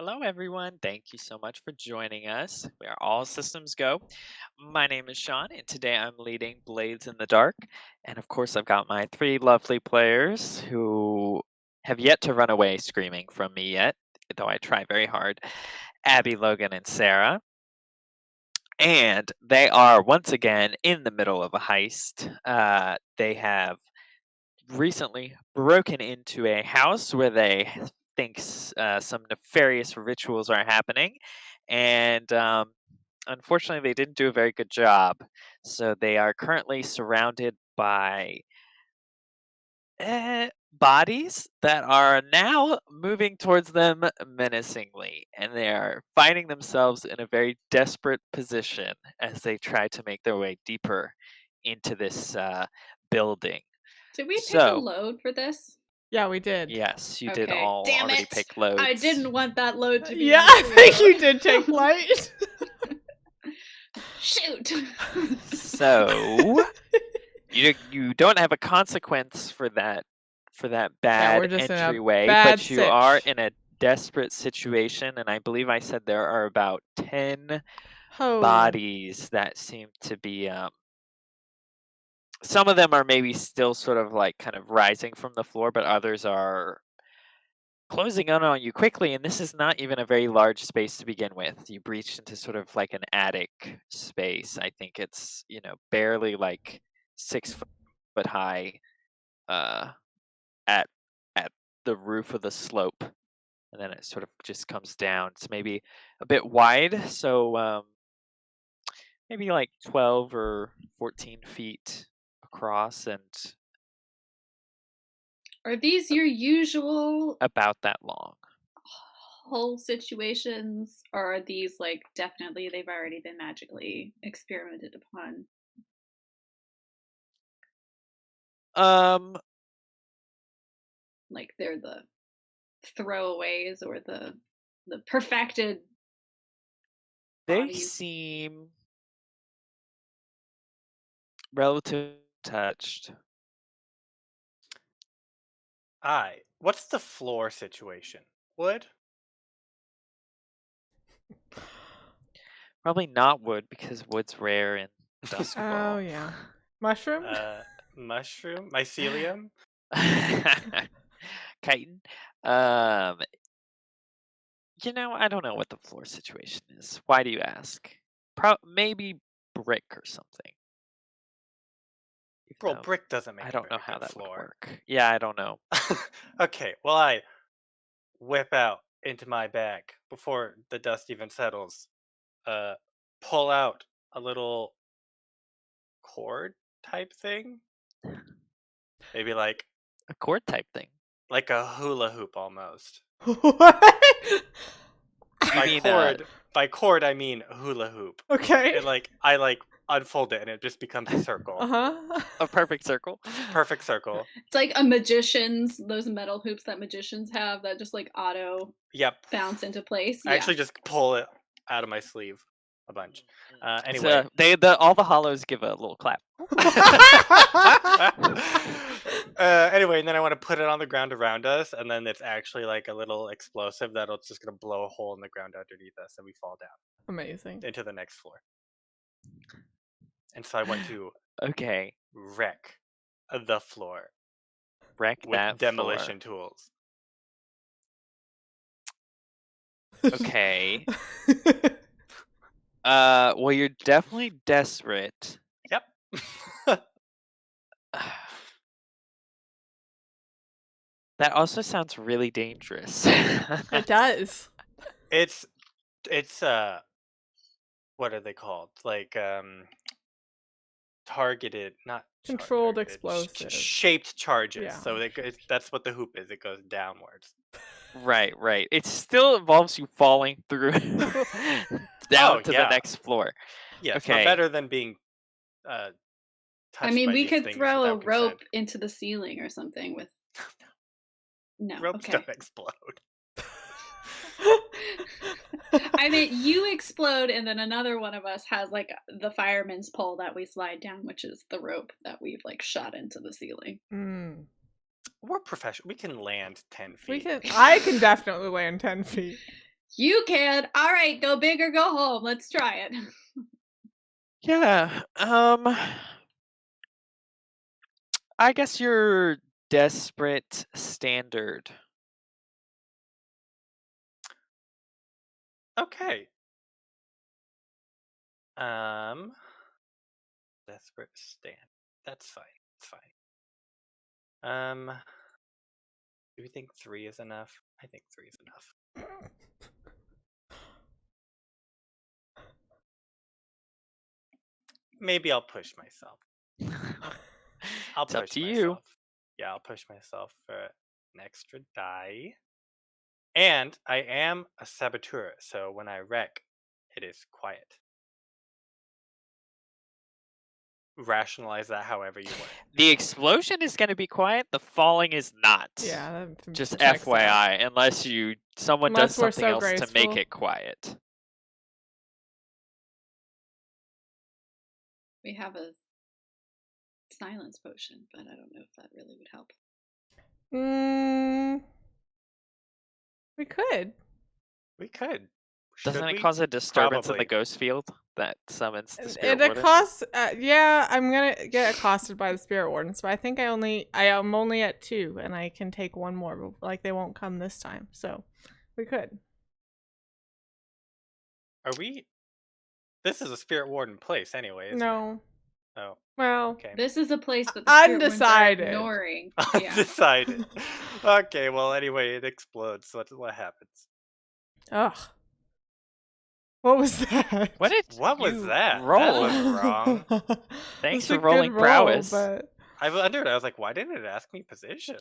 Hello, everyone. Thank you so much for joining us. We are all systems go. My name is Sean, and today I'm leading Blades in the Dark. And of course, I've got my three lovely players who have yet to run away screaming from me yet, though I try very hard. Abby, Logan, and Sarah. And they are once again in the middle of a heist. They have recently broken into a house where they think some nefarious rituals are happening, and unfortunately, they didn't do a very good job. So they are currently surrounded by bodies that are now moving towards them menacingly, and they are finding themselves in a very desperate position as they try to make their way deeper into this building. Did we pick a So, load for this? Yeah, we did. yes, you did Okay. all Damn already it! pick I loads. didn't want that load to be Yeah, my I think true you load. did take light. Shoot! So you don't have a consequence for that Yeah, bad we're just in a entryway, bad but you are sitch. in a desperate situation, and I believe I said there are about 10 Oh. bodies that seem to be some of them are maybe still sort of like kind of rising from the floor, but others are closing in on you quickly, and this is not even a very large space to begin with. You breach into sort of like an attic space. I think it's, barely like 6 foot high uh, at at the roof of the slope, and then it sort of just comes down. It's maybe a bit wide, so maybe like 12 or 14 feet across and Are these your usual about that long. whole situations, or are these like definitely they've already been magically experimented upon? Um, Like they're the throwaways or the perfected they bodies? seem relatively touched. What's the floor situation? Wood? Probably not wood because wood's rare in Oh, Doskvol. yeah. Mushroom? Mushroom? Mycelium? Chitin. Um, I don't know what the floor situation is. Why do you ask? Maybe brick or something. Even Well, though brick doesn't I make a don't know very how good that would floor. work. Yeah, I don't know. Okay, well, I whip out into my bag before the dust even settles. Uh, pull out a little cord type thing. Maybe A cord type thing. like a hula hoop almost. What? You By mean cord I mean hula hoop. Okay. I unfold it and it just becomes a circle. Uh-huh. a perfect circle? Perfect circle. It's like a magician's those metal hoops that magicians have that just like auto Yep. bounce into place. I Yeah. actually just pull it out of my sleeve a bunch. So Anyway. all the hollows give a little clap. Anyway, and then I want to put it on the ground around us, and then it's actually like a little explosive that'll just gonna blow a hole in the ground underneath us, and we fall down Amazing. into the next floor. And so I want to Okay, wreck the floor wreck with that demolition floor. tools. Okay. Well, you're definitely desperate. Yep. That also sounds really dangerous. It does. it's what are they called? Like targeted, not Controlled targeted, explosive. shaped charges. Yeah. So that's what the hoop is. It goes downwards. Right. It still involves you falling through down to the Yeah, next floor. yes, but Okay. better than being I touched mean, by we these could things throw a without consent. rope into the ceiling or something with. No, Ropes okay. don't explode. I mean, you explode, and then another one of us has like the fireman's pole that we slide down, which is the rope that we've like shot into the ceiling. Mm. We're professional. We can land 10 feet. I can definitely land 10 feet. You can. All right, go big or go home. Let's try it. Yeah. I guess your desperate standard. Okay. Desperate stand. That's fine. That's fine. Do we think 3 is enough? I think 3 is enough. Maybe I'll push myself. I'll It's up push to you. myself. Yeah, I'll push myself for an extra die. And I am a saboteur, so when I wreck, it is quiet. Rationalize that however you want. The explosion is going to be quiet. The falling is not. Yeah, that Just checks out. FYI, unless someone does Unless we're something so else to make graceful. it quiet. We have a silence potion, but I don't know if that really would help. We could. We could. Doesn't Should it we? cause a disturbance in the Probably. ghost field that summons the It spirit warden? costs. Yeah, I'm gonna get accosted by the spirit wardens, but I think I am only at 2, and I can take one more. But, like, they won't come this time, so we could. Are we? This is a spirit warden place, anyway. Isn't No. It? Oh. Well. Okay. This is a place that the spirit wardens are Undecided. ignoring. Yeah. Undecided. Okay. Well, anyway, it explodes. So what happens? Ugh. What was that? What was you that? roll? That was wrong. Thanks It's for a good rolling roll, prowess. but I wondered. I was like, why didn't it ask me position?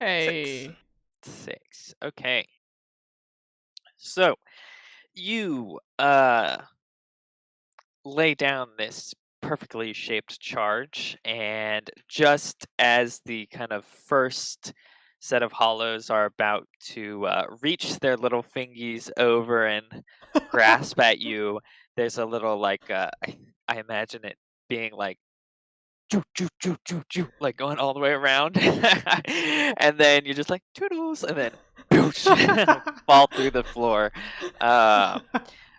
hey. 6. Okay. So you lay down this perfectly shaped charge, and just as the kind of first set of hollows are about to reach their little fingies over and grasp at you, there's a little like I imagine it being like choo, choo, choo, choo, choo, like going all the way around, and then you're just like toodles, and then fall through the floor,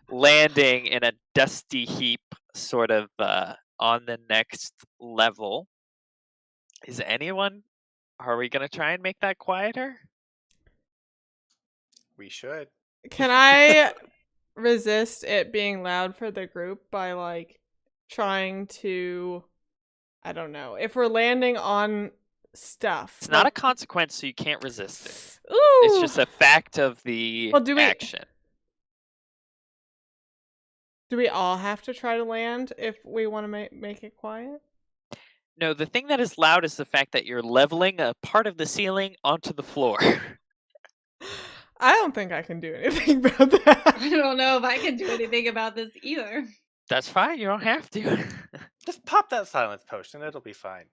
landing in a dusty heap, sort of on the next level. Is anyone? Are we gonna try and make that quieter? We should. Can I resist it being loud for the group by, like, trying to, I don't know, if we're landing on stuff. It's not a consequence, so you can't resist it. Ooh. It's just a fact of the action. Do we all have to try to land if we want to make it quiet? No, the thing that is loud is the fact that you're leveling a part of the ceiling onto the floor. I don't think I can do anything about that. I don't know if I can do anything about this either. That's fine. You don't have to. Just pop that silence potion. It'll be fine.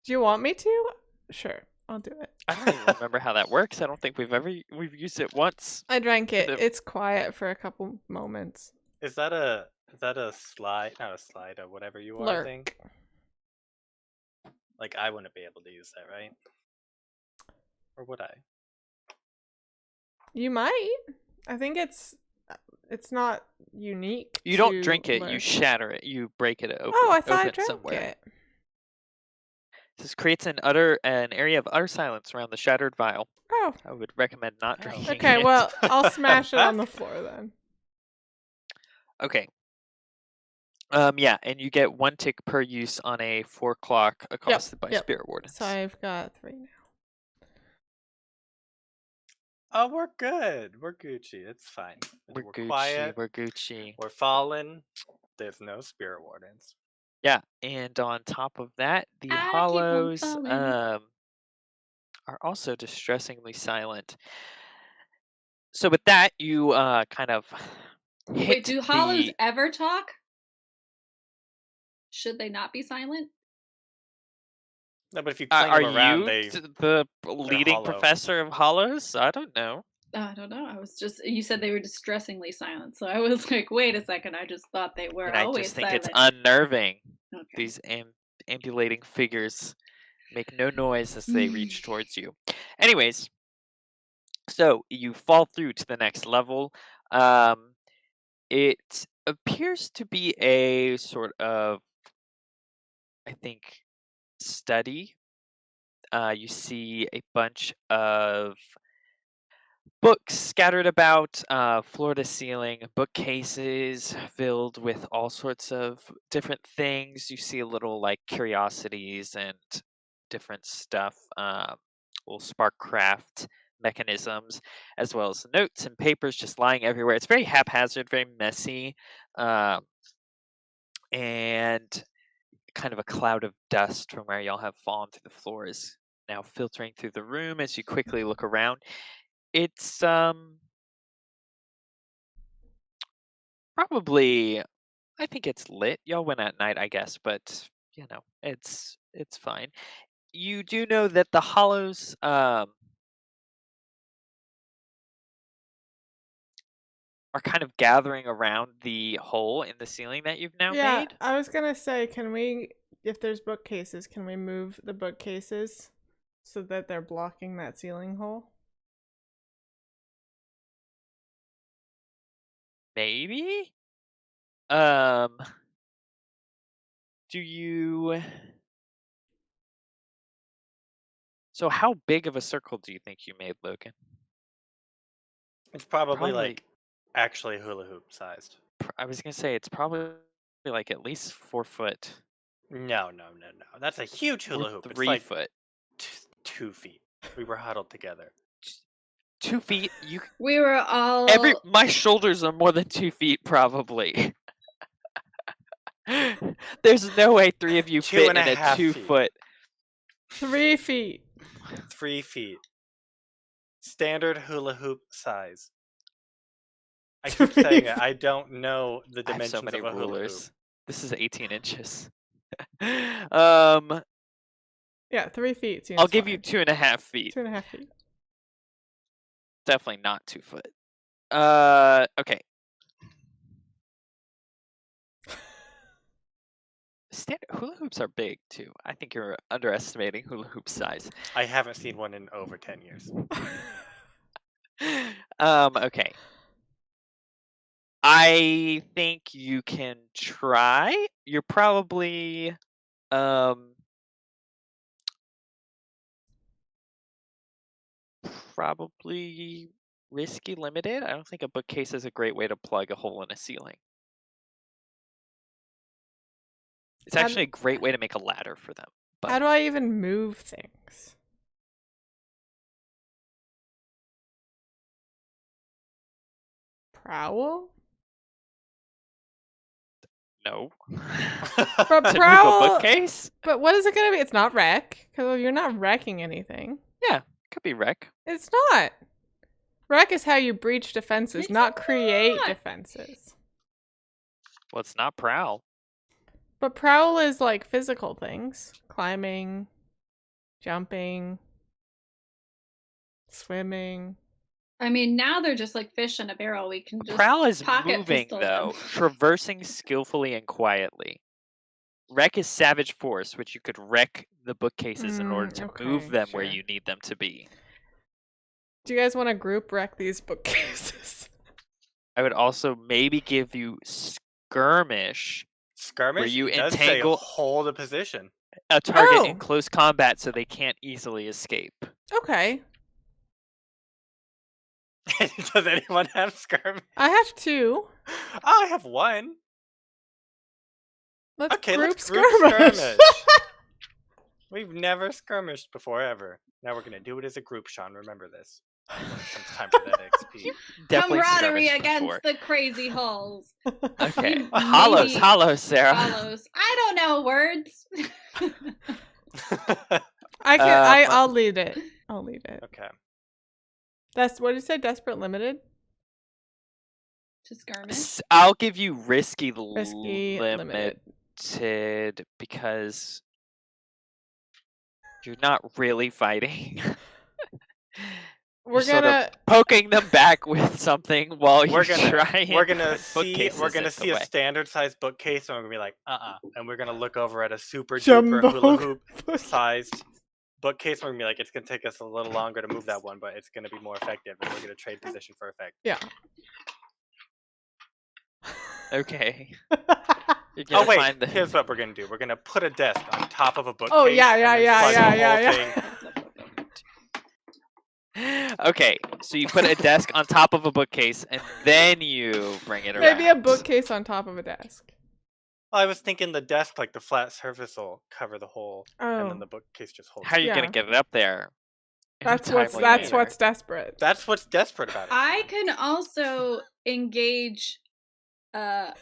Do you want me to? Sure, I'll do it. I don't even remember how that works. I don't think we've used it once. I drank it. It's quiet for a couple moments. Is that a slide? Not a slide, or whatever you are Lurk. thing? Like, I wouldn't be able to use that, right? Or would I? You might. I think it's not unique. You don't drink it. Lurk. You shatter it. You break it open. Oh, I thought I open drank somewhere. it. This creates an area of utter silence around the shattered vial. Oh. I would recommend not drinking Okay, it. well, I'll smash it on the floor then. Okay. Yeah, and you get 1 tick per use on a 4 o'clock accosted by spirit wardens. So I've got 3 now. Oh, we're good. We're Gucci. It's fine. We're Gucci. Quiet. We're Gucci. We're fallen. There's no spirit wardens. Yeah, and on top of that, the I keep on hollows falling. are also distressingly silent. So with that, you kind of hit Wait, do hollows the... ever talk? Should they not be silent? No, but if you cling Are them around, you the leading hollow. professor of hollows? I don't know. I don't know. You said they were distressingly silent. So I was like, wait a second. I just thought they were And I always just think silent. it's unnerving. Okay. These ambulating figures Make no noise as they reach towards you. Anyways, so you fall through to the next level. It appears to be a sort of, I think, study. You see a bunch of books scattered about, floor to ceiling, bookcases filled with all sorts of different things. You see a little like curiosities and different stuff, little spark craft mechanisms, as well as notes and papers just lying everywhere. It's very haphazard, very messy, um, and kind of a cloud of dust from where y'all have fallen through the floor is now filtering through the room as you quickly look around. It's probably, I think it's lit. Y'all went at night, I guess, but it's fine. You do know that the hollows are kind of gathering around the hole in the ceiling that you've now Yeah, made. I was gonna say, can we, if there's bookcases, can we move the bookcases so that they're blocking that ceiling hole? Maybe? Um do you So how big of a circle do you think you made, Logan? It's probably Probably like actually hula hoop sized. I was going to say it's probably like at least 4 foot No. That's a huge or hula hoop. It's 3 like foot. 2 feet. We were huddled together. 2 feet. You We were all my shoulders are more than 2 feet probably. There's no way 3 of you Two fit and in a a half 2 feet. foot. 3 feet. 3 feet. Standard hula hoop size. I keep saying it. I don't know the I have dimensions so many of a hula hoop. rulers. This is 18 inches. Yeah, 3 feet seems I'll give you fine. 2.5 feet. 2.5 feet. Definitely not 2 foot. Okay. Hula hoops are big too. I think you're underestimating hula hoop size. I haven't seen one in over 10 years. Okay. I think you can try. You're probably probably risky limited. I don't think a bookcase is a great way to plug a hole in a ceiling. It's How actually a do- great way to make a ladder for them. How But do I even move things? Prowl? no. But To move a prowl. bookcase? But what is it gonna be? It's not wreck, because you're not wrecking anything. Yeah, could be wreck. It's not. Wreck is how you breach defenses, It's not create not. defenses. Well, it's not prowl. But prowl is like physical things. Climbing, jumping, swimming. I mean, now they're just like fish in a barrel. We can just Prowl is pocket moving pistol though, them. traversing skillfully and quietly. Wreck is savage force, which you could wreck the bookcases in order to move Okay, them where sure. you need them to be. Do you guys want to group wreck these bookcases? I would also maybe give you skirmish, Skirmish you it does say entangle- hold a position. a target in Oh. close combat so they can't easily escape. Okay. Does anyone have skirmish? I have 2. Oh, I have 1. Let's Okay, group let's group skirmish. skirmish. We've never skirmished before, ever. Now we're gonna do it as a group, Sean. Remember this. When it comes time for that XP. Definitely Camaraderie skirmished against before. the crazy holes. Okay. Maybe- Hollows, Sarah. Follows. I don't know words. I'll lead it. I'll lead it. Okay. That's what did you say? Desperate limited? To skirmish. I'll give you risky, Risky limited limited. because you're not really fighting. We're You're sort of gonna poking them back with something while We're you're gonna trying. we're gonna to put see bookcases see a away. standard sized bookcase and we're gonna be like, and we're gonna look over at a super Jumbo duper hula hoop book- sized bookcase, we're gonna be like, it's gonna take us a little longer to move that one, but it's gonna be more effective, and we're gonna trade position for effect. Yeah. Okay. You're Oh gonna wait, find the. here's what we're gonna do. We're gonna put a desk on top of a bookcase. Oh, yeah, and yeah, then yeah, plug yeah, the whole yeah, thing. Okay, so you put a desk on top of a bookcase, and then you bring it around. Maybe a bookcase on top of a desk. Well, I was thinking the desk, like the flat surface, will cover the whole, and then Oh, the bookcase just holds. How are it. you gonna Yeah. get it up there? in a that's what's timely manner? desperate. That's what's desperate about it. I can also engage a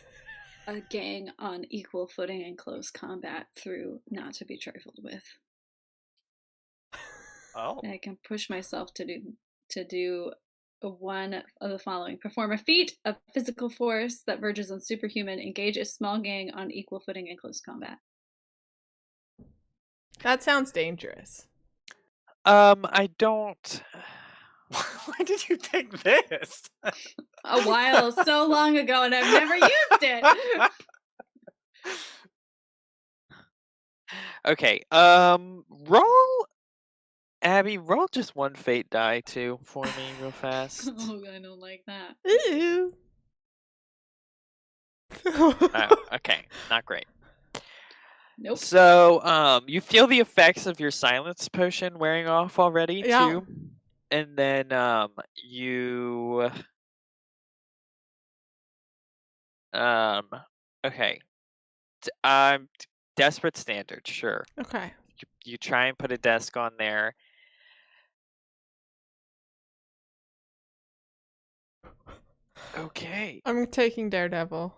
gang on equal footing in close combat through not to be trifled with. Oh, I can push myself to do one of the following: perform a feat of physical force that verges on superhuman, engage a small gang on equal footing in close combat. That sounds dangerous. I don't. why did you take this? A while, so long ago, and I've never used it. Okay. Roll. Abby, roll just one fate die too for me, real fast. Oh, I don't like that. Ooh. Oh, okay, not great. Nope. So, you feel the effects of your silence potion wearing off already Yeah. too, and then you okay. Desperate standard, sure. Okay. You try and put a desk on there. Okay. I'm taking Daredevil.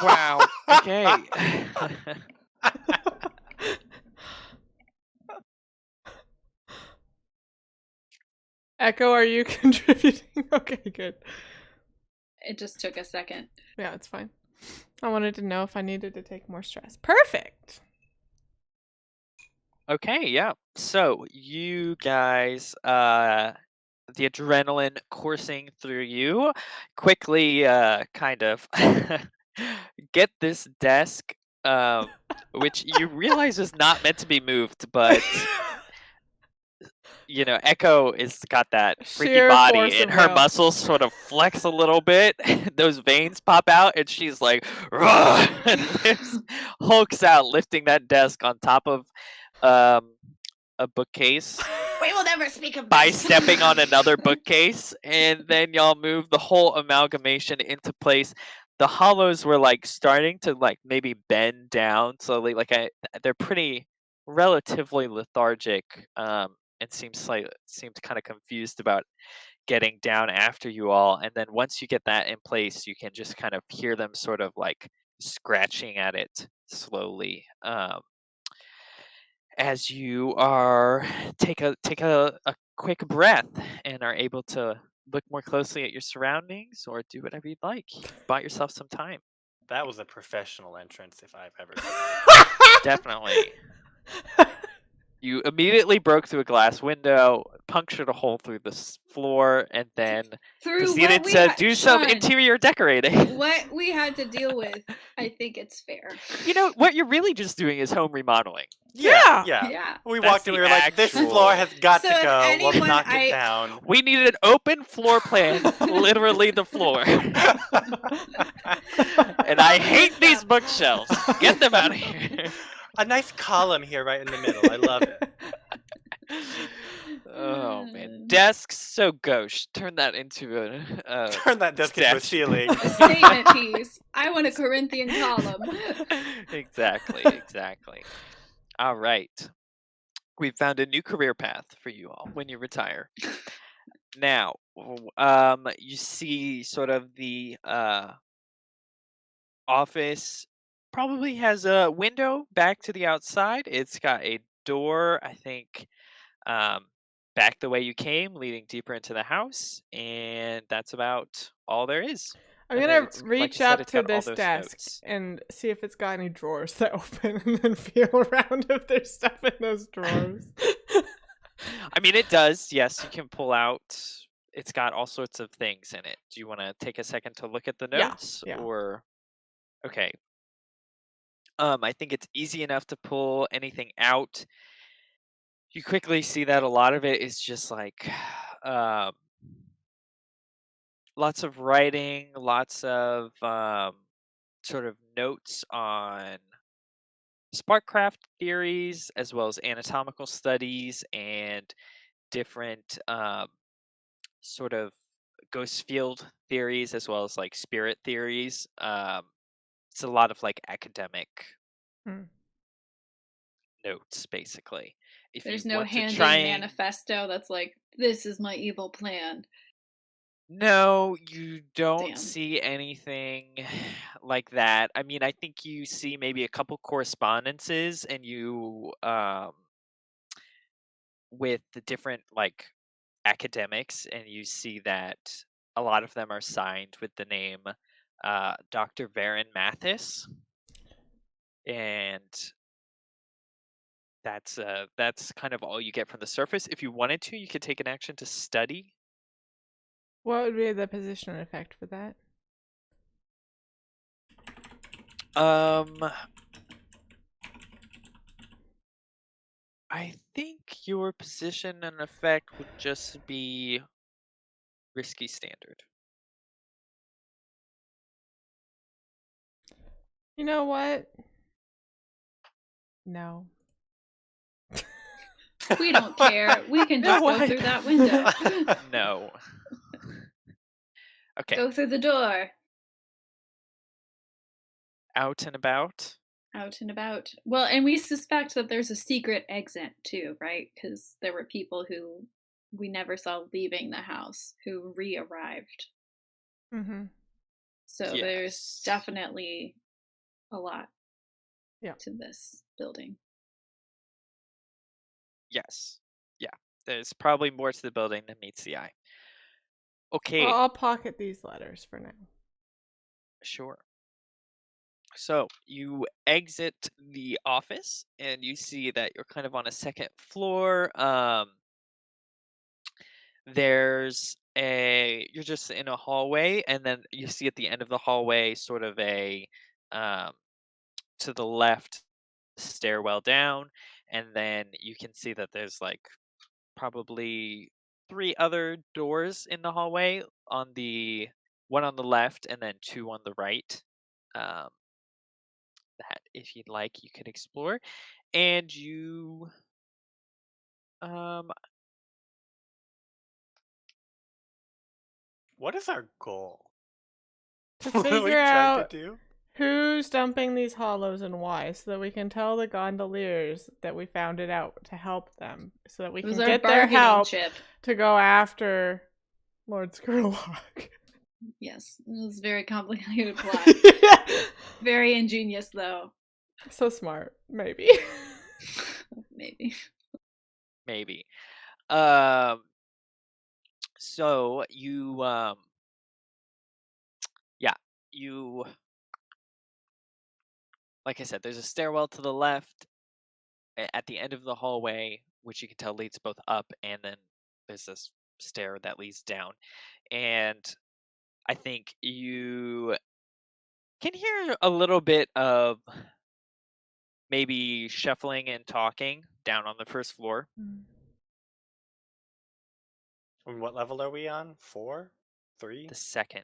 Wow. Okay. Echo, are you contributing? Okay, good. It just took a second. Yeah, it's fine. I wanted to know if I needed to take more stress. Perfect. Okay, yeah. So you guys, the adrenaline coursing through you, quickly kind of get this desk, which you realize is not meant to be moved, but Echo is got that freaky Sheer force body, and of her will. muscles sort of flex a little bit. Those veins pop out, and she's like, "Rah!" and hulks out, lifting that desk on top of a bookcase We will never speak of by this. stepping on another bookcase, and then y'all move the whole amalgamation into place. The hollows were like starting to like maybe bend down slowly. They're pretty relatively lethargic, and seemed kind of confused about getting down after you all. And then once you get that in place, you can just kind of hear them sort of like scratching at it slowly. As you are take a quick breath and are able to look more closely at your surroundings or do whatever you'd like. You've bought yourself some time. That was a professional entrance if I've ever seen. Definitely. You immediately broke through a glass window, punctured a hole through the floor, and then proceeded to do some Sean, interior decorating. what we had to deal with, I think it's fair. You know, what you're really just doing is home remodeling. Yeah. Yeah. We That's walked in, the we were like, this actual- floor has got So to if go. We'll anyone- knock it down. We needed an open floor plan, literally the floor. And I hate these bookshelves. Get them out of here. A nice column here right in the middle. I love it. Oh man, desks so gauche. Turn that into a Turn that desk into a statue. ceiling. A statement piece. I want a Corinthian column. Exactly. All right, we've found a new career path for you all when you retire. Now, you see sort of the office probably has a window back to the outside. It's got a door, I think, back the way you came, leading deeper into the house, and that's about all there is. I'm And gonna it's, like reach I said, up it's to got all this those desk notes. and see if it's got any drawers that open, and then feel around if there's stuff in those drawers. I mean, it does. Yes, you can pull out. It's got all sorts of things in it. Do you want to take a second to look at the Yeah, notes, yeah. or okay? I think it's easy enough to pull anything out. You quickly see that a lot of it is just like um, lots of writing, lots of sort of notes on sparkcraft theories, as well as anatomical studies and different sort of ghost field theories, as well as like spirit theories. It's a lot of like academic Hmm. notes, basically. If you There's no want to handy try and manifesto that's like, this is my evil plan. no, you don't Damn. see anything like that. I mean, I think you see maybe a couple correspondences and you with the different like academics, and you see that a lot of them are signed with the name Dr. Varen Mathis, and that's kind of all you get from the surface. If you wanted to, you could take an action to study. What would be the position and effect for that? Um, I think your position and effect would just be risky standard. You know what? No. We don't care. We can No just go way. through that window. No. Okay, Go through the door. out and about. Out and about. Well, and we suspect that there's a secret exit too, right? Because there were people who we never saw leaving the house who re-arrived. Mm-hmm. So there's Yes. definitely a lot Yeah. to this building. Yes. Yeah. There's probably more to the building than meets the eye. Okay, Well, I'll pocket these letters for now. sure. So you exit the office and you see that you're kind of on a second floor. You're just in a hallway, and then you see at the end of the hallway sort of a um to the left stairwell down, and then you can see that there's like probably three other doors in the hallway, on the one on the left and then two on the right, um, that if you'd like you could explore. And you um What is our goal? To What are we figure trying to out do? who's dumping these hollows and why, so that we can tell the gondoliers that we found it out to help them, so that we It can was our get their bargaining help chip. to go after Lord Skurlock. Yes, it was a very complicated plot. Very ingenious, though. So smart, maybe. Maybe. maybe so you yeah, you like I said, there's a stairwell to the left at the end of the hallway, which you can tell leads both up, and then there's this stair that leads down. And I think you can hear a little bit of maybe shuffling and talking down on the first floor. And what level are we on? 4? 3? The second.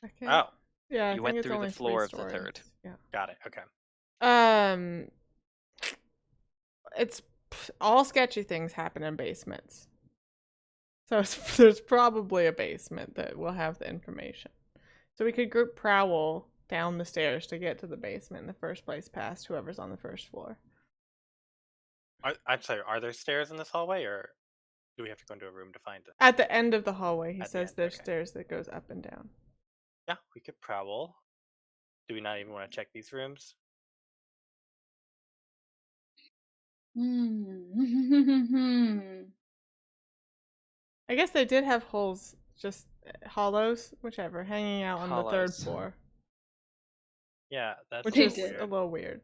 Okay. Oh, Yeah, I You think went it's through the only floor three of the third. stories. Yeah. got it. Okay. It's all sketchy things happen in basements. So there's probably a basement that will have the information. So we could group prowl down the stairs to get to the basement in the first place, past whoever's on the first floor. I'm sorry, are there stairs in this hallway, or do we have to go into a room to find it? At the end of the hallway, he At the says end, there's okay. stairs that goes up and down. Yeah, we could prowl. Do we not even want to check these rooms? I guess they did have holes, just hollows, whichever, hanging out on the third Hollows. floor, Yeah, that's which They is did. a little weird.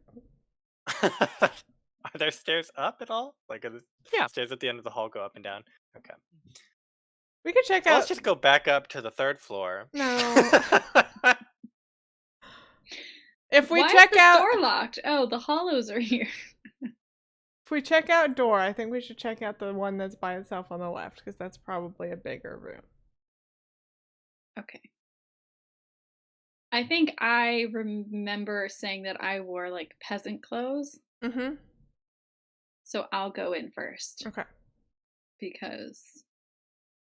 Are there stairs up at all? Like, are the Yeah. stairs at the end of the hall go up and down? Okay. We could check So out. let's just go back up to the third floor. No. If we Why check is this out door locked? Oh, the hollows are here. if we check out door, I think we should check out the one that's by itself on the left, because that's probably a bigger room. Okay. I think I remember saying that I wore like peasant clothes, Mm-hmm. so I'll go in first Okay. because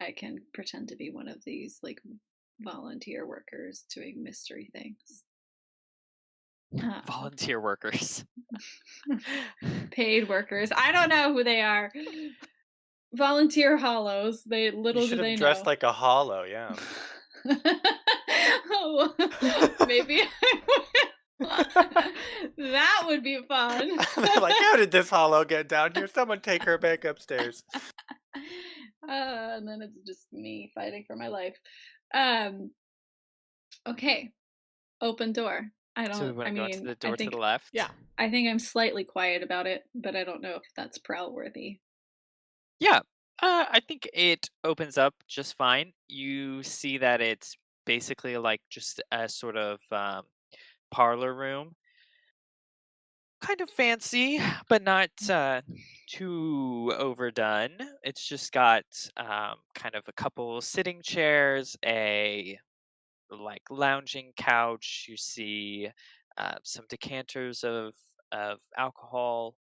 I can pretend to be one of these like volunteer workers doing mystery things. Volunteer workers. Paid workers. I don't know who they are. Volunteer hollows. They You little should do they have know. dressed like a hollow, yeah. Oh, maybe that would be fun. They're like, how did this hollow get down here? Someone take her back upstairs. And then it's just me fighting for my life. Okay. Open door. So we want to go into the door to the left? Yeah. I think I'm slightly quiet about it, but I don't know if that's prowl worthy. Yeah. I think it opens up just fine. You see that it's basically like just a sort of parlor room. Kind of fancy, but not too overdone. It's just got kind of a couple sitting chairs, a like lounging couch. You see some decanters of alcohol,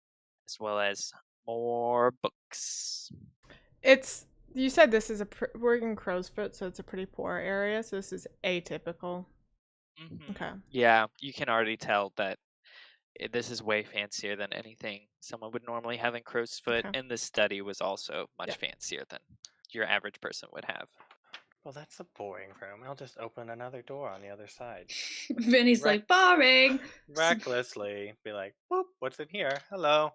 as well as more books. You said this is we're in Crowsfoot, so it's a pretty poor area. So this is atypical. Mhm. Okay. Yeah, you can already tell that this is way fancier than anything someone would normally have in Crowsfoot, Okay. and the study was also much Yeah. fancier than your average person would have. Well, that's a boring room. I'll just open another door on the other side. Vinny's like, boring. Recklessly be like, whoop, what's in here? Hello.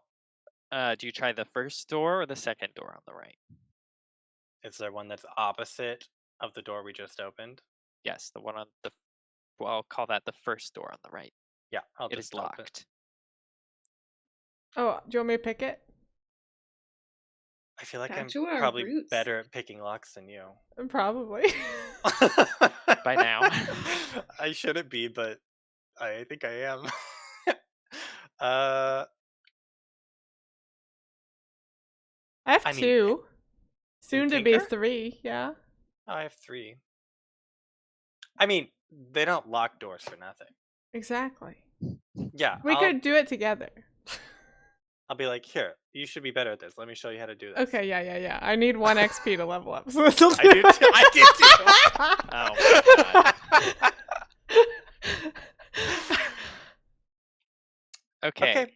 Do you try the first door or the second door on the right? Is there one that's opposite of the door we just opened? Yes, the one on the. Well, I'll call that the first door on the right. Yeah, I'll It just is locked. Oh, do you want me to pick it? I feel like Back I'm to our probably roots. better at picking locks than you. Probably. By now. I shouldn't be, but I think I am. I have I mean, two. Soon to be tinker? 3, yeah. I have 3. I mean, they don't lock doors for nothing. Exactly. Yeah, We could do it together. I'll be like, here, you should be better at this. Let me show you how to do this. Okay, yeah. I need 1 XP to level up. So this'll I do too. I do too. Oh my god. Okay.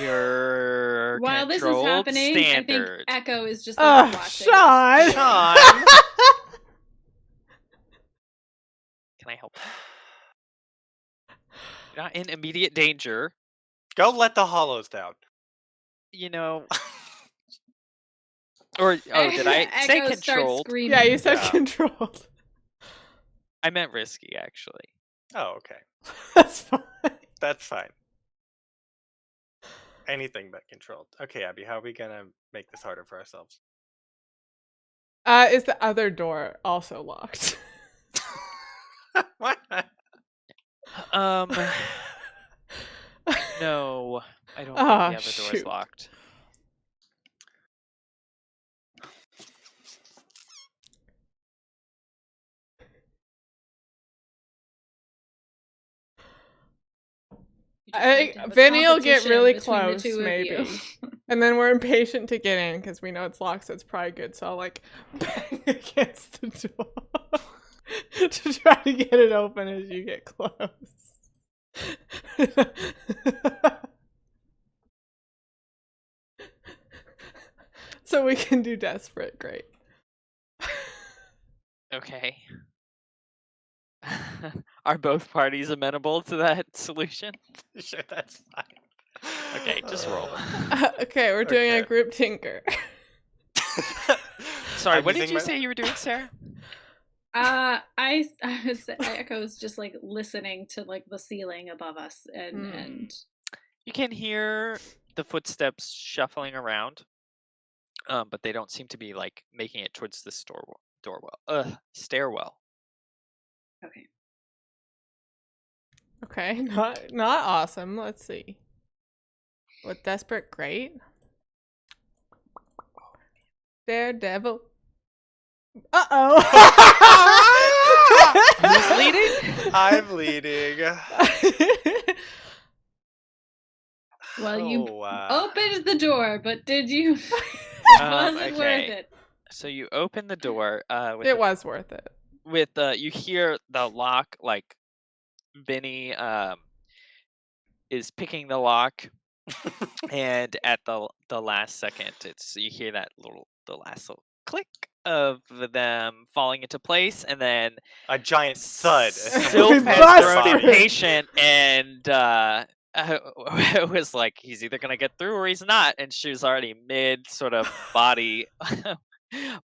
Your While this is controlled happening, standard. I think Echo is just like watching. Sean! Sean! Can I help? You're not in immediate danger. Go let the hollows down. You know. Or did I say Echo starts controlled? screaming. Yeah, you said Yeah. controlled. I meant risky, actually. Oh, okay. That's fine. That's fine. Anything but controlled. Okay, Abby, how are we gonna make this harder for ourselves? Is the other door also locked? What? No, I don't think Oh, the other door is shoot. locked. Vinny will get competition really between the close, two of maybe. you. And then we're impatient to get in because we know it's locked, so it's probably good. So I'll like bang against the door to try to get it open as you get close. So we can do desperate. Great. Okay. Are both parties amenable to that solution? Sure, that's fine. Okay, just roll. Okay, we're doing a Okay. group tinker. Sorry, I'm what did using you my- say you were doing, Sarah? Echo was just like listening to like the ceiling above us, and You can hear the footsteps shuffling around, but they don't seem to be like making it towards the stairwell. okay. Okay, not awesome. Let's see. What desperate great? Daredevil. Uh-oh. Who's leading? I'm leading. Well, you wow. opened the door, but did you? It wasn't worth it. So you open the door. It was worth it. With you hear the lock, like Vinny is picking the lock, and at the last second, you hear that the last little click of them falling into place, and then a giant thud. Sylph has thrown in patient, and it was like he's either gonna get through or he's not, and she was already mid sort of body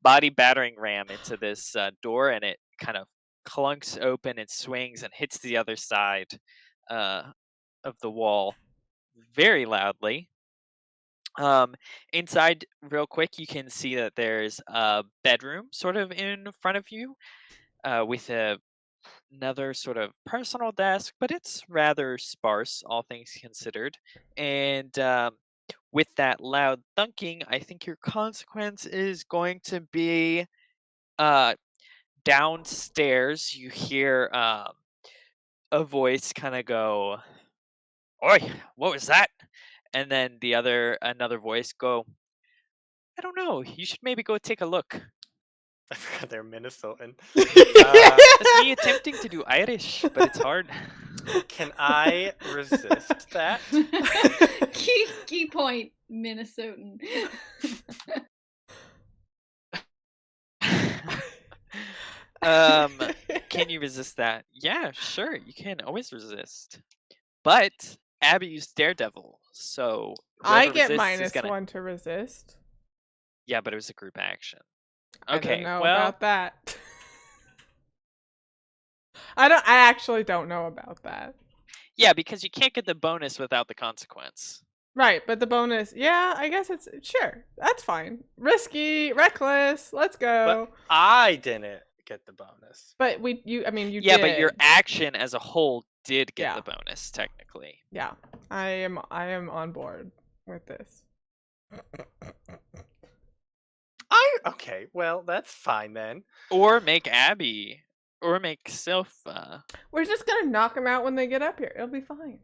battering ram into this door, and it kind of clunks open and swings and hits the other side of the wall very loudly. Inside, real quick, you can see that there's a bedroom sort of in front of you, with another sort of personal desk, but it's rather sparse, all things considered. And with that loud thunking, I think your consequence is going to be downstairs. You hear a voice kind of go, "Oi, what was that?" And then another voice go, "I don't know. You should maybe go take a look." I forgot they're Minnesotan. It's me attempting to do Irish, but it's hard. Can I resist that? Key point, Minnesotan. Can you resist that? Yeah, sure. You can always resist. But Abby used Daredevil, so I whoever get resists is -1 to resist. Yeah, but it was a group action. I Okay, don't know well, about that. I actually don't know about that. yeah, because you can't get the bonus without the consequence. Right, but the bonus, yeah, I guess it's sure. That's fine. Risky, reckless. Let's go. But I didn't get the bonus. But you Yeah, did. but your action as a whole did get Yeah. the bonus technically. Yeah, I am on board with this. Okay, well, that's fine then. Or make Abby, or make Sylph. We're just gonna knock them out when they get up here. It'll be fine.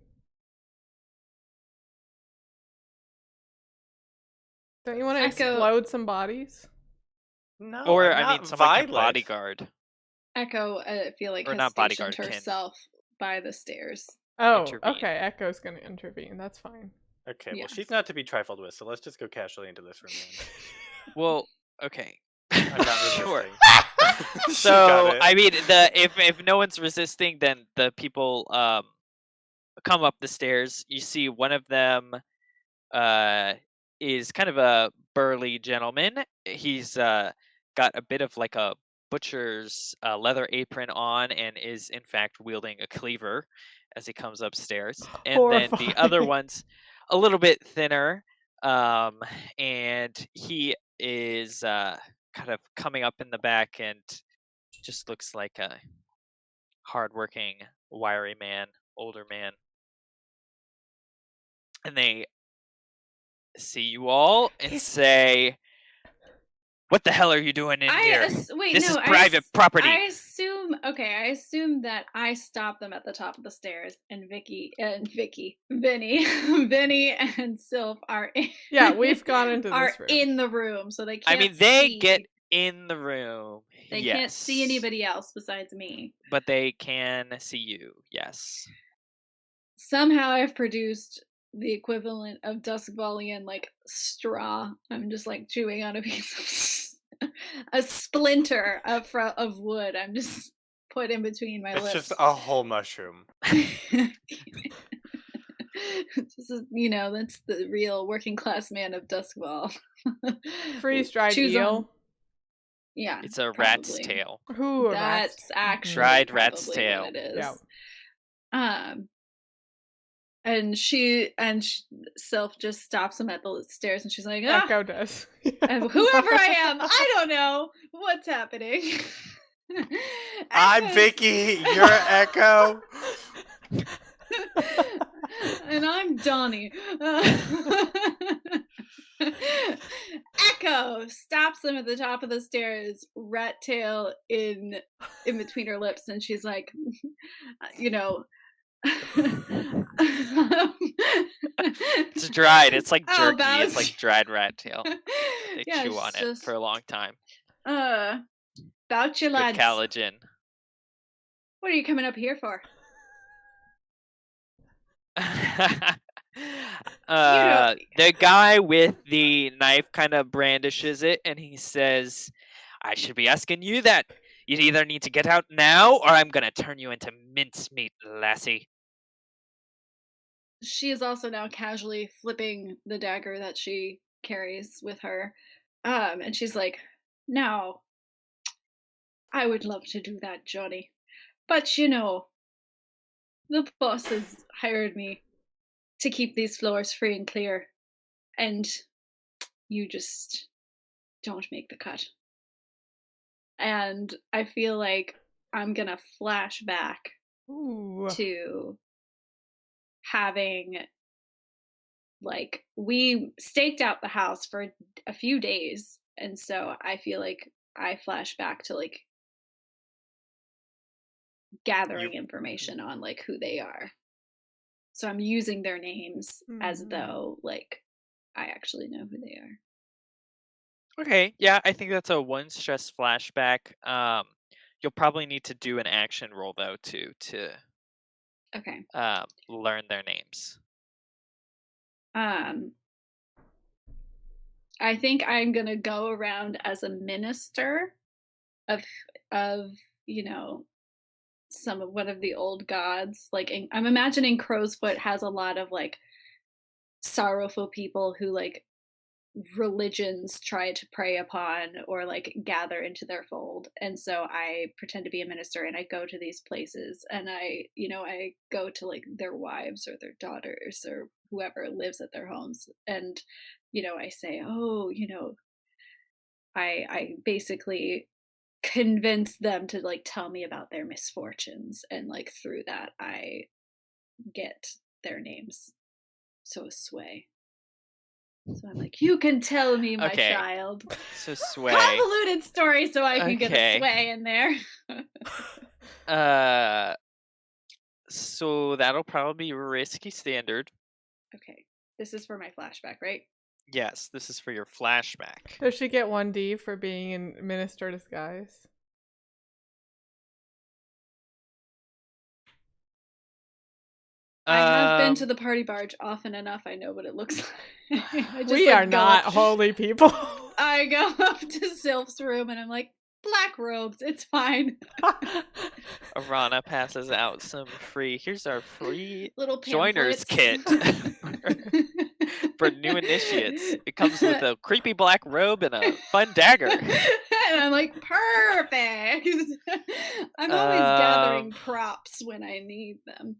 Don't you want to Echo- explode some bodies? No, Or I'm I mean, not someone can violent. bodyguard. Echo, I feel like Or has not stationed bodyguard, Kin. herself by the stairs. Oh, Intervene. okay. Echo's gonna intervene. That's fine. Okay, Yeah. well, she's not to be trifled with, so let's just go casually into this room then. Well, okay. I'm not Sure. resisting. She got So it. I mean, if no one's resisting, then the people come up the stairs. You see one of them is kind of a burly gentleman. He's got a bit of like a butcher's leather apron on, and is in fact wielding a cleaver as he comes upstairs. And then the other Horrifying. one's a little bit thinner, and he is kind of coming up in the back and just looks like a hardworking, wiry man, older man. And they see you all and He's- say, "What the hell are you doing in here? Wait, This no, is private property." I assume that I stopped them at the top of the stairs, and Vinny and Sylph are in, Yeah, we've gone into are this room. in the room, so they can't. I mean, they see, get in the room. They yes. can't see anybody else besides me. But they can see you. Yes. Somehow I've produced the equivalent of Doskvolian like straw. I'm just like chewing on a piece of a splinter of wood. I'm just put in between my It's lips. just a whole mushroom. This is, that's the real working class man of Doskvol. Freeze dried Chews on- eel. Yeah, It's a rat's probably. tail. Who? a rat's- That's actually Dried rat's probably tail. what it is. Yeah. And Sylph just stops him at the stairs, and she's like, Echo does. whoever I am, I don't know what's happening. I'm Echo's- Vicky. You're Echo. And I'm Donnie. Echo stops him at the top of the stairs, rat tail in between her lips, and she's like, you know. It's dried. It's like How jerky. It's about like dried rat tail. They yeah, chew on it's it just for a long time. about you Good lads. collagen. What are you coming up here for? The guy with the knife kind of brandishes it, and he says, "I should be asking you that. You either need to get out now, or I'm gonna turn you into mincemeat, lassie." She is also now casually flipping the dagger that she carries with her. And she's like, "Now, I would love to do that, Johnny. But you know, the boss has hired me to keep these floors free and clear, and you just don't make the cut." And I feel like I'm gonna flash back Ooh. to having, like, we staked out the house for a few days, and so I feel like I flash back to like gathering information on like who they are. So I'm using their names as though like I actually know who they are. Okay, yeah, I think that's a one stress flashback. You'll probably need to do an action roll though to Okay. learn their names. I think I'm gonna go around as a minister of you know, some of one of the old gods. Like I'm imagining Crowsfoot has a lot of like sorrowful people who like religions try to prey upon or like gather into their fold. And so I pretend to be a minister and I go to these places and I go to like their wives or their daughters or whoever lives at their homes, and I say, "Oh, I basically convince them to like tell me about their misfortunes, and like through that I get their names." So sway. So I'm like, "You can tell me, my Okay. child." So sway. Convoluted story, so I can get a Okay. sway in there. So that'll probably be risky standard. Okay, this is for my flashback, right? Yes, this is for your flashback. Does she get 1D for being in minister disguise? I have been to the party barge often enough. I know what it looks like. I just, We like, are not holy people. I go up to Sylph's room and I'm like, "Black robes, it's fine." Arana passes out some free. Here's our free Little joiners pamphlets. kit for new initiates. It comes with a creepy black robe and a fun dagger. And I'm like, perfect. I'm always gathering props when I need them.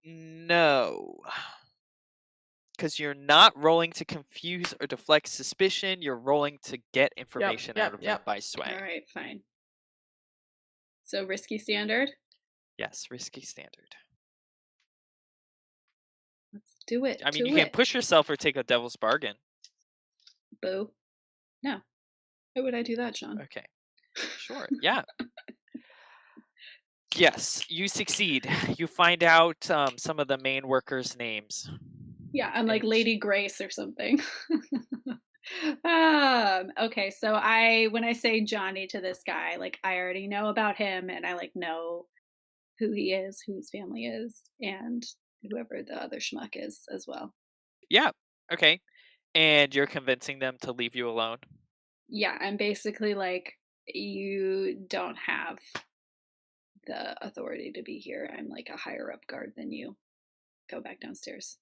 No. Because you're not rolling to confuse or deflect suspicion. You're rolling to get information out of them by swaying. All right, fine. So risky standard? Yes, risky standard. Let's do it. I mean, you can't push yourself or take a devil's bargain. Boo. No. Why would I do that, Sean? Okay. Sure. Yeah. Yes, you succeed. You find out some of the main workers' names. Yeah, I'm like Lady Grace or something. Okay, so when I say Johnny to this guy, like I already know about him and I like know who he is, who his family is, and whoever the other schmuck is as well. Yeah. Okay. And you're convincing them to leave you alone? Yeah, I'm basically like, you don't have the authority to be here. I'm like a higher up guard than you. Go back downstairs.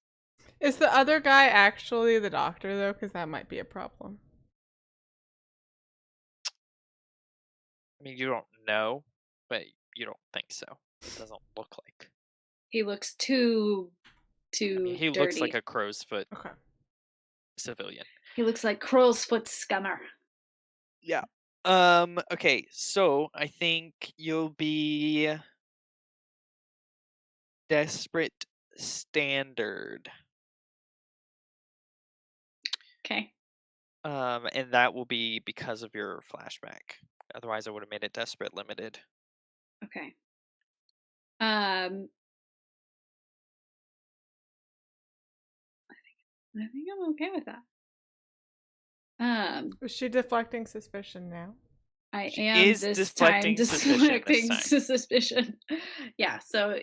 Is the other guy actually the doctor, though? Because that might be a problem. I mean, you don't know, but you don't think so. It doesn't look like. He looks too I mean, he dirty. looks like a crow's foot Okay. civilian. He looks like crow's foot scummer. Yeah. Okay, so I think you'll be desperate standard. Okay. And that will be because of your flashback. Otherwise, I would have made it desperate limited. Okay. Um, I think I'm okay with that. Is she deflecting suspicion now? I She am is this time deflecting suspicion this deflecting time. suspicion. Yeah, so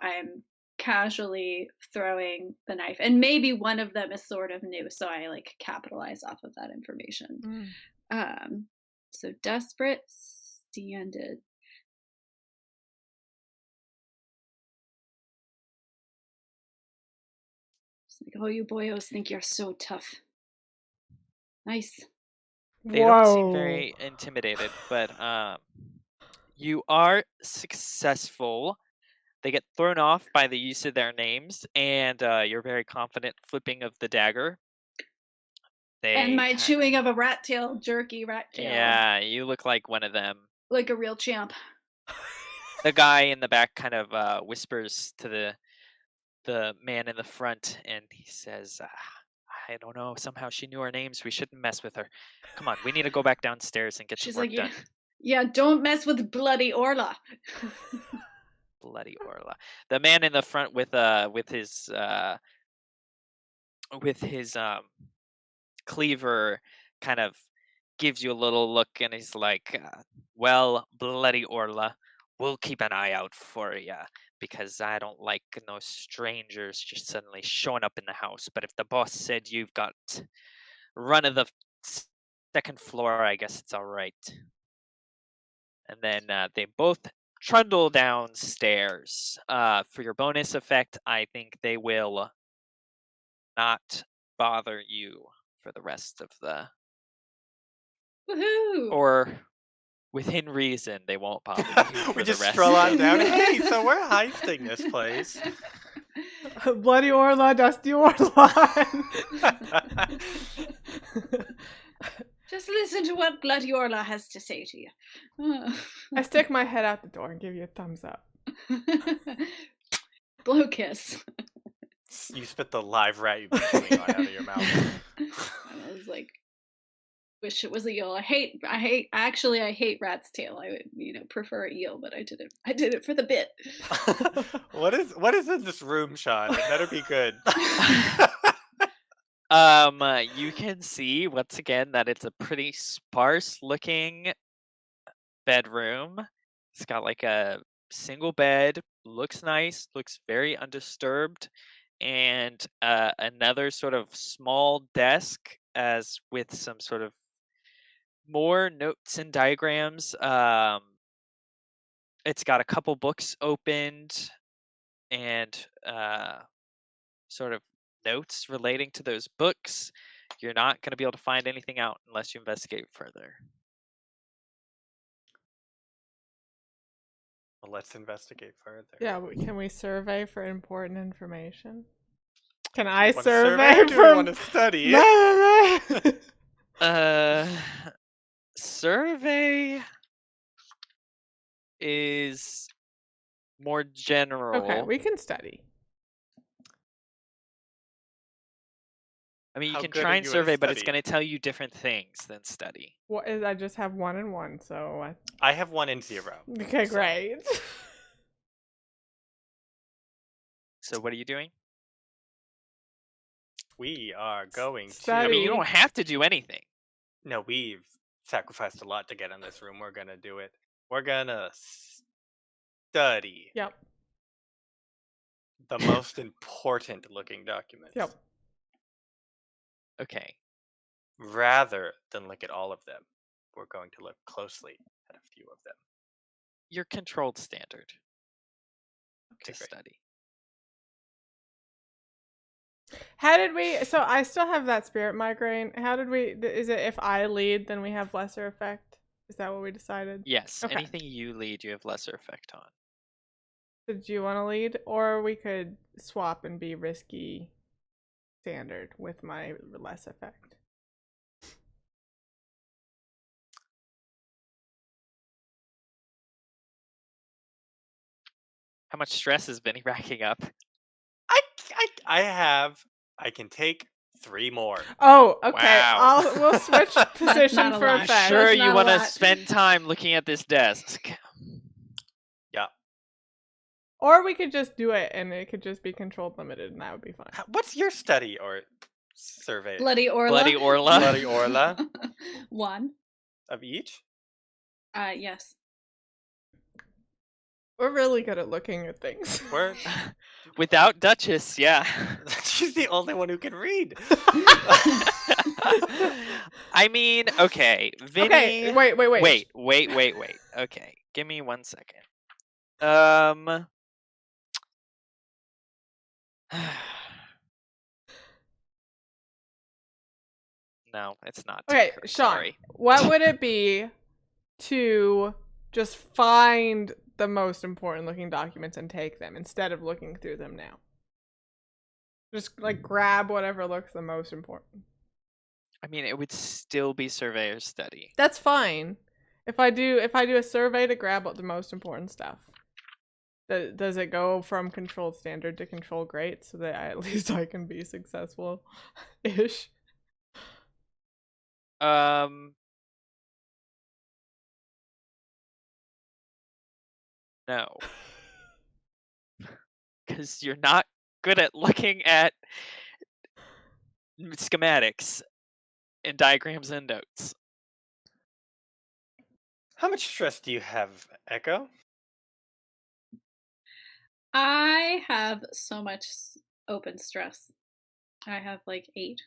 I'm casually throwing the knife, and maybe one of them is sort of new, so I like capitalize off of that information. So desperate standard. Just like, oh, you boyos think you're so tough. Nice. They don't seem very intimidated, but you are successful. They get thrown off by the use of their names, and you're very confident flipping of the dagger. And my chewing of a rat tail, jerky rat tail. Yeah, you look like one of them. Like a real champ. The guy in the back kind of whispers to the man in the front, and he says, I don't know, somehow she knew our names. We shouldn't mess with her. Come on, we need to go back downstairs and get She's some work like, done. Yeah, don't mess with bloody Orla. Bloody Orla. The man in the front with his cleaver kind of gives you a little look, and he's like, well, bloody Orla, we'll keep an eye out for you, because I don't like no strangers just suddenly showing up in the house. But if the boss said you've got run of the second floor, I guess it's all right. And then they both trundle downstairs. For your bonus effect, I think they will not bother you for the rest of the... Woohoo! Or within reason, they won't bother you for We the just rest stroll on of down. Hey, so we're heisting this place. Bloody Orla, Dusty Orla. Just listen to what Bloody Orla has to say to you. I stick my head out the door and give you a thumbs up. Blow kiss. You spit the live rat you've been chewing on out of your mouth. I was like, wish it was a eel. I hate rat's tail. I would, prefer a eel, but I did it for the bit. What is in this room, Sean? It better be good. You can see once again that it's a pretty sparse looking bedroom. It's got like a single bed, looks nice, looks very undisturbed, and another sort of small desk as with some sort of more notes and diagrams. It's got a couple books opened and sort of notes relating to those books. You're not going to be able to find anything out unless you investigate further. Well, let's investigate further. Yeah, can we survey for important information? Can I Want to survey or do we want to study? Survey is more general. Okay, we can study. I mean, you How can good try are and you at survey, but it's study? going to tell you different things than study. What is? I just have 1 and 1, so I have 1 and 0. okay, so- great. So what are you doing? We are going to. Study. I mean, you don't have to do anything. No, we've sacrificed a lot to get in this room. We're gonna do it. We're gonna study Yep. the most important looking documents. Yep. Okay. Rather than look at all of them, we're going to look closely at a few of them. Your controlled standard to Okay, great. study. How did we? So I still have that spirit migraine. How did we? Is it if I lead, then we have lesser effect? Is that what we decided? Yes. Okay. Anything you lead, you have lesser effect on. Did you want to lead, or we could swap and be risky standard with my less effect? How much stress has Vinny racking up? I can take 3 more. Oh, okay. Wow. We'll switch position not a for lot. effect. Sure, That's you not a want to lot. spend time looking at this desk. Yeah. Or we could just do it and it could just be controlled limited and that would be fine. What's your study or survey Bloody Orla. Bloody Orla. Bloody Orla 1. of each? Yes. We're really good at looking at things. We're Without Duchess, yeah. she's the only one who can read. I mean, okay, Vinny. Okay, Wait. Okay, give me 1 second. No, it's not. Okay, Tinker, Sean, sorry. what would it be to just find the most important looking documents and take them instead of looking through them now? Just like grab whatever looks the most important. I mean, it would still be Surveyor's study. That's fine. If I do a survey to grab the most important stuff, does it go from controlled standard to controlled great so that at least I can be successful ish? No. Because you're not good at looking at schematics and diagrams and notes. How much stress do you have, Echo? I have so much open stress. I have like 8.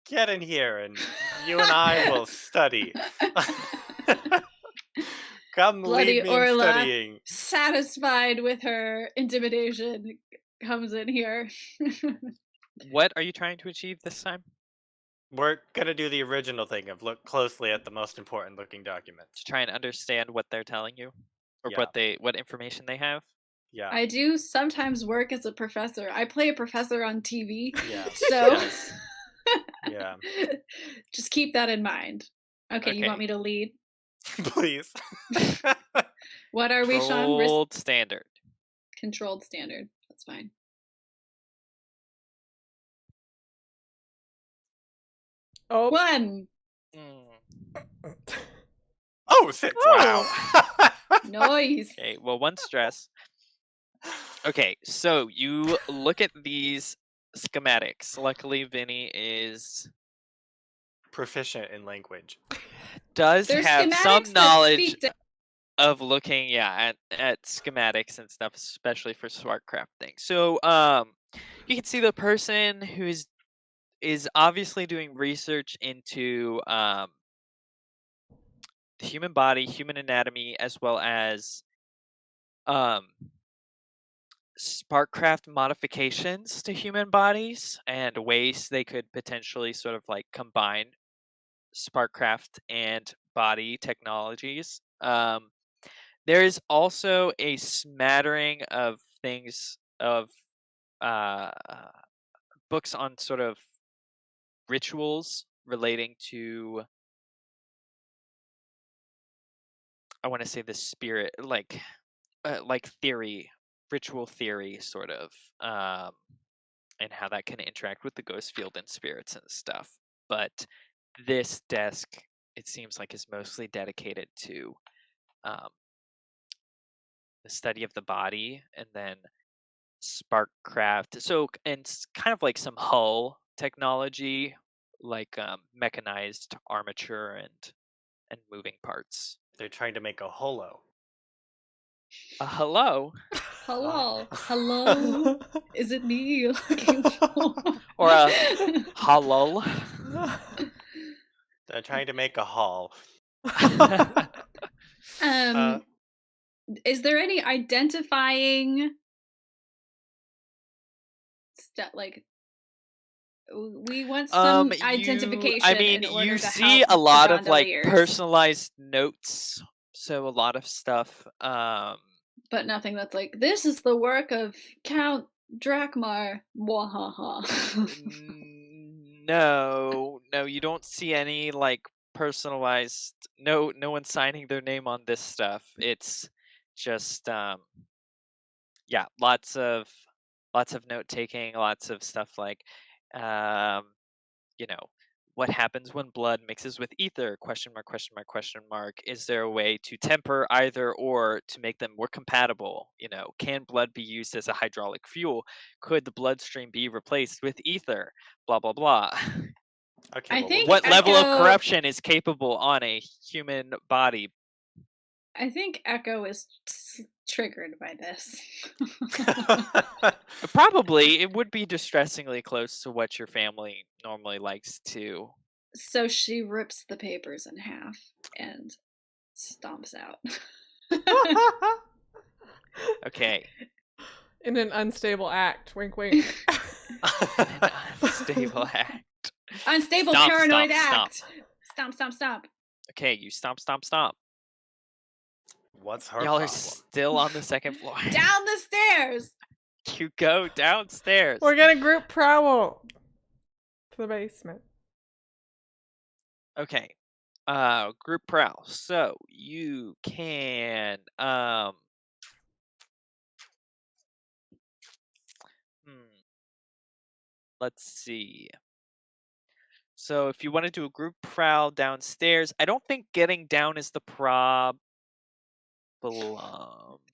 Get in here and you and I will study. Come Bloody lead me in Orla, studying. satisfied with her intimidation, comes in here. What are you trying to achieve this time? We're gonna do the original thing of look closely at the most important looking documents. To try and understand what they're telling you, or Yeah. what information they have. Yeah. I do sometimes work as a professor. I play a professor on TV. Yeah. So Yes. Yeah. just keep that in mind. Okay, you want Okay. me to lead? Please. What are we, Sean? Controlled standard. Controlled standard. That's fine. Oh. 1. Oh, 6. Wow. Noise. Okay, well, 1 stress. Okay, so you look at these schematics. Luckily, Vinny Proficient in language. does There's have schematics some that knowledge speak to of looking, at schematics and stuff, especially for smart crafting. So, you can see the person who's is obviously doing research into the human body, human anatomy, as well as Sparkcraft modifications to human bodies and ways they could potentially sort of like combine Sparkcraft and body technologies. There is also a smattering of things of uh, books on sort of rituals relating to, I want to say, the spirit, like theory, ritual theory, sort of. And how that can interact with the ghost field and spirits and stuff. But this desk, it seems like, is mostly dedicated to the study of the body and then Sparkcraft. So, and kind of like some hull technology, like mechanized armature and moving parts. They're trying to make a holo. A hello, hello. Hello. Is it me you're looking for? or a hollow. They're trying to make a hall. Is there any identifying stuff? Like, we want some identification. I mean, in order you to see help a lot the of like gondoliers, personalized notes, so a lot of stuff. but nothing that's like, this is the work of Count Drakmar. No, you don't see any like personalized. No one signing their name on this stuff. It's just yeah, lots of note taking, lots of stuff like, um, you know, what happens when blood mixes with ether? Question mark, question mark, question mark. Is there a way to temper either or to make them more compatible? Can blood be used as a hydraulic fuel? Could the bloodstream be replaced with ether? Blah blah blah. Okay, I well, we'll think What keep level of Echo. corruption is capable on a human body? I think Echo is triggered by this. Probably it would be distressingly close to what your family normally likes to. So she rips the papers in half and stomps out. Okay. In an unstable act. Wink, wink. An unstable act. Unstable Stomp, paranoid stomp, stomp. act. Stomp, stomp, stomp. Okay, you stomp, stomp, stomp. What's her Y'all are problem? still on the second floor. Down the stairs. You go downstairs. We're gonna group prowl to the basement. Okay. Group prowl. So you can hmm, let's see. So if you want to do a group prowl downstairs, I don't think getting down is the problem.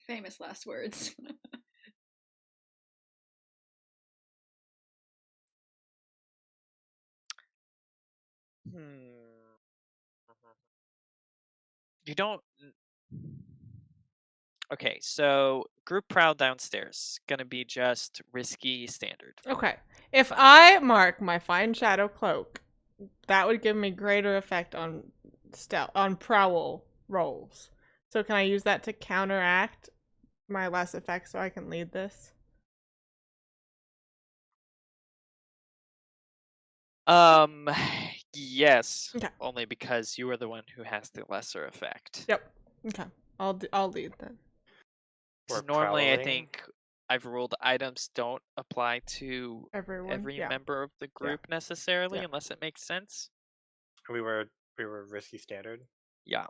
Famous last words. Hmm. You don't. Okay, so group prowl downstairs gonna be just risky standard. Okay. If I mark my fine shadow cloak, that would give me greater effect on prowl rolls. So can I use that to counteract my less effect so I can lead this? Yes. Okay. Only because you are the one who has the lesser effect. Yep. Okay. I'll lead then. 'Cause We're normally, I prowling. think I've ruled items don't apply to Everyone. every Yeah. member of the group necessarily, Yeah. unless it makes sense. We were risky standard. Yeah.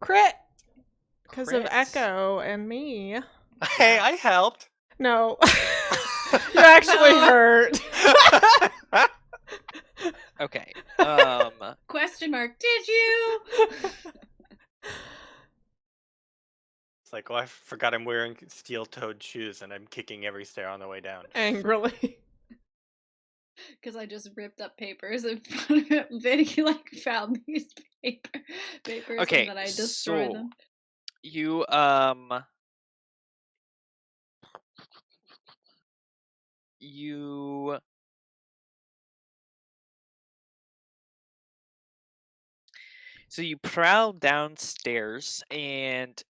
Crit because of Crit. Echo and me. Hey, I helped. No. You actually No. hurt. Okay. Question mark. Did you? It's like, oh, I forgot I'm wearing steel-toed shoes and I'm kicking every stair on the way down. Angrily. Because I just ripped up papers in front of him. Then he found these papers Okay, and then I destroyed so them. you you so you prowl downstairs, and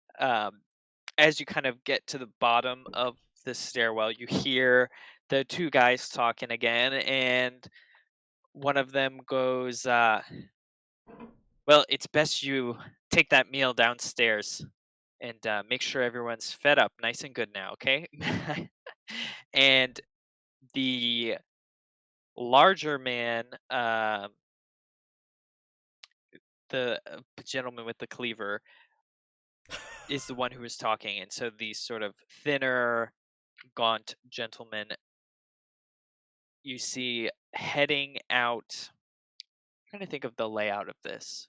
as you kind of get to the bottom of the stairwell, you hear the two guys talking again, and one of them goes, well, it's best you take that meal downstairs and make sure everyone's fed up nice and good now, okay? And the larger man, the gentleman with the cleaver, is the one who is talking. And so these sort of thinner, gaunt gentlemen you see heading out. I'm trying to think of the layout of this.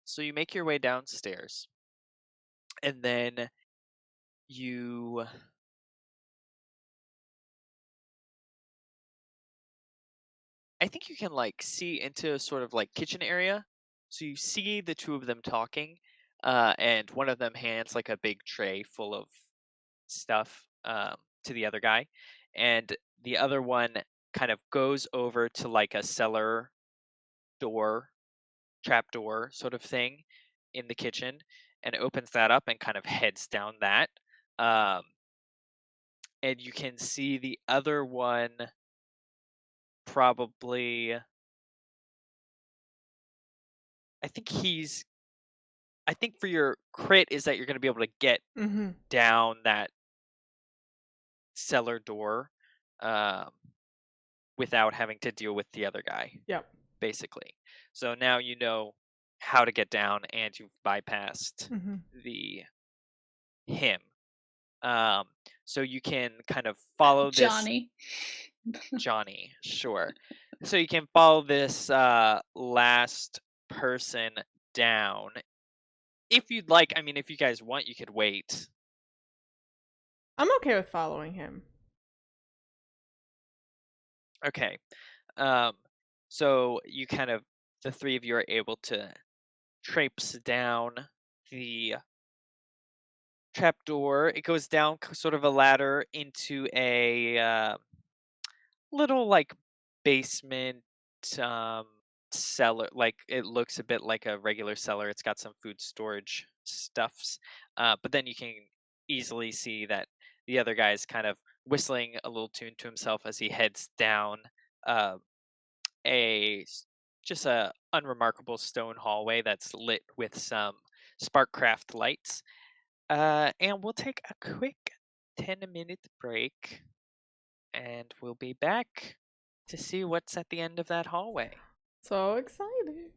So you make your way downstairs, and then you I think you can see into a sort of kitchen area. So you see the two of them talking, and one of them hands a big tray full of stuff to the other guy, and the other one kind of goes over to a cellar door, trap door sort of thing in the kitchen, and opens that up and kind of heads down that. Um, and you can see the other one probably. I think he's. I think for your crit is that you're going to be able to get Mm-hmm. down that cellar door without having to deal with the other guy, Yep. basically. So now you know how to get down, and you've bypassed Mhm. the him. Um, so you can kind of follow this Johnny. Johnny, sure. So you can follow this last person down. If you'd like, I mean, if you guys want, you could wait. I'm okay with following him. Okay. Um, so you kind of, the three of you are able to traipse down the trapdoor. It goes down sort of a ladder into a little like basement um cellar. Like it looks a bit like a regular cellar. It's got some food storage stuffs, but then you can easily see that the other guy is kind of whistling a little tune to himself as he heads down uh, a just a unremarkable stone hallway that's lit with some sparkcraft lights. And we'll take a quick 10-minute break, and we'll be back to see what's at the end of that hallway. So exciting.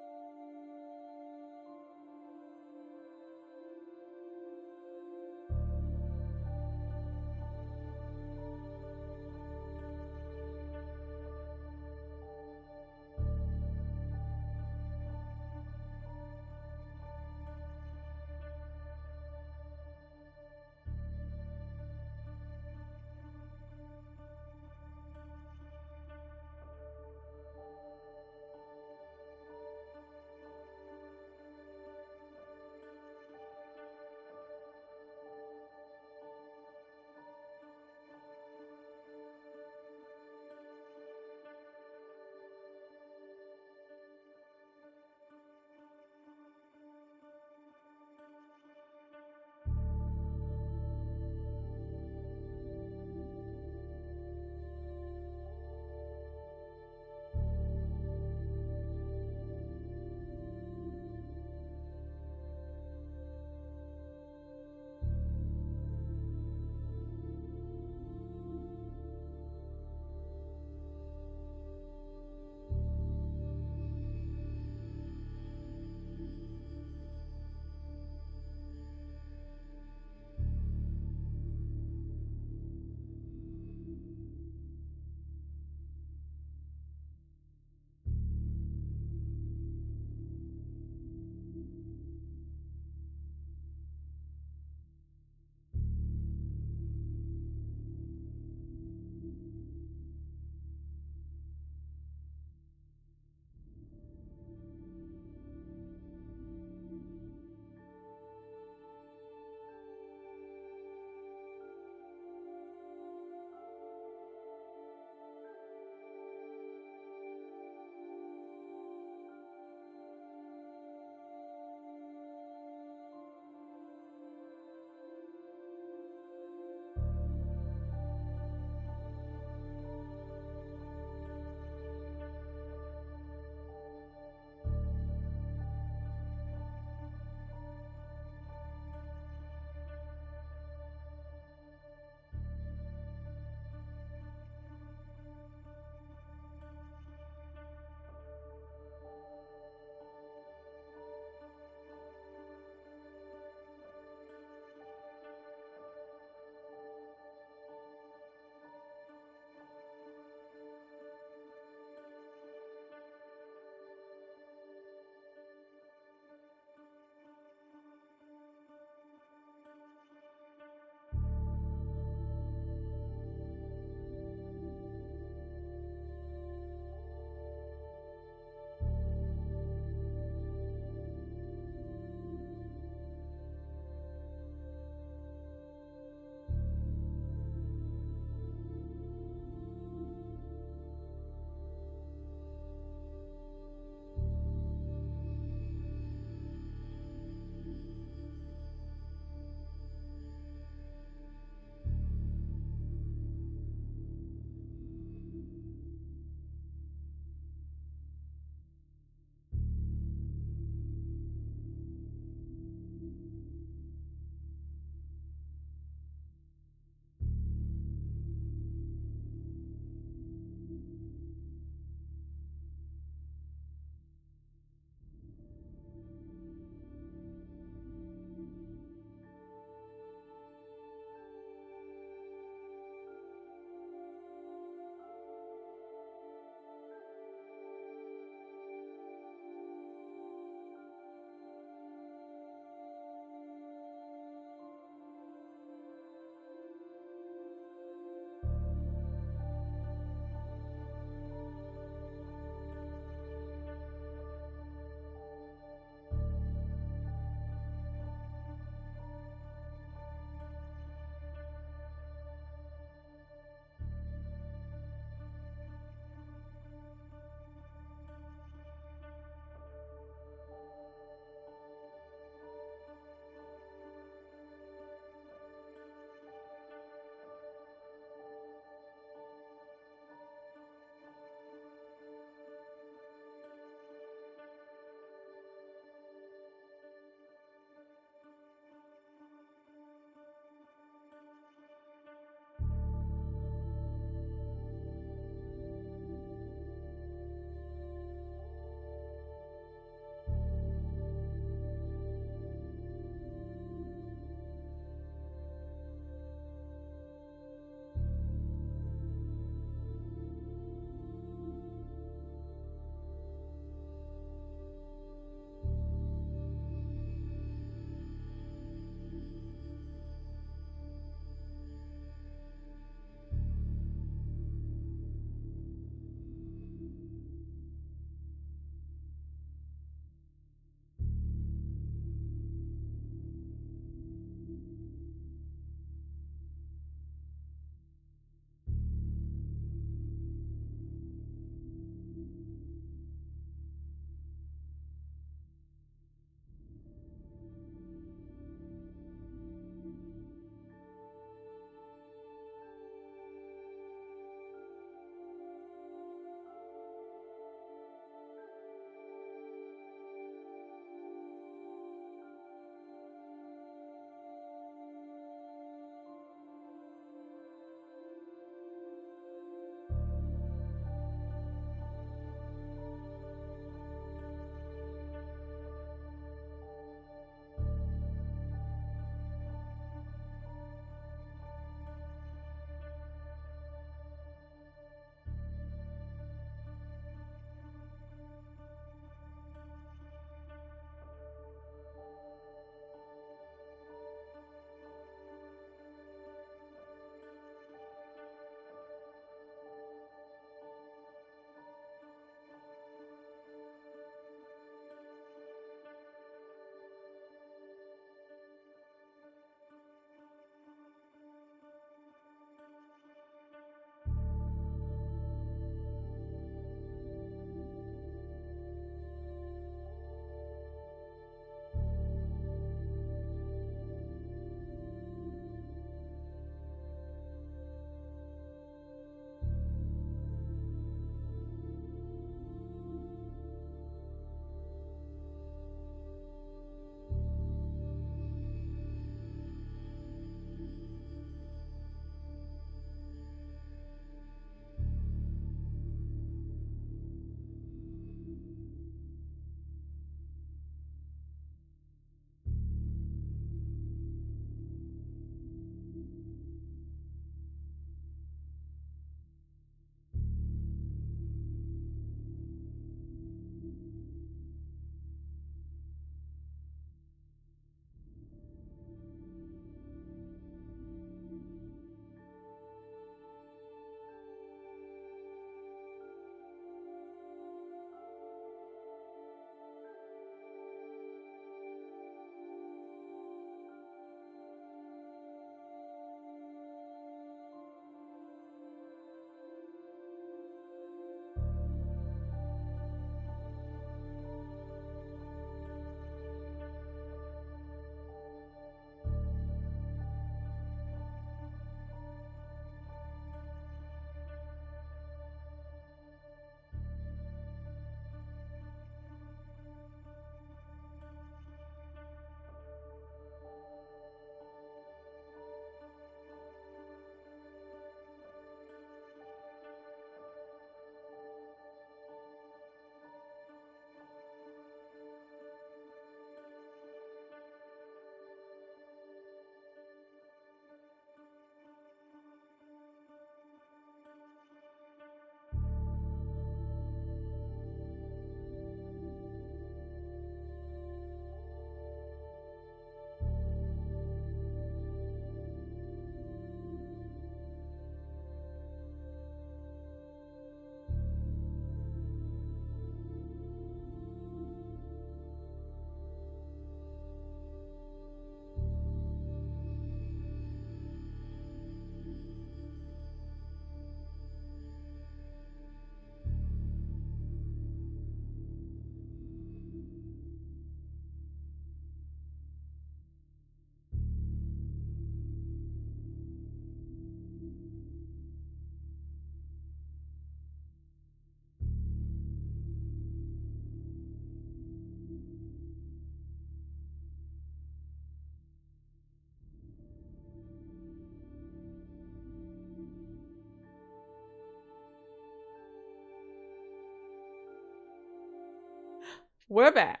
We're back.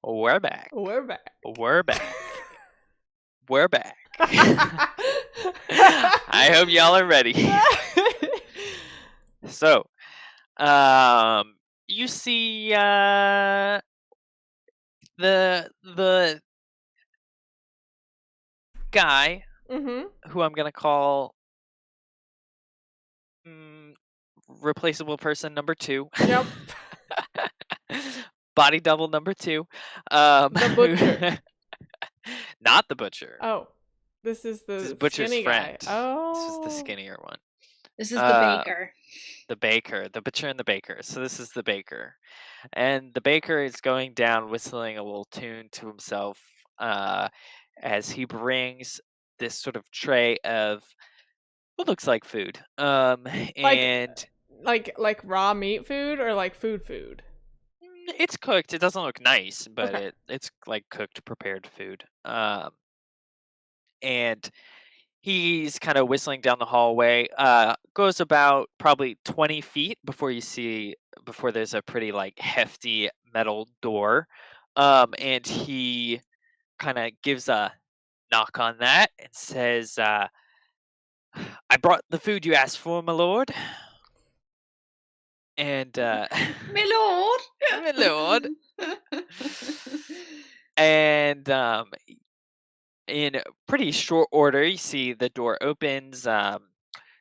We're back. We're back. We're back. We're back. I hope y'all are ready. So, you see, the guy who I'm gonna call replaceable person number 2. Yep. Body double number 2. The butcher. Not the butcher. Oh, this is This is the Butcher's skinny friend. guy. Oh, This is the skinnier one. This is the baker. The baker, the butcher and the baker. So this is the baker. And the baker is going down whistling a little tune to himself as he brings this sort of tray of what looks like food. And like raw meat food or like food. it's cooked. It doesn't look nice, but Okay. it's like cooked, prepared food. And he's kind of whistling down the hallway. Goes about probably 20 feet before there's a pretty like hefty metal door. And he kind of gives a knock on that and says, "I brought the food you asked for, my lord." And My lord. my lord. And in pretty short order, you see the door opens.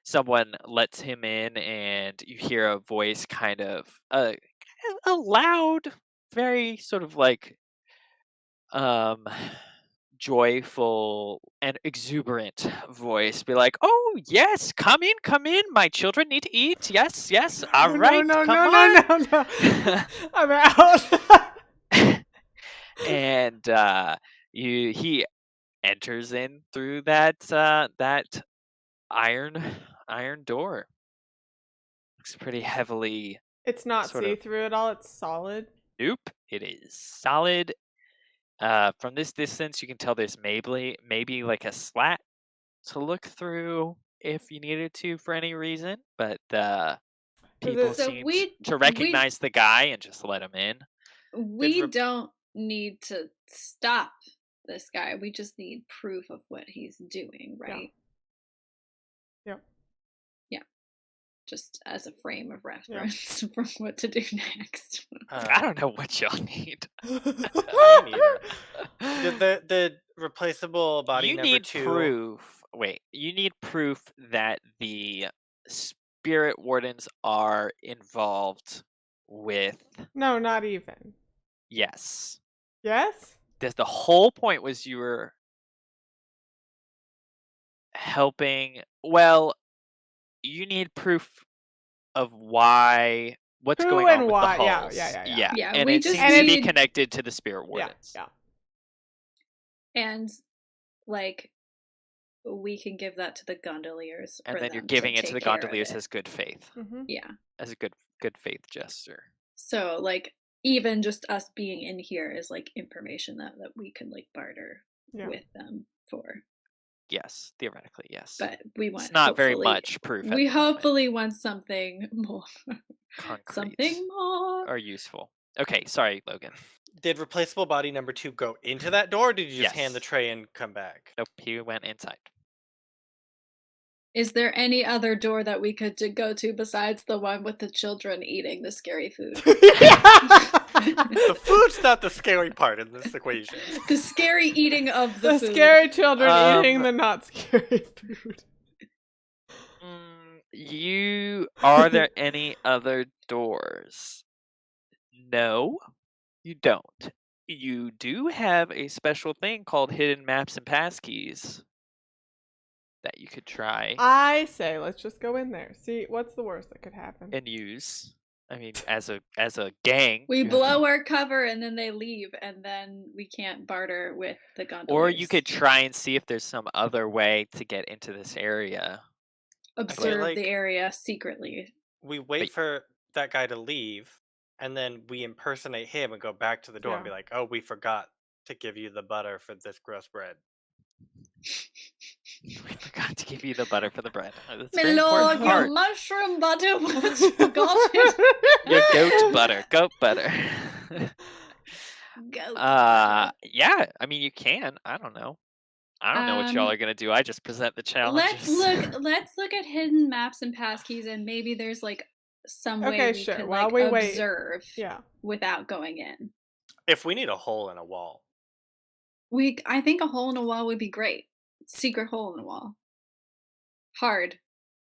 Someone lets him in, and you hear a voice, kind of a loud, very sort of like joyful and exuberant voice, be like, "Oh yes, come in, my children need to eat. Yes, yes, all right, No, come on." no. I'm out. And he enters in through that iron door. Looks pretty heavily. It's not sort of- see-through at all. It's solid. Nope, it is solid. From this distance, you can tell there's maybe like a slat to look through if you needed to for any reason, but people So seem we- to recognize the guy and just let him in. We don't need to stop this guy. We just need proof of what he's doing, right? Yep. Yeah. Just as a frame of reference for what to do next. I don't know what y'all need. Me neither. Did the replaceable body You number need 2? proof. Wait, you need proof that the spirit wardens are involved with. No, not even. Yes. Yes? The whole point was you were helping. Well, you need proof of what's Who going and on with why, the yeah, hulls. yeah. Yeah, and we it just seems to be need- connected to the spirit wardens. Yeah. And like we can give that to the gondoliers. And for then you're them giving it to take the care of gondoliers it. as good faith, Mm-hmm. Yeah. as a good faith gesture. So like even just us being in here is like information that we can like barter Yeah. with them for. Yes, theoretically, yes. But we want It's not very hopefully- much proof. at We the moment. hopefully want something more. Concrete Something more. or useful. Okay, sorry, Logan. Did replaceable body number 2 go into that door, or did you just Yes. hand the tray and come back? Nope, he went inside. Is there any other door that we could go to besides the one with the children eating the scary food? The food's not the scary part in this equation. The scary eating of the The food. scary children Um, eating the not scary food. Are there any other doors? No, you don't. You do have a special thing called hidden maps and passkeys that you could try I say let's just go in there. See, what's the worst that could happen? and use. I mean, as a gang. We you have- blow our cover and then they leave, and then we can't barter with the gondoliers. Or you could try and see if there's some other way to get into this area. observe like- the area secretly. We wait for that guy to leave, and then we impersonate him and go back to the door and be Yeah. like, "Oh, we forgot to give you the butter for this gross bread." We forgot to give you the butter for the bread. That's a My very lord, important your part. mushroom butter was forgotten. Your goat butter. Go, Clara. Yeah, I mean you can. I don't know. I don't know what y'all are gonna do. I just present the challenges. Let's look at hidden maps and passkeys, and maybe there's like some way Okay, we sure. could While like we wait. observe Yeah. without going in. If we need a hole in a wall, I think a hole in a wall would be great. Secret hole in the wall. Hard,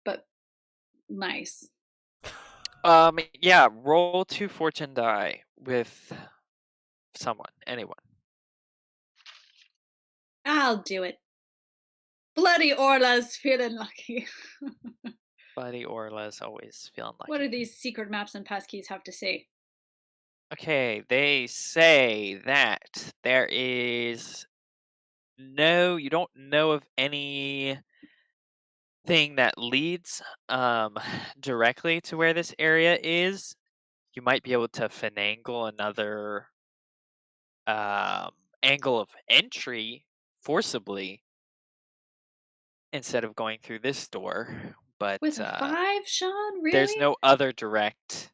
but nice. Yeah, roll 2 fortune die with someone, anyone. I'll do it. Bloody Orla's feeling lucky. Buddy Orla's always feeling like What do these secret maps and passkeys have to say? Okay, they say that there is you don't know of anything that leads directly to where this area is. You might be able to finagle another angle of entry forcibly instead of going through this door, but With a 5, Sean? Really? there's no other direct.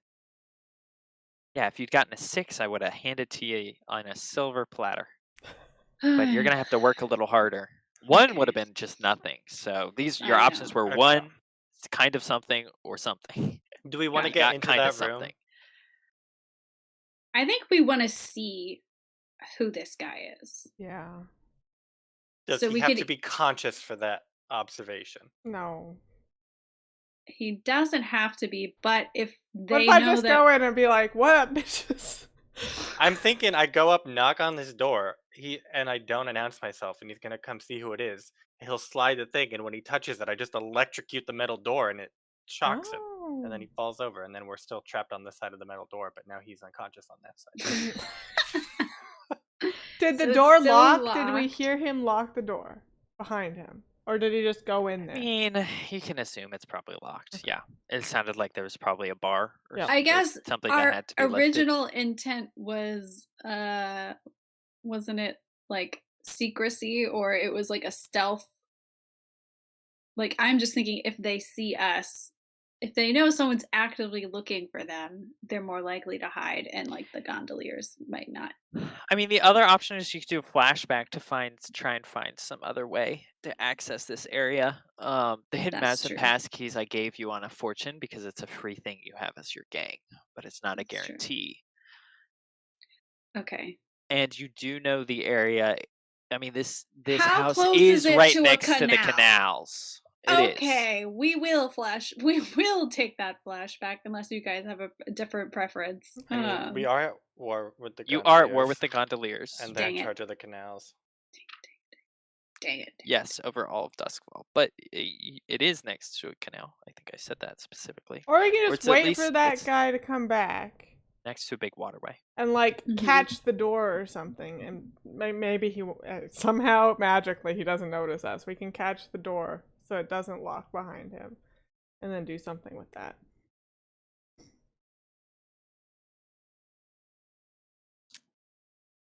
Yeah, if you'd gotten a 6, I would have handed to you on a silver platter. But you're gonna have to work a little harder. 1 would have Okay. been just nothing. So your I options know. were Okay. 1, kind of something, or something. do we want to Got it. get Got into kind that of room? something. I think we want to see who this guy is. Yeah. Does So he we have could- to be conscious for that observation? No. He doesn't have to be, but if What they if I know just that go in and be like, "What up, bitches?" I'm thinking I go up, knock on this door, and I don't announce myself, and he's gonna come see who it is. He'll slide the thing, and when he touches it, I just electrocute the metal door, and it shocks him, and then he falls over, and then we're still trapped on this side of the metal door, but now he's unconscious on that side. Did So the it's door still lock? Did we locked. hear him lock the door behind him? Or did he just go in I there? mean, you can assume it's probably locked. Yeah, it sounded like there was probably a bar or Yep. I or guess something that our had to be lifted. original intent was wasn't it like secrecy, or it was like a stealth? Like, I'm just thinking if they see us, if they know someone's actively looking for them, they're more likely to hide, and like the gondoliers might not. I mean, the other option is you could do a flashback to try and find some other way to access this area. The hidden That's maps and true. passkeys I gave you on a fortune because it's a free thing you have as your gang, but it's not a That's true. guarantee. Okay. And you do know the area. I mean, this How house close is is it right to a next to the canal? canals. It is. Okay, we will take that flashback unless you guys have a different preference. I mean, we are at war with the You are at war gondoliers, with the gondoliers. and they're Dang in it. charge of the canals. Dang it. Yes, over all of Doskvol, but it is next to a canal. I think I said that specifically. Or we can Or just it's at wait least- for that it's- guy to come back Next to a big waterway. and like Mhm. catch the door or something, and maybe he somehow magically he doesn't notice us. We can catch the door so it doesn't lock behind him, and then do something with that.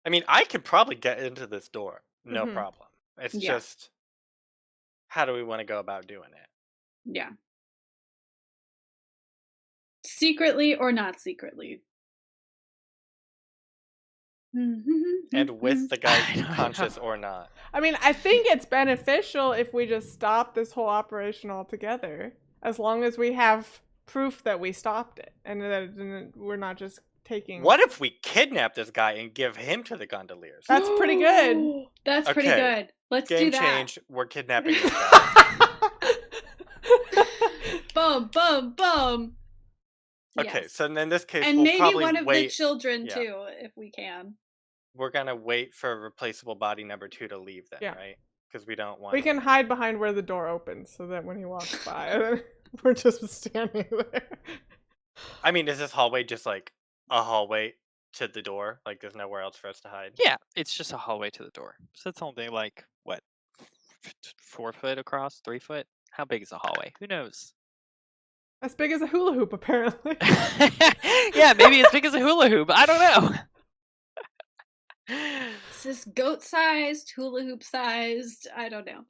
I mean, I could probably get into this door, no Mhm. problem. It's Yeah. just, how do we want to go about doing it? Yeah. Secretly or not secretly? And with the guy I don't conscious know. or not. I mean, I think it's beneficial if we just stop this whole operation altogether, as long as we have proof that we stopped it and that we're not just taking. What if we kidnap this guy and give him to the gondoliers? That's pretty good. That's pretty Okay, good. Let's do Game that. change. We're kidnapping this guy. Boom, boom, boom. Okay, Yes. so in this case, And we'll maybe probably one of the wait. children yeah. too, if we can. We're gonna wait for replaceable body number 2 to leave then, Yeah. right? Because we don't want. We can hide behind where the door opens, so that when he walks by, we're just standing there. I mean, is this hallway just like a hallway to the door? Like, there's nowhere else for us to hide? Yeah, it's just a hallway to the door. So it's only like, what, 4 foot across, 3 foot? How big is a hallway? Who knows? As big as a hula hoop, apparently. Yeah, maybe as big as a hula hoop. I don't know. Is this goat sized, hula hoop sized? I don't know.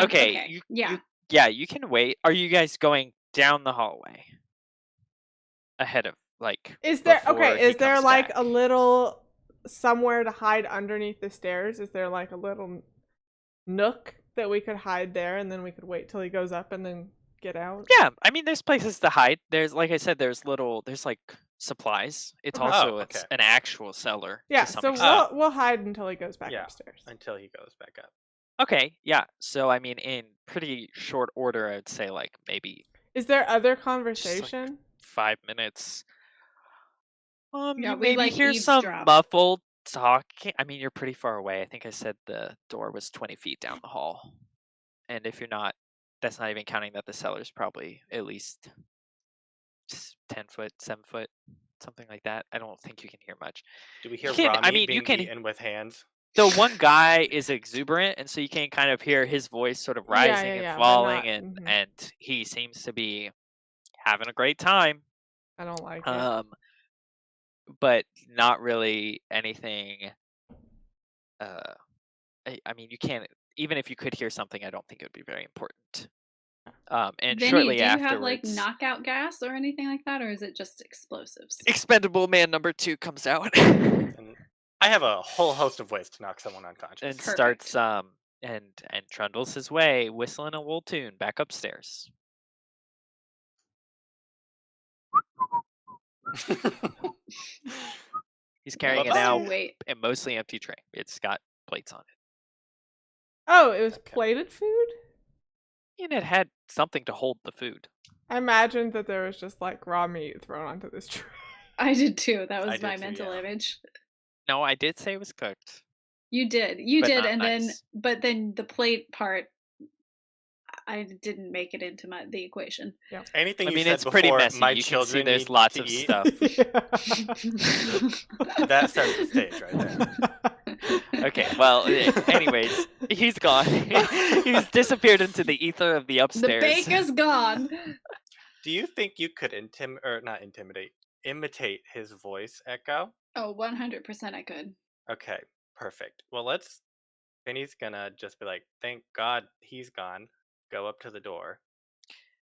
Okay, yeah. You can wait. Are you guys going down the hallway? Ahead of like Is there before he is there comes like back. a little somewhere to hide underneath the stairs? Is there like a little nook that we could hide there and then we could wait till he goes up and then get out? Yeah, I mean, there's places to hide. There's, like I said, there's like supplies. It's Okay. also okay. an actual cellar Yeah, to some so extent. we'll hide until he goes back Yeah. upstairs. Until he goes back up. Okay, yeah. So I mean, in pretty short order, I'd say like maybe Is there other just like conversation? 5 minutes. Yeah, You we maybe like hear some eavesdrop. muffled talking. I mean, you're pretty far away. I think I said the door was 20 feet down the hall. And if you're not, that's not even counting that the cellar's probably at least 10 foot, 7 foot, something like that. I don't think you can hear much. Do we hear You can, I Rami mean, you being can. beaten with hands? The one guy is exuberant, and so you can kind of hear his voice sort of rising and Yeah, but falling, not. and he seems to be having a great time. I don't like it. But not really anything. I mean, you can't. Even if you could hear something, I don't think it would be very important. And Vinny, shortly do you have like afterwards, knockout gas or anything like that, or is it just explosives? Expendable Man number 2 comes out And I have a whole host of ways to knock someone unconscious. and Perfect. starts and trundles his way, whistling a little tune back upstairs. He's carrying Bye-bye. now Wait. a mostly empty tray. It's got plates on it, Oh, it was Okay. plated food? and it had something to hold the food. I imagined that there was just like raw meat thrown onto this tray. I did too. That I was did my too, mental yeah. image. No, I did say it was cooked. You did, But not and nice. then the plate part, I didn't make it into the equation. Anything I you mean, said it's pretty before, messy. my You can see children there's need lots to of eat, stuff. that sets the stage right there. Okay, well, anyways, he's gone. He's disappeared into the ether of the The upstairs. baker's gone. Do you think you could imitate his voice, Echo? Oh, 100% I could. Okay, perfect. Well, Vinny's gonna just be like, thank God he's gone. Go up to the door.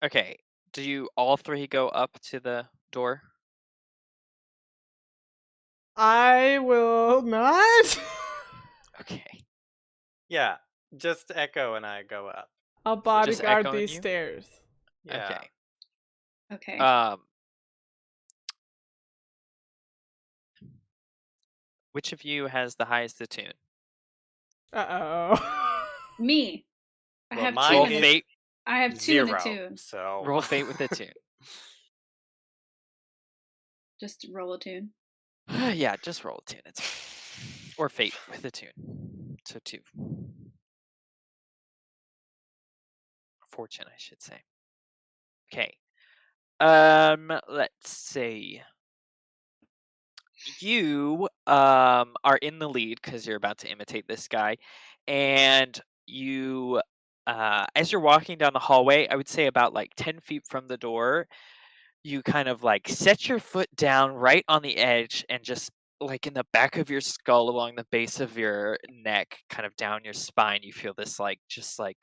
Okay, do you all three go up to the door? I will not. Okay. Yeah, just Echo and I go up. I'll Just bodyguard echoing these you? stairs. Yeah. Okay. Which of you has the highest attune? Uh-oh. Me. I Well, have mine Roll two. is fate. I have two and a 0. tune. So Roll fate with attune. Just roll a tune. Yeah, just roll a tune. It's fine. Or fate with attune. So 2. Fortune, I should say. Okay. Let's see. You are in the lead because you're about to imitate this guy, and you as you're walking down the hallway, I would say about like 10 feet from the door, you kind of like set your foot down right on the edge and just like in the back of your skull along the base of your neck, kind of down your spine, you feel this like just like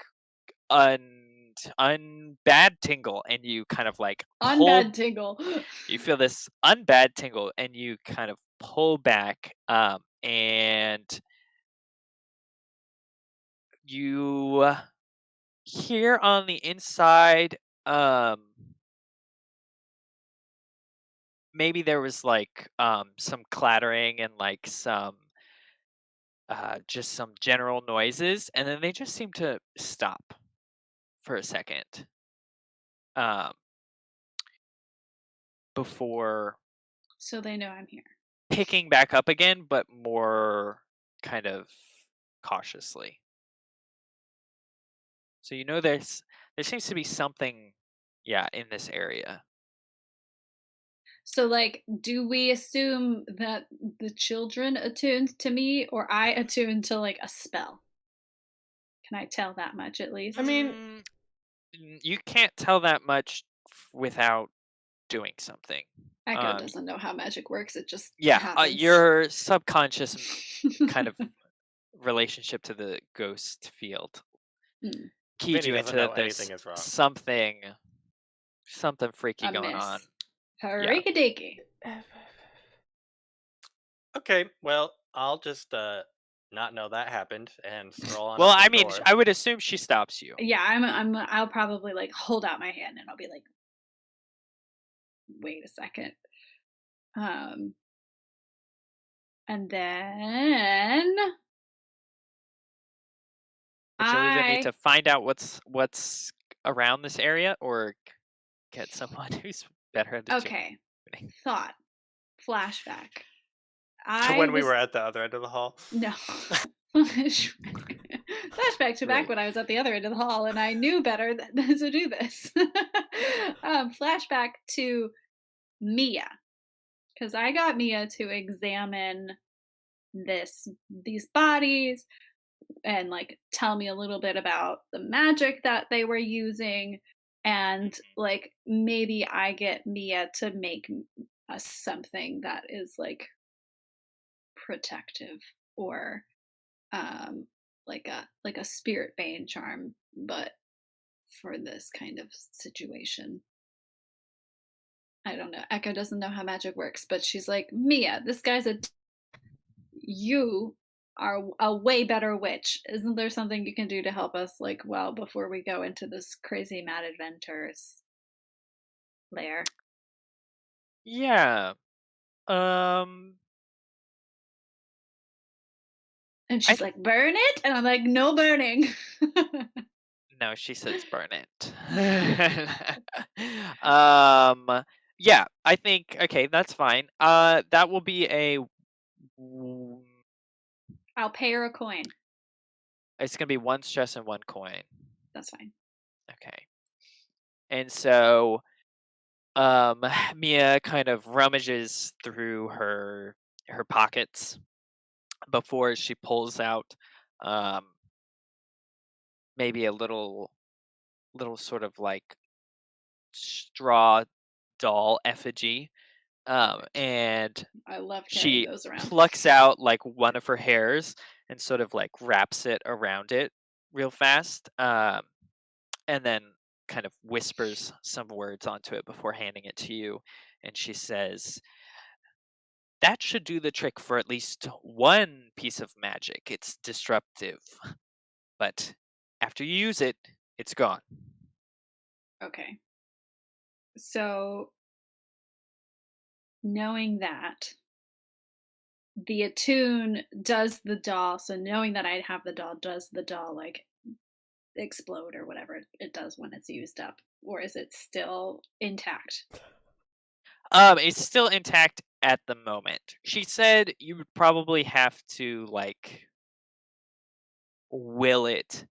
bad tingle, and you kind of like pull. Unbad tingle. You feel this unbad tingle, and you kind of pull back, and you hear on the inside, maybe there was like some clattering and like some just some general noises, and then they just seem to stop for a second before So they know I'm here. picking back up again, but more kind of cautiously. So you know there seems to be something, yeah, in this area. So, like, do we assume that the children attuned to me, or I attuned to like a spell? Can I tell that much at least? I mean, You can't tell that much without doing something. Echo doesn't know how magic works. It just Yeah, happens. your subconscious kind of relationship to the ghost field keyed Vinny you doesn't into know that there's anything is wrong. something freaky A going miss. on Harikadiki. Okay, well, I'll just not know that happened and stroll on Well, up to I the mean, door. I would assume she stops you. Yeah, I'll probably like hold out my hand and I'll be like, wait a second. And then But you'll either need I to find out what's around this area or get someone who's better at okay. determining. Thought flashback. To when we was were at the other end of the hall. no flashback to back Right. when I was at the other end of the hall and I knew better than to do this. Flashback to Mia, because I got Mia to examine these bodies and like tell me a little bit about the magic that they were using, and like maybe I get Mia to make us something that is like protective, or like a spirit bane charm, but for this kind of situation. I don't know. Echo doesn't know how magic works, but she's like, Mia, this guy's you are a way better witch. Isn't there something you can do to help us, like, well, before we go into this crazy mad adventures lair? Yeah. Um And I she's like, burn it? And I'm like, no burning. No, she says burn it. Yeah, I think okay, that's fine. That will be w- I'll pay her a coin. it's gonna be one stress and one coin. That's fine. Okay. And so Mia kind of rummages through her pockets before she pulls out um maybe a little sort of like straw doll effigy. And I love carrying she those around. plucks out like one of her hairs and sort of like wraps it around it real fast. And then kind of whispers some words onto it before handing it to you. And she says, that should do the trick for at least one piece of magic. It's disruptive, but after you use it, it's gone. Okay. So, knowing that, the attune does the doll, so knowing that I have the doll, does the doll like explode or whatever it does when it's used up? Or is it still intact? It's still intact at the moment. She said you would probably have to like will it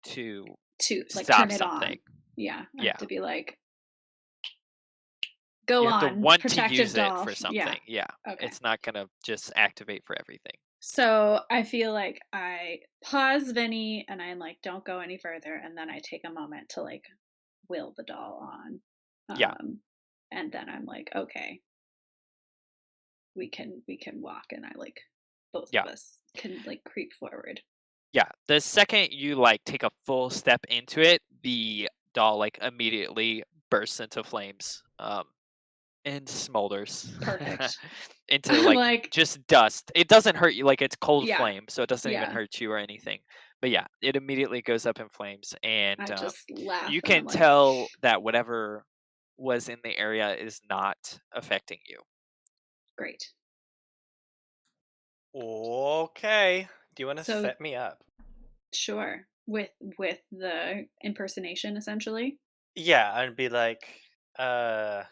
to To like stop turn it something. on. Yeah. I Yeah. have to be like, go You have to on, want to protective use it doll. for Yeah. something. Yeah. Okay. It's not gonna just activate for everything. So I feel like I pause Vinny and I'm like, don't go any further. And then I take a moment to like will the doll on. Yeah. And then I'm like, okay, we can walk, and I like both Yeah. of us can like creep forward. Yeah. The second you like take a full step into it, the doll like immediately bursts into flames. And smolders. Perfect. Into I'm like like, just dust. It doesn't hurt you, like it's cold yeah, flame, so it doesn't even yeah. hurt you or anything. But yeah, it immediately goes up in flames, and I just laugh you and I'm can like, tell that whatever was in the area is not affecting you. great. Okay. Do you want to So set me up? sure, with the impersonation essentially. Yeah, I'd be like, uh,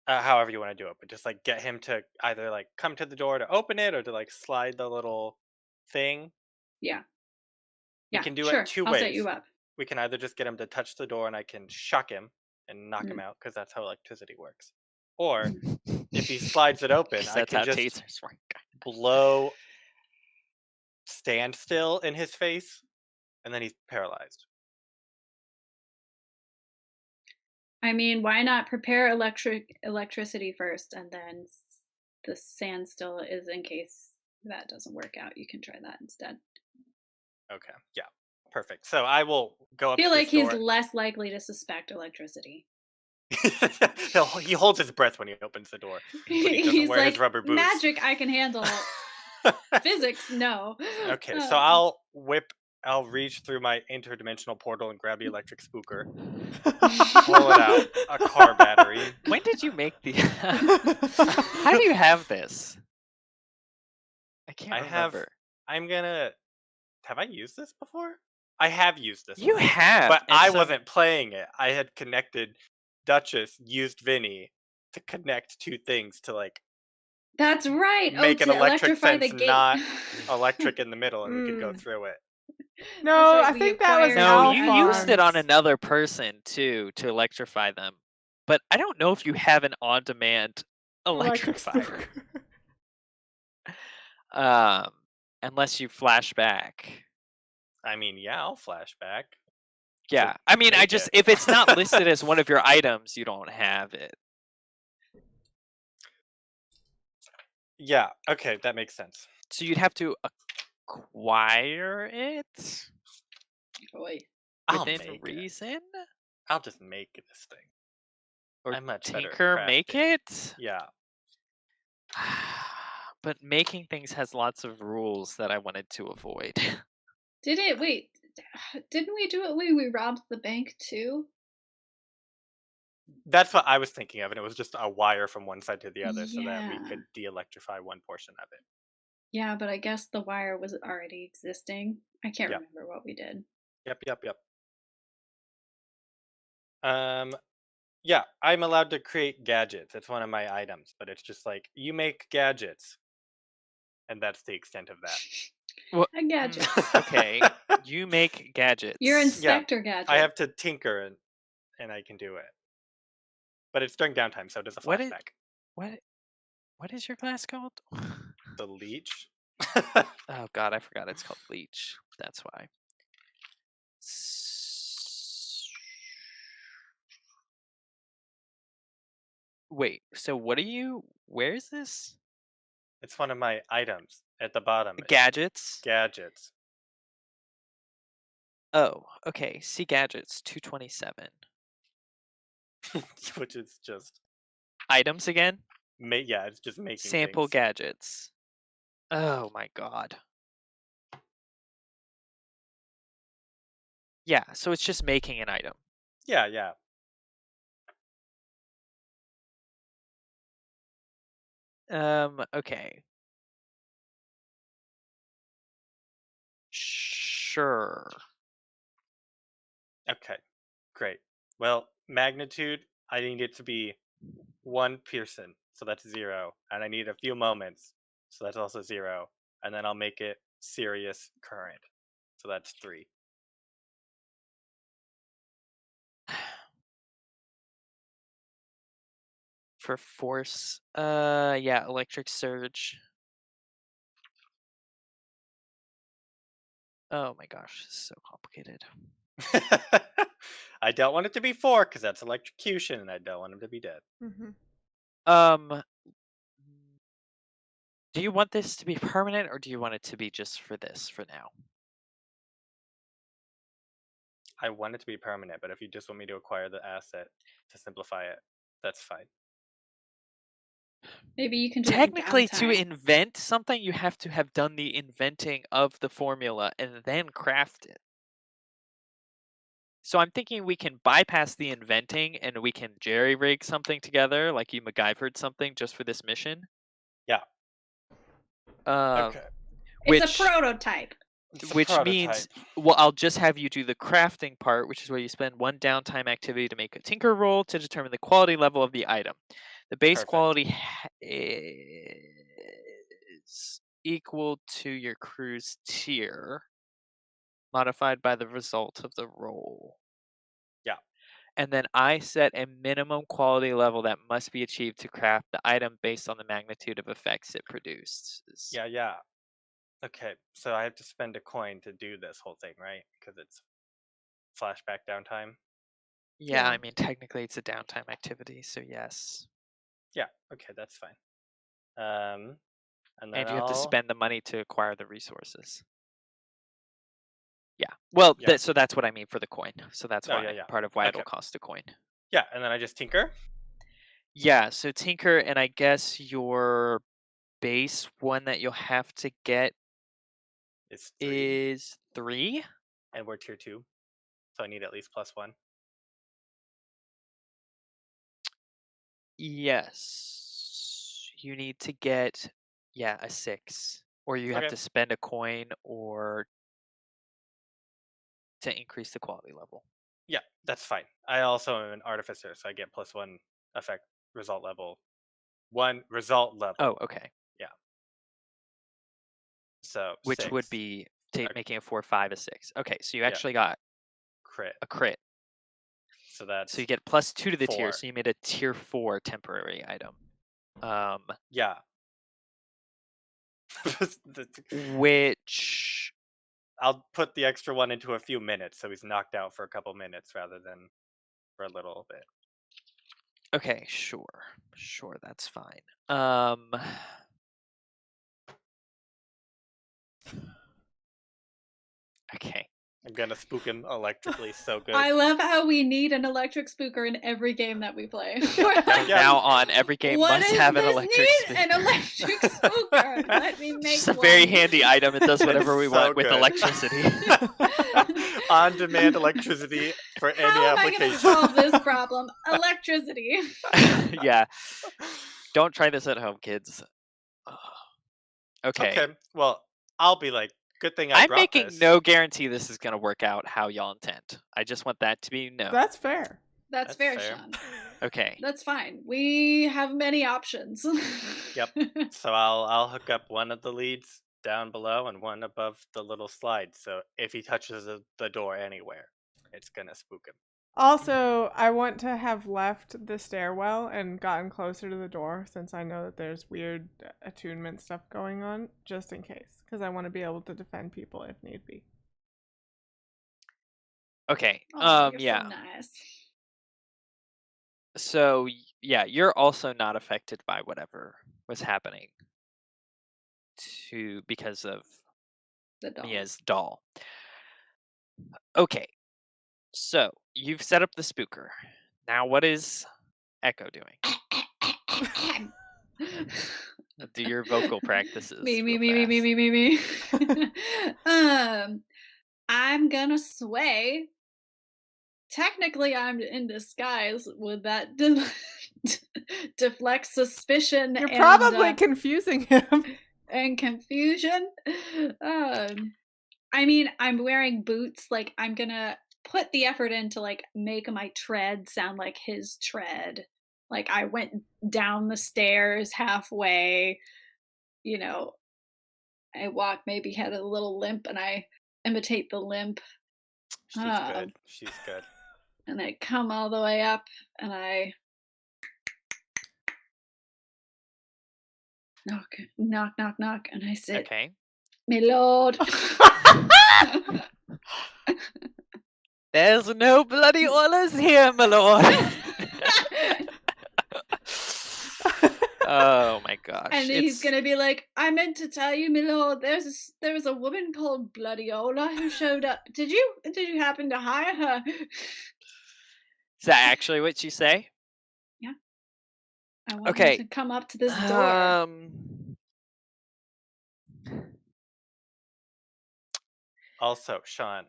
however you want to do it, but just like get him to either like come to the door to open it or to like slide the little thing. Yeah. We Yeah, can do it sure. two I'll set ways. you up. We can either just get him to touch the door and I can shock him and knock him Mm. out because that's how electricity works. Or if he slides it open, 'Cause I that's can how just tasers work. blow standstill in his face and then he's paralyzed. I mean, why not prepare electricity first, and then the sand still is in case that doesn't work out. You can try that instead. Okay. Yeah. Perfect. So I will go up Feel to like this he's door. less likely to suspect electricity. He holds his breath when he opens the door, but he doesn't He's wear his like, rubber boots. magic I can handle. Physics, no. Okay, so I'll reach through my interdimensional portal and grab the electric spooker, pull it out, a car battery. When did you make the? How do you have this? I can't remember. I'm gonna. Have I used this before? I have used this. You before, have, but and I so- wasn't playing it. I had connected. Duchess used Vinny to connect two things to like That's right. make an to electric electrify the fence, gate. not electric in the middle, and we could go Mm. through it. No, right, I we think that was acquired- No, How you used it on Alphonse. another person too to electrify them, but I don't know if you have an on-demand Electric electrifier. spooker. Unless you flash back. I mean, yeah, I'll flashback. Yeah, I mean, make it. if it's not listed as one of your items, you don't have it. Yeah, okay, that makes sense. So you'd have to acquire it Boy. I'll within make it. reason, I'll just make this thing. or I'm much better at tinker make crafting. it. Yeah. But making things has lots of rules that I wanted to avoid. Did it? Wait, didn't we do it when we robbed the bank too? That's what I was thinking of, and it was just a wire from one side to the other so that we Yeah. could de-electrify one portion of it. Yeah, but I guess the wire was already existing. I can't Yep. remember what we did. Yep. Yeah, I'm allowed to create gadgets. It's one of my items, but it's just like, you make gadgets. And that's the extent of that. Well, A gadget. okay, you make gadgets. You're Inspector Gadget. I have to tinker and I can do it. But it's during downtime, so it does a What flashback. What is your class called? The leech? Oh god, I forgot it's called Leech. That's why. Wait, so what are you? Where is this? It's one of my items at the bottom. Gadgets. Gadgets. Oh, okay. See gadgets 227. Which is just Items again. yeah, it's just making Sample things. gadgets. Oh my god. Yeah, so it's just making an item. Yeah. Okay. Sure. Okay. Great. Well, magnitude, I need it to be 1 Pearson, so that's 0. And I need a few moments, so that's also 0. And then I'll make it serious current, so that's 3. For force, yeah, electric surge. Oh my gosh, this is so complicated. I don't want it to be 4 because that's electrocution, and I don't want him to be dead. Do you want this to be permanent, or do you want it to be just for this for now? I want it to be permanent, but if you just want me to acquire the asset to simplify it, that's fine. Maybe you can do Technically, to downtime. invent something, you have to have done the inventing of the formula and then craft it. So I'm thinking we can bypass the inventing and we can jerry-rig something together, like you MacGyvered something just for this mission. Yeah. Okay. It's a prototype. Which means, well, I'll just have you do the crafting part, which is where you spend 1 downtime activity to make a tinker roll to determine the quality level of the item. The base quality is equal to your crew's tier, modified by the result of the roll. Yeah. And then I set a minimum quality level that must be achieved to craft the item based on the magnitude of effects it produces. Yeah. Okay, so I have to spend a coin to do this whole thing, right? Because it's flashback downtime. Yeah, I mean, technically it's a downtime activity, so yes. Yeah, okay, that's fine. And then you have to spend the money to acquire the resources. Yeah. Well, so that's what I mean for the coin. So that's why part of why it'll cost a coin. Yeah, and then I just tinker. Yeah, so tinker, and I guess your base one that you'll have to get It's 3, is 3. and we're tier 2, so I need at least +1. Yes. You need to get, a 6. Or you have Okay. to spend a coin or to increase the quality level. Yeah, that's fine. I also am an artificer, so I get +1 effect result level. 1 result level. Oh, okay. So Which would 6. be A making a 4, 5, a 6. Okay, so you Yeah. actually got crit. a crit. So that's So you get +2 to the tier, 4. so you made a tier 4 temporary item. Yeah. Which I'll put the extra one into a few minutes, so he's knocked out for a couple minutes rather than for a little bit. okay, sure, that's fine. Okay. I'm gonna spook him electrically so good. I love how we need an electric spooker in every game that we play. From now on, every game What must does have an this electric need? spooker. An electric spooker. Let me make It's a one. very handy item. It does whatever we It's want so with good. electricity. On-demand electricity for any How am I going to application. solve this problem? Electricity. Yeah. Don't try this at home, kids. Okay. Okay, well, I'll be like, good thing I I'm brought making this. no guarantee this is going to work out how y'all intend. I just want that to be known. That's fair. That's fair, Sean. Okay. That's fine. We have many options. Yep. So I'll hook up one of the leads down below and one above the little slide. So if he touches the door anywhere, it's gonna spook him. Also, I want to have left the stairwell and gotten closer to the door since I know that there's weird attunement stuff going on, just in case, because I want to be able to defend people if need be. Okay. Oh, you're yeah. so nice. So, yeah, you're also not affected by whatever was happening because of The doll. Mia's doll. Okay. So, you've set up the spooker. Now, what is Echo doing? Do your vocal practices. me. real fast. I'm gonna sway. Technically, I'm in disguise. Would that deflect suspicion? You're probably and, confusing him. and confusion. I mean, I'm wearing boots. Like, I'm gonna put the effort in to like make my tread sound like his tread. Like I went down the stairs halfway. You know, I walk, maybe had a little limp, and I imitate the limp. She's good. She's good. And I come all the way up, and I knock, and I say, Okay. "My lord." There's no bloody orders here, my lord. Oh my gosh. And then he's gonna be like, "I meant to tell you, my lord, there was a woman called Bloody Ola who showed up. Did you happen to hire her?" Is that actually what you say? Yeah. I want Okay. him to come up to this door. Also, Sean,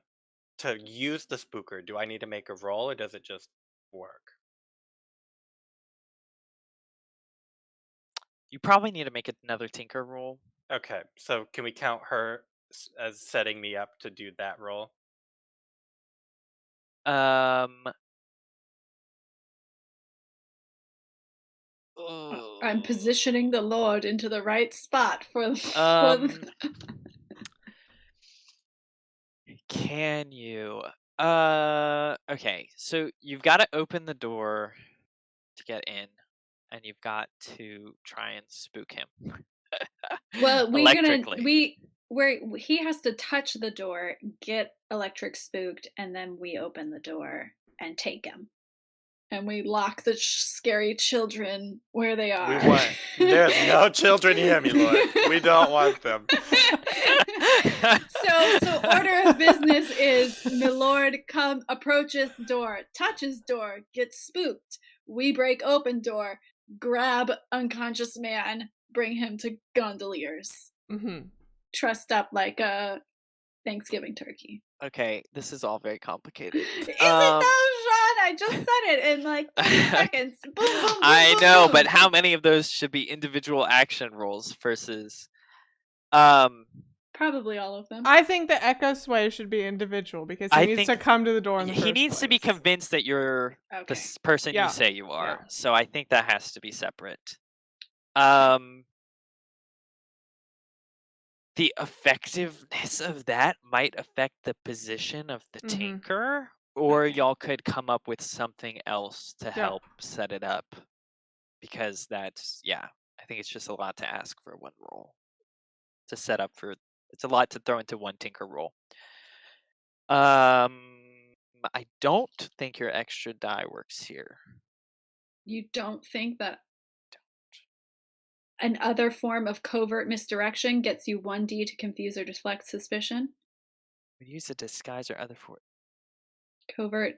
to use the spooker, do I need to make a roll or does it just work? You probably need to make another tinker roll. Okay, so can we count her as setting me up to do that roll? I'm positioning the Lord into the right spot for Can you? Okay, so you've got to open the door to get in, and you've got to try and spook him. Well, electrically. he has to touch the door, get electric spooked, and then we open the door and take him. And we lock the scary children where they are. There's no children here, my lord. We don't want them. So order of business is milord approaches door, touches door, gets spooked. We break open door, grab unconscious man, bring him to gondoliers. Mm-hmm. Trussed up like a Thanksgiving turkey. Okay, this is all very complicated. Is it though, Sean? I just said it in like 30 seconds. Boom, boom, boom, I boom, know, boom. but how many of those should be individual action rolls versus um Probably all of them. I think the echo sway should be individual because he I needs to think come to the door in the he first needs to be place. convinced that you're the Okay. person Yeah, you say you are. yeah. So I think that has to be separate. Um the effectiveness of that might affect the position of the Mhm. tinker, or Okay. y'all could come up with something else to Yep. help set it up. Because that's, yeah, I think it's just a lot to ask for one roll. To set up for, it's a lot to throw into one tinker roll. I don't think your extra die works here. You don't think that an other form of covert misdirection gets you 1d to confuse or deflect suspicion? We use a disguise or other for. Covert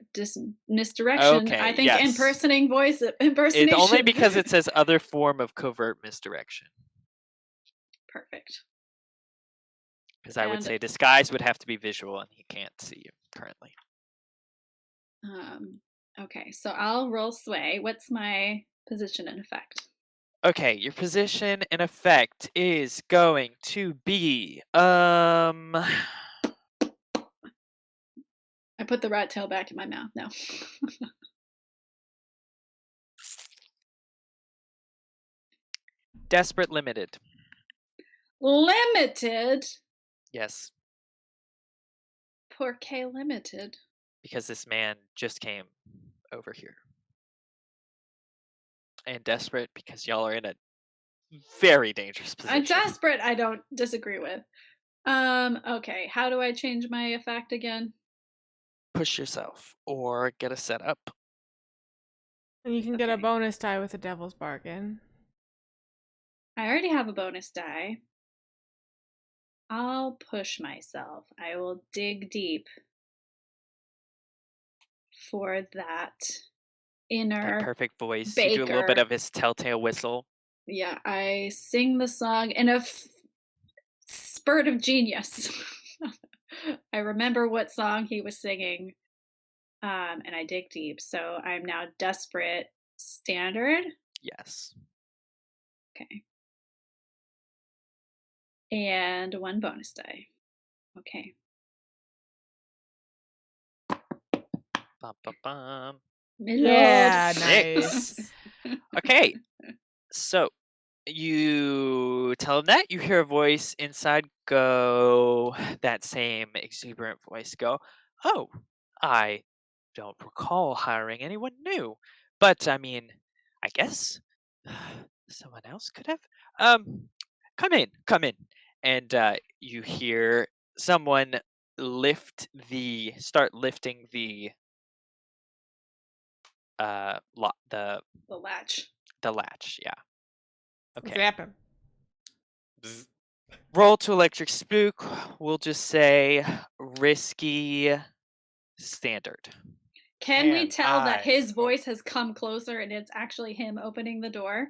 misdirection. I Okay, think yes. impersonating voice It's impersonation. only because it says other form of covert misdirection. Perfect. Because I would And say disguise would have to be visual, and he can't see you currently. okay, so I'll roll sway. What's my position and effect? Okay, your position and effect is going to be I put the rat tail back in my mouth now. desperate limited. Limited? Yes, Por que limited? because this man just came over here. And desperate because y'all are in a very dangerous position. Desperate I don't disagree with. Okay, how do I change my effect again? Push yourself or get a setup. And you can get a Okay. bonus die with a devil's bargain. I already have a bonus die. I'll push myself. I will dig deep for that inner That perfect voice. baker. You do a little bit of his telltale whistle. Yeah, I sing the song in a spurt of genius. I remember what song he was singing, and I dig deep. So I'm now desperate standard. Yes. Okay. And one bonus die. Okay. Bum, bum, bum. Yeah, Six. nice. Okay, so you tell him that. You hear a voice inside go, that same exuberant voice go, "Oh, I don't recall hiring anyone new. But I mean, I guess someone else could have. Come in, come in." And you hear someone start lifting the The latch. the latch. Yeah. Okay. Zap him. Bzz. Roll to electric spook. We'll just say risky standard. Can we Can tell that I his voice has come closer and it's actually him opening the door?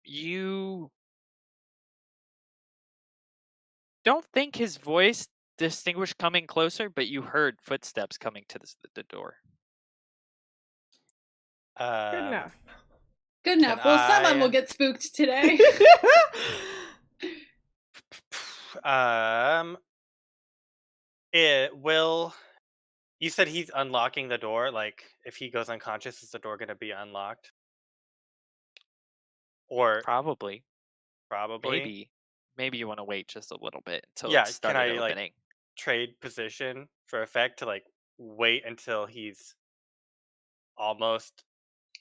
You don't think his voice distinguished coming closer, but you heard footsteps coming to the door. Good enough. Good enough. Well, someone will I- get spooked today. It will. You said he's unlocking the door. Like, if he goes unconscious, is the door going to be unlocked? Or Probably. probably. Maybe you want to wait just a little bit until Yeah. it Can started I like opening. trade position for effect to like wait until he's almost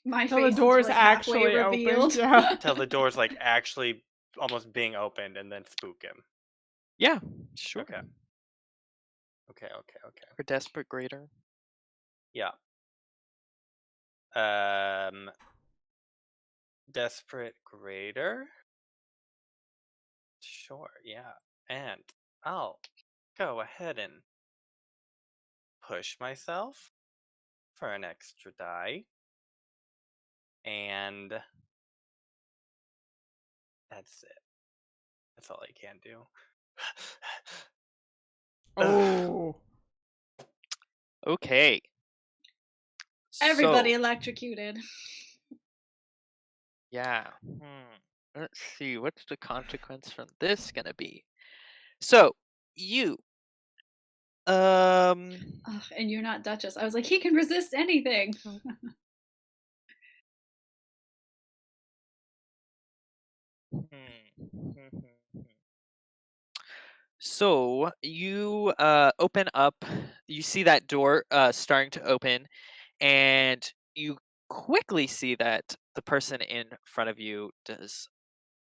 My Till face the door's is like halfway actually revealed. opened. Yeah. till the door's like actually almost being opened, and then spook him. Yeah, sure. Okay. For desperate greater. Yeah. Desperate greater. Sure, yeah. And I'll go ahead and push myself for an extra die. And that's it. That's all I can do. Oh. Okay. Everybody So, electrocuted. yeah. Let's see. What's the consequence from this gonna be? So, you. Um. Ugh, and you're not Duchess. I was like, he can resist anything. So you open up. You see that door starting to open, and you quickly see that the person in front of you does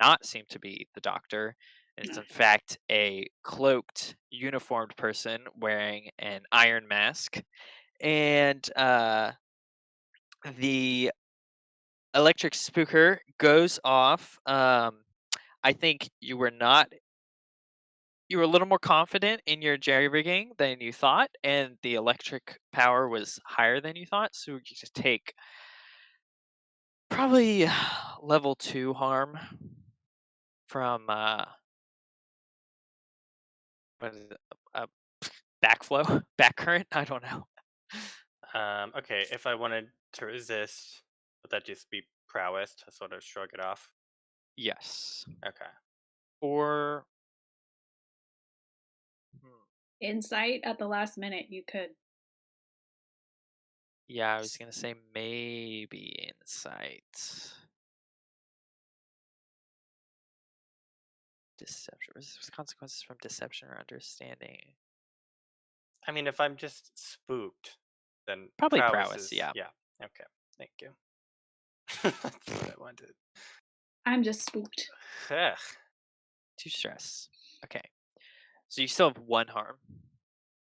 not seem to be the doctor. It's in fact a cloaked, uniformed person wearing an iron mask, and the electric spooker goes off. I think you were a little more confident in your jerry rigging than you thought, and the electric power was higher than you thought. So you just take probably level 2 harm from what is it? Uh, backflow, back current. I don't know. Okay, if I wanted to resist, would that just be prowess to sort of shrug it off? Yes. Okay. Or hmm, Insight at the last minute, you could. yeah, I was gonna say maybe insight. Deception. Resist consequences from deception or understanding. I mean, if I'm just spooked, then Probably prowess prowess. is Yeah. yeah. Okay, thank you. That's what I wanted. I'm just spooked. Ugh. 2 stress. Okay. So you still have 1 harm.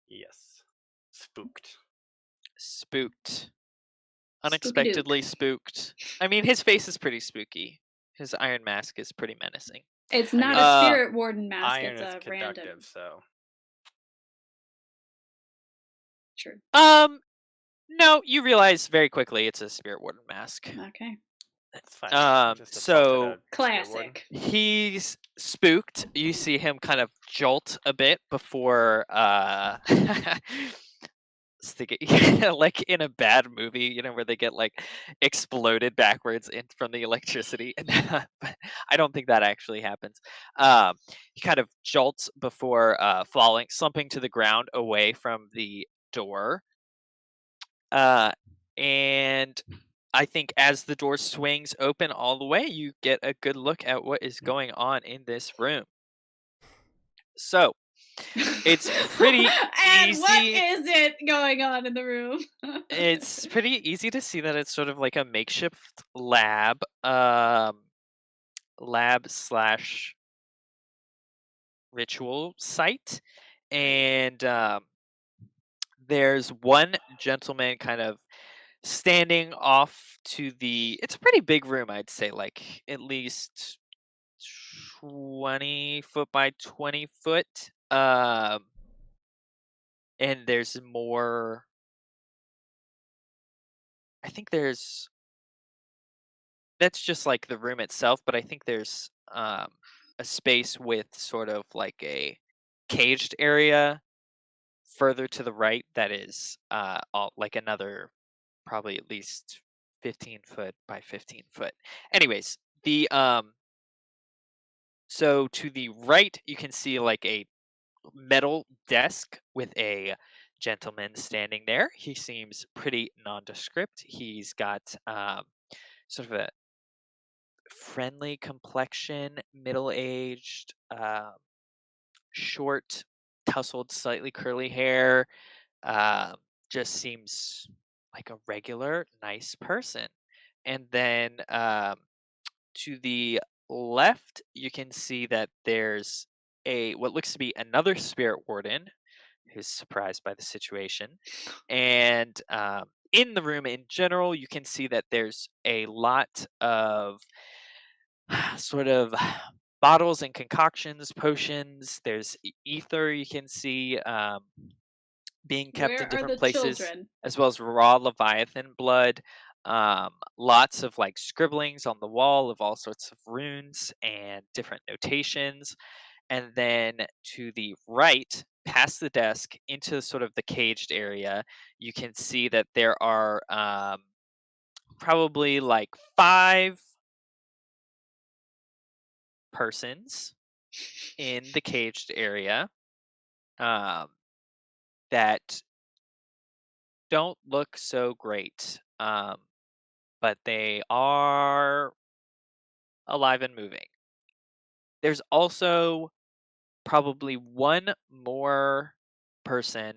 Yes, spooked. Spooked. Spooky Duke. Unexpectedly spooked. I mean, his face is pretty spooky. His iron mask is pretty menacing. It's I not mean, a Uh, spirit warden mask, Iron it's is a conductive, random. so True. No, you realize very quickly it's a spirit warden mask. Okay. it's fine. I just assaulted So a spirit warden. Classic. he's spooked. You see him kind of jolt a bit before like in a bad movie, where they get like exploded backwards in from the electricity. And but I don't think that actually happens. He kind of jolts before falling, slumping to the ground away from the door. And I think as the door swings open all the way, you get a good look at what is going on in this room. So it's pretty And what easy. is it going on in the room? It's pretty easy to see that it's sort of like a makeshift lab, lab slash ritual site, and there's one gentleman kind of standing off to the. It's a pretty big room, I'd say, like at least 20 foot by 20 foot. And there's more. I think there's that's just like the room itself, but I think there's a space with sort of like a caged area further to the right that is all, like another probably at least 15 foot by 15 foot. Anyways, the so to the right you can see like a metal desk with a gentleman standing there. He seems pretty nondescript. He's got sort of a friendly complexion, middle-aged, short, tousled, slightly curly hair. Um, just seems like a regular, nice person. And then to the left, you can see that there's a what looks to be another spirit warden who's surprised by the situation. And in the room in general, you can see that there's a lot of sort of bottles and concoctions, potions. There's ether you can see being kept in Where are different the places, children? as well as raw leviathan blood. Lots of like scribblings on the wall of all sorts of runes and different notations. And then to the right, past the desk, into sort of the caged area, you can see that there are probably like 5 persons in the caged area um, that don't look so great, but they are alive and moving. There's also probably one more person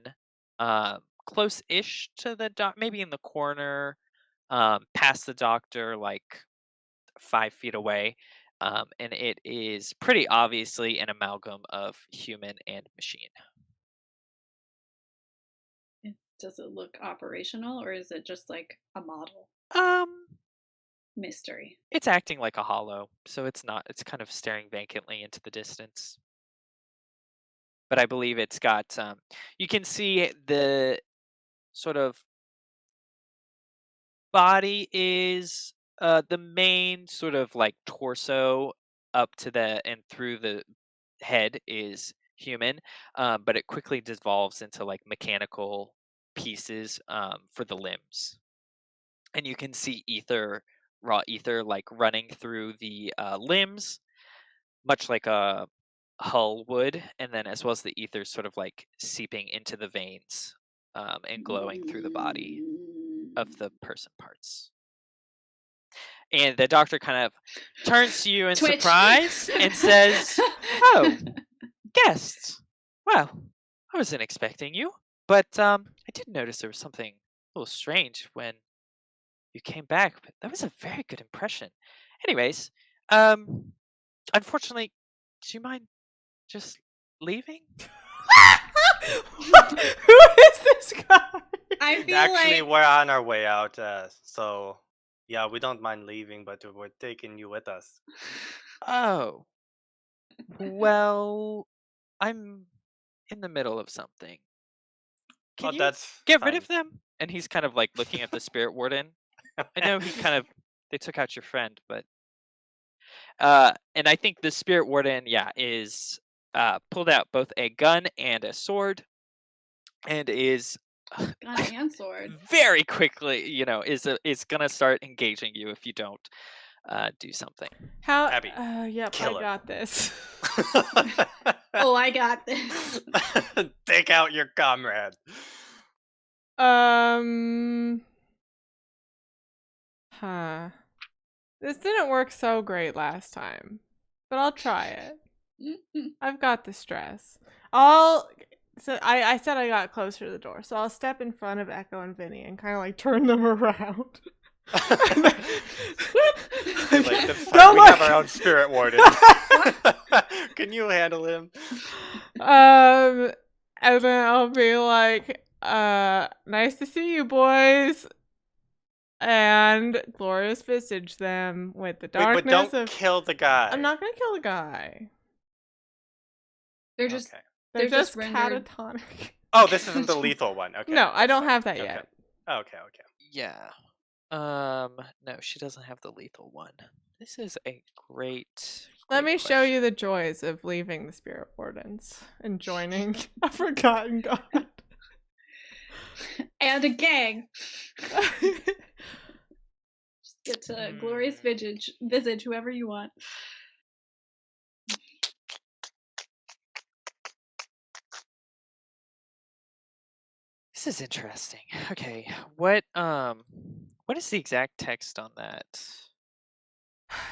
close-ish to the doc, maybe in the corner, past the doctor, like 5 feet away. And it is pretty obviously an amalgam of human and machine. Does it look operational or is it just like a model? Um, Mystery. it's acting like a hollow, so it's not. It's kind of staring vacantly into the distance. But I believe it's got. You can see the sort of body is the main sort of like torso up to the and through the head is human, but it quickly devolves into like mechanical pieces for the limbs. And you can see ether, raw ether, like running through the limbs, much like a hull would, and then as well as the ether sort of like seeping into the veins and glowing through the body of the person parts. And the doctor kind of turns to you in Twitch. surprise and says, "Oh, guests. Well, I wasn't expecting you, but I did notice there was something a little strange when you came back, but that was a very good impression. Anyways, um, unfortunately, do you mind just leaving?" Who is this guy? I feel Actually, like we're on our way out, so yeah, we don't mind leaving, but we're taking you with us. Oh, well, I'm in the middle of something. Oh, Can you that's get rid fine. of them? And he's kind of like looking at the spirit warden. I know he kind of they took out your friend, but and I think the spirit warden, yeah, is pulled out both a gun and a sword, and is gun and sword. very quickly, is gonna start engaging you if you don't do something. How? Abby, Yep, kill I him. got this. Oh, I got this. Take out your comrade. Um. Huh. This didn't work so great last time, but I'll try it. I've got the stress. I said I got closer to the door, so I'll step in front of Echo and Vinny and kind of like turn them around. Like, that's fine. Don't We look! have our own spirit warden. Can you handle him? And then I'll be like, nice to see you boys. And glorious visage them with the Wait, darkness but don't of. kill the guy. I'm not gonna kill the guy. They're just Okay. They're just just rendered- catatonic. Oh, this isn't the lethal one. Okay. No, I that's don't fine. have that Okay. yet. Okay. Yeah. No, she doesn't have the lethal one. This is a great. Let great me show you question. the joys of leaving the spirit wardens and joining a forgotten god. and a gang. Just get to glorious visage whoever you want. This is interesting. Okay, what is the exact text on that?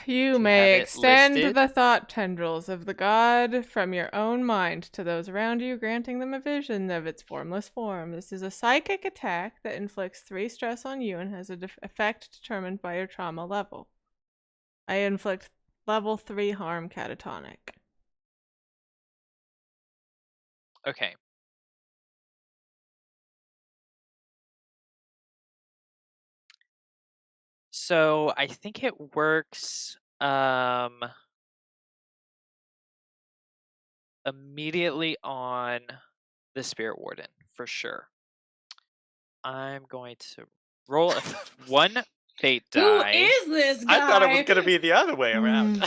You Do you may have it extend listed? the thought tendrils of the god from your own mind to those around you, granting them a vision of its formless form. This is a psychic attack that inflicts 3 stress on you and has an effect determined by your trauma level. I inflict level 3 harm catatonic. Okay. So I think it works. immediately on the Spirit Warden, for sure. I'm going to roll one fate Who die. is this guy? I thought it was going to be the other way around.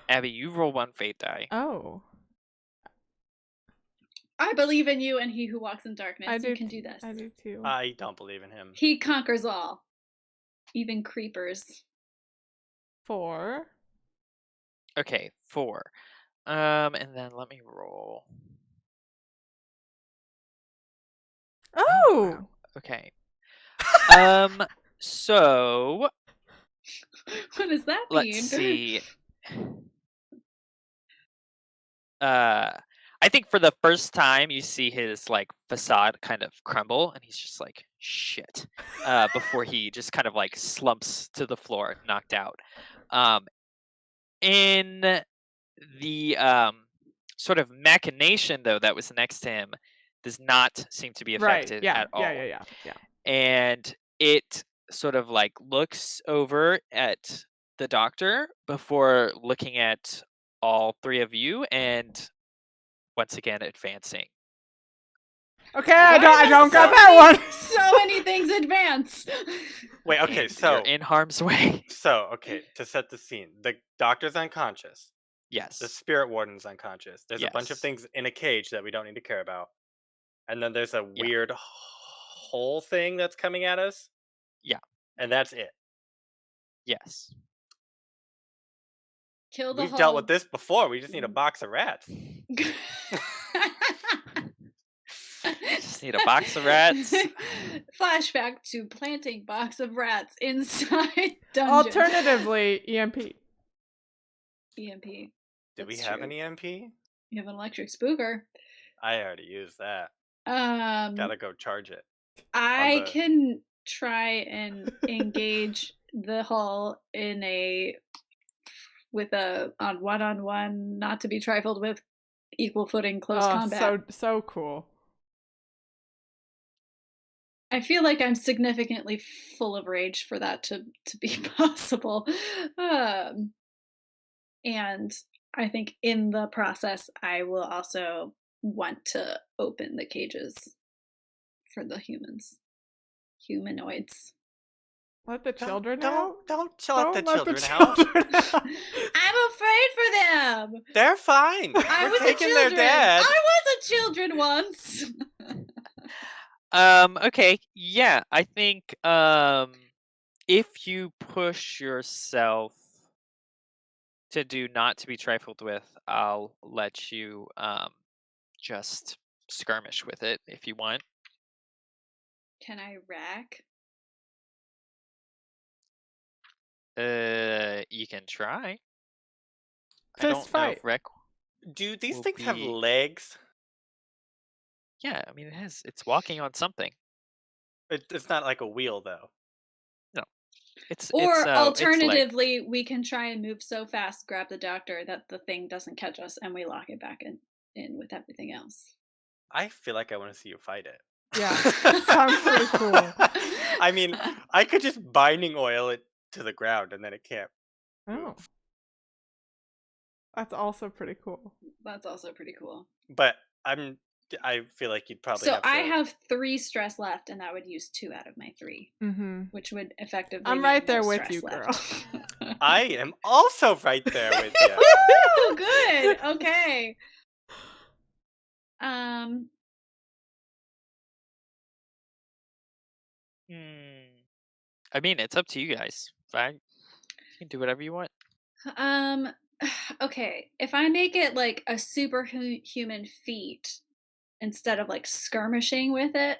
Abby, you roll one fate die. Oh. I believe in you and he who walks in darkness. You can do this. I do too. I don't believe in him. He conquers all, even creepers. 4. Okay, 4. And then let me roll. Oh! Wow. Okay. So What does that mean? let's see. I think for the first time you see his like facade kind of crumble, and he's just like shit. Before he just kind of like slumps to the floor, knocked out. In the sort of machination though that was next to him does not seem to be Right. affected Yeah. at all. Yeah. And it sort of like looks over at the doctor before looking at all 3 of you and once again advancing. Okay, I don't got so that one. So many things advance. Wait, okay, And so you're in harm's way. So, okay, to set the scene, the doctor's unconscious. Yes. The Spirit Warden's unconscious. There's a bunch of Yes. things in a cage that we don't need to care about. And then there's a Yeah. weird hole thing that's coming at us. Yeah. And that's it. Yes. Kill the We've whole... dealt with this before. We just need a box of rats. Just need a box of rats. Flashback to planting box of rats inside dungeon. Alternatively, EMP. EMP. Do we That's have true. an EMP? You have an electric spooker. I already used that. Gotta go charge it. I can try and engage the hull in on one-on-one, not to be trifled with, equal footing, close combat. So cool. I feel like I'm significantly full of rage for that to be possible. And I think in the process, I will also want to open the cages for the humanoids. Let the children out? Don't let the children out. I'm afraid for them. They're fine. I was taking a their children. dad. I was a children once. Okay, yeah, I think if you push yourself to do not to be trifled with, I'll let you just skirmish with it if you want. Can I rack? You can try. I Fist don't know fight. if Rec. Do these will things have be- legs? Yeah, I mean it's walking on something. It's not like a wheel, though. Or it's alternatively, we can try and move so fast, grab the doctor, that the thing doesn't catch us, and we lock it back in with everything else. I feel like I want to see you fight it. Yeah, sounds pretty cool. I mean, I could just binding oil it to the ground and then it can't. Oh. That's also pretty cool. That's also pretty cool. But I feel like you'd probably So I have 3 stress left, and that would use 2 out of my 3, Which would effectively. I'm mean right there no with stress you, left. girl. I am also right there with you. Oh, good. Okay. I mean, it's up to you guys. Fine. You can do whatever you want. Okay. If I make it like a superhuman feat instead of like skirmishing with it,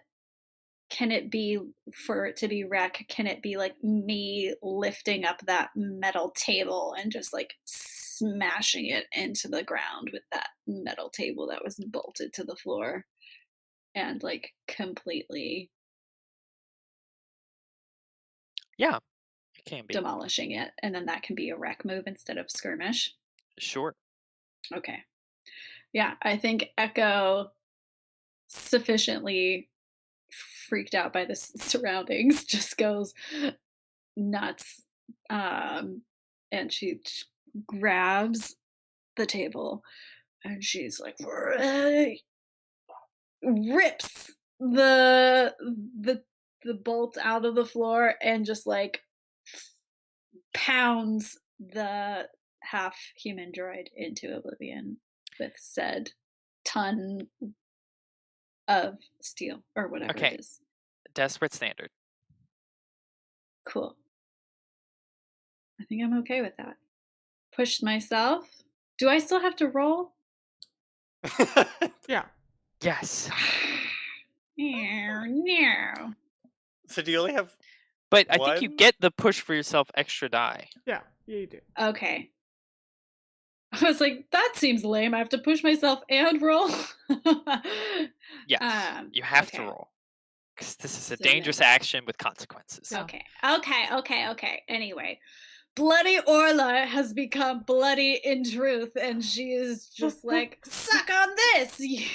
can it be, for it to be wreck, can it be like me lifting up that metal table and just like smashing it into the ground with that metal table that was bolted to the floor and like completely Yeah, it can be. demolishing it, and then that can be a wreck move instead of skirmish? Sure. Okay. Yeah, I think Echo, sufficiently freaked out by the surroundings, just goes nuts, and she grabs the table and she's like rips the the bolt out of the floor and just like pounds the half human droid into oblivion with said ton of steel or whatever Okay. it is. Desperate standard. Cool. I think I'm okay with that. Pushed myself. Do I still have to roll? Yeah. Yes. No. So do you only have But I think you one? get the push for yourself extra die. Yeah, you do. Okay. I was like, that seems lame. I have to push myself and roll. Yes. You have to okay. roll. Because this is a So dangerous action with consequences. Yeah. Okay. Anyway, Bloody Orla has become bloody in truth, and she is just like, suck on this, you.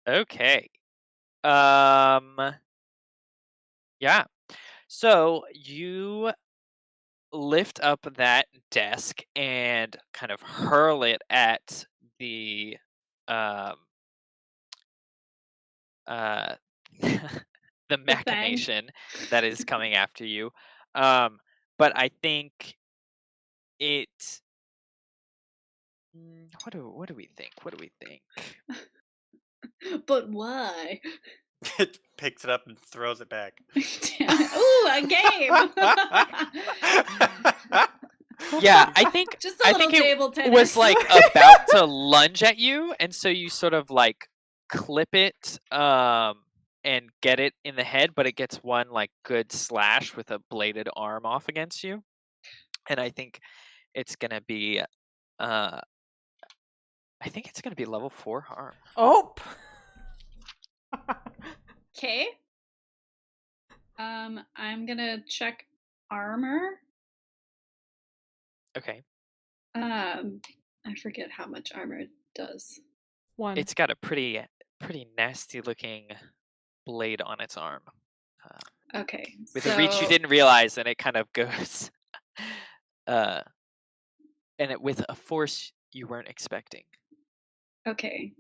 Okay. Yeah. So you lift up that desk and kind of hurl it at the um uh the machination that is coming after you. But I think it what do we think? What do we think? But why? It picks it up and throws it back. Ooh, a game. Yeah, I think Just a little it table tennis. was like about to lunge at you, and so you sort of like clip it and get it in the head, but it gets one like good slash with a bladed arm off against you. And I think it's gonna be I think it's gonna be level 4 harm. Oh. Okay. I'm gonna check armor. Okay. I forget how much armor it does. 1. It's got a pretty nasty looking blade on its arm. Okay. With a reach you didn't realize, and it kind of goes and it with a force you weren't expecting. Okay.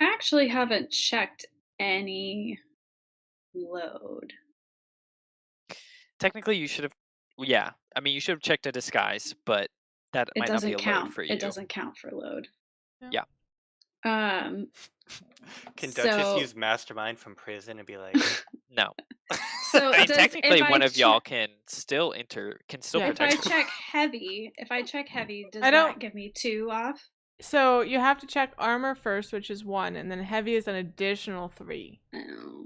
I actually haven't checked any load. Technically you should have you should have checked a disguise, but that It might not be doesn't a load count. for you. It doesn't count for load. Yeah. Can Duchess So- use Mastermind from prison and be like, No. So I mean, does- technically if I one of che- y'all can still Yeah. If I protect her. check heavy, does I don't- that give me 2 off? So you have to check armor first, which is 1, and then heavy is an additional 3. Oh,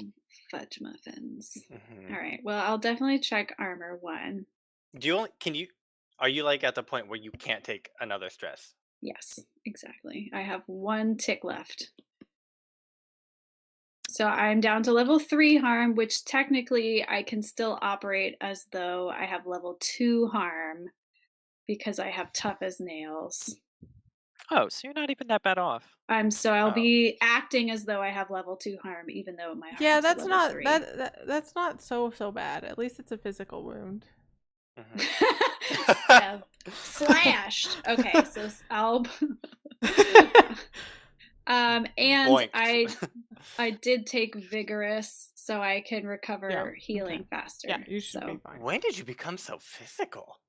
fudge muffins. mhm. All right. Well, I'll definitely check armor 1. Are you like at the point where you can't take another stress? Yes, exactly. I have 1 tick left. So I'm down to level 3 harm, which technically I can still operate as though I have level 2 harm because I have tough as nails. Oh, so you're not even that bad off. So I'll Oh. be acting as though I have level 2 harm, even though my harm Yeah, is that's level not 3. that's not so bad. At least it's a physical wound. Mhm. Yeah, slashed. Okay, so I'll. And Boinked. I did take vigorous, so I can recover Yeah, healing okay. faster. Yeah, you should so. be fine. When did you become so physical?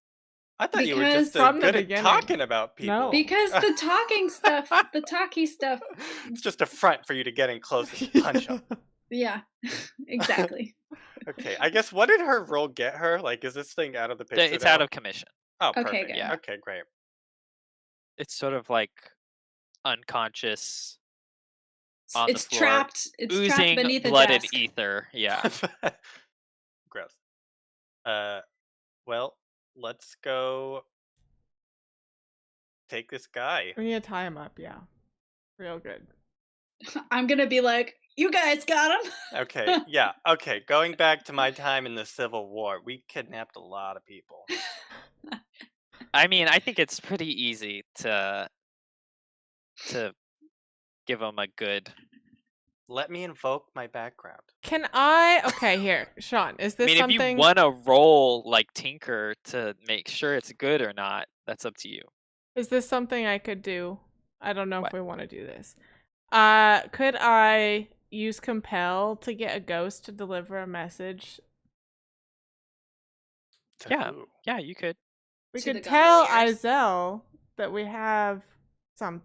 I thought you were Because- just From the good at beginning. talking about people. No. Because the talking stuff, the talky stuff. It's just a front for you to get in close and punch them. Yeah, exactly. Okay, I guess what did her role get her? Like, is this thing out of the picture? It's now? out of commission. Oh, Okay, perfect. good. Yeah. Okay, great. It's sort of like unconscious on It's the floor, trapped. It's trapped oozing beneath blood a and desk. ether. Yeah. Gross. Well, let's go take this guy. We need to tie him up, yeah. Real good. I'm gonna be like, you guys got him. Okay, yeah, okay. Going back to my time in the Civil War, we kidnapped a lot of people. I mean, I think it's pretty easy to give them a good let me invoke my background. Can I? Okay, here, Sean. Is I this mean, if something? you want to roll like Tinker to make sure it's good or not, that's up to you. Is this something I could do? I don't know What? if we want to do this. Could I use compel to get a ghost to deliver a message? To Yeah. who? Yeah, you could. We To could the tell gondoliers? Izel that we have some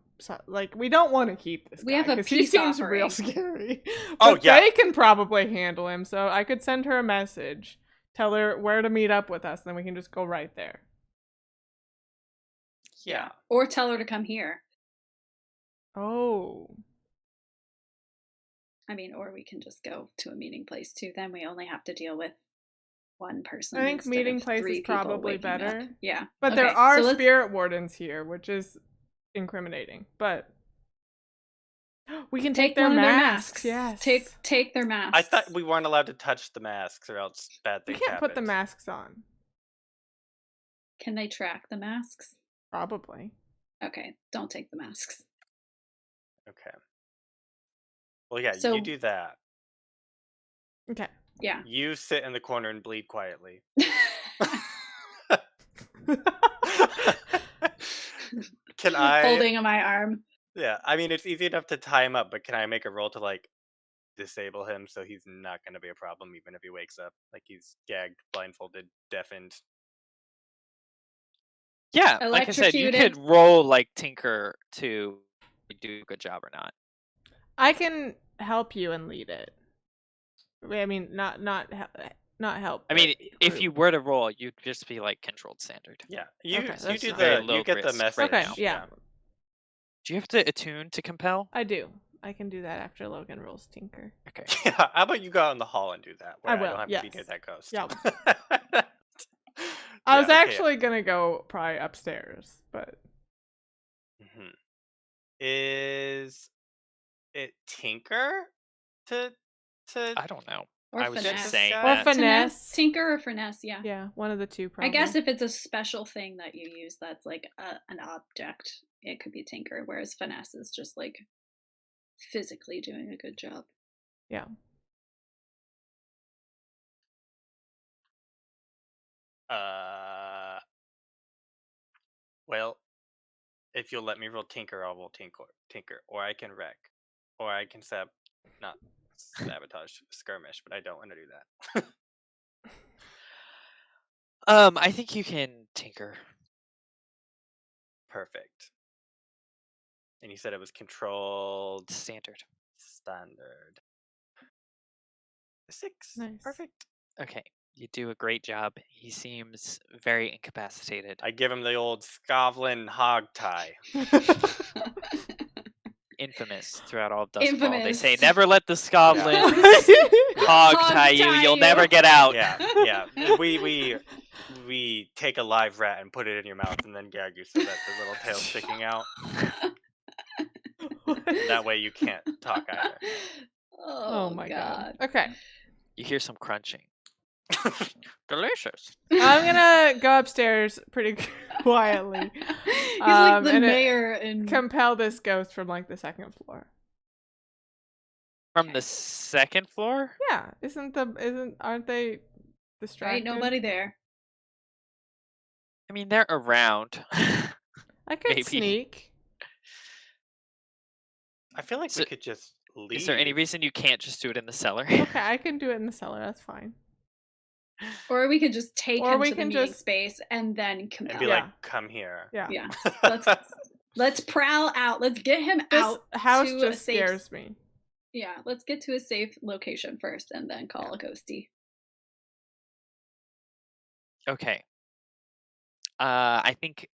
like we don't want to keep this We guy have a 'cause he peace seems real offering. scary. Oh, But yeah. they can probably handle him, so I could send her a message, tell her where to meet up with us, and then we can just go right there. Yeah. Or tell her to come here. Oh. I mean, or we can just go to a meeting place too. Then we only have to deal with one person. I think instead meeting of place is 3 people probably waking up. better. Yeah. But Okay, there are so let's- spirit wardens here, which is incriminating. But we can take, their one of masks. their Yes. Take their masks. I thought we weren't allowed to touch the masks or else bad We things can't put the happened. masks on. Can they track the masks? Probably. Okay, don't take the masks. Okay. Well, yeah, So- you do that. Okay. Yeah. You sit in the corner and bleed quietly. Can I? Holding my arm. Yeah, I mean, it's easy enough to tie him up, but can I make a roll to, like, disable him so he's not going to be a problem even if he wakes up? Like, he's gagged, blindfolded, deafened. Yeah, like I said, you Electrocuted. could roll like Tinker to do a good job or not. I can help you and lead it. I mean, not help. I mean, but if group. you were to roll, you'd just be like controlled standard. Yeah, you Okay, you that's do fine. Very the low you get the risk message. right Okay, now. yeah, Do you have to attune to compel? I do. I can do that after Logan rolls Tinker. Okay. Yeah, how about you go out in the hall and do that? Where I will, don't have to be near yes. that ghost. Yeah. Yeah, I was okay, actually gonna go probably upstairs, but Mhm. Is it Tinker to I don't know. Or I was finesse. just saying Or that. finesse. Tinker or finesse, yeah. yeah, one of the two I probably. guess if it's a special thing that you use that's like an object, it could be Tinker, whereas finesse is just like physically doing a good job. Yeah. Well, if you'll let me roll Tinker, I will Tinker, or I can wreck, or I can not sabotage skirmish, but I don't want to do that. I think you can Tinker. Perfect. And you said it was controlled Standard. standard. 6. Nice. Perfect. Okay. You do a great job. He seems very incapacitated. I give him the old Scovlin hog tie. Infamous throughout all of Doskvol. They say Infamous. never let the Scovlin Hog hog tie you. tie You'll you. never get out. Yeah. We take a live rat and put it in your mouth and then gag you so that the little tail's sticking out. That way you can't talk either. Oh my god. Okay. You hear some crunching. Delicious. I'm gonna go upstairs pretty quietly. He's like the and mayor and compel this ghost from like the second floor. From the second floor? Yeah, aren't they distracted? ain't nobody there. I mean, they're around. I could maybe. sneak. I feel like So- we could just leave. Is there any reason you can't just do it in the cellar? Okay, I can do it in the cellar. That's fine. Or we could just take Or him we to the can meeting just- space and then compel. And be Yeah. like, come here. Yeah. Yeah. Let's prowl out. Let's get him This out. house to a just safe- scares me. Yeah, let's get to a safe location first and then call a ghosty. Okay. I think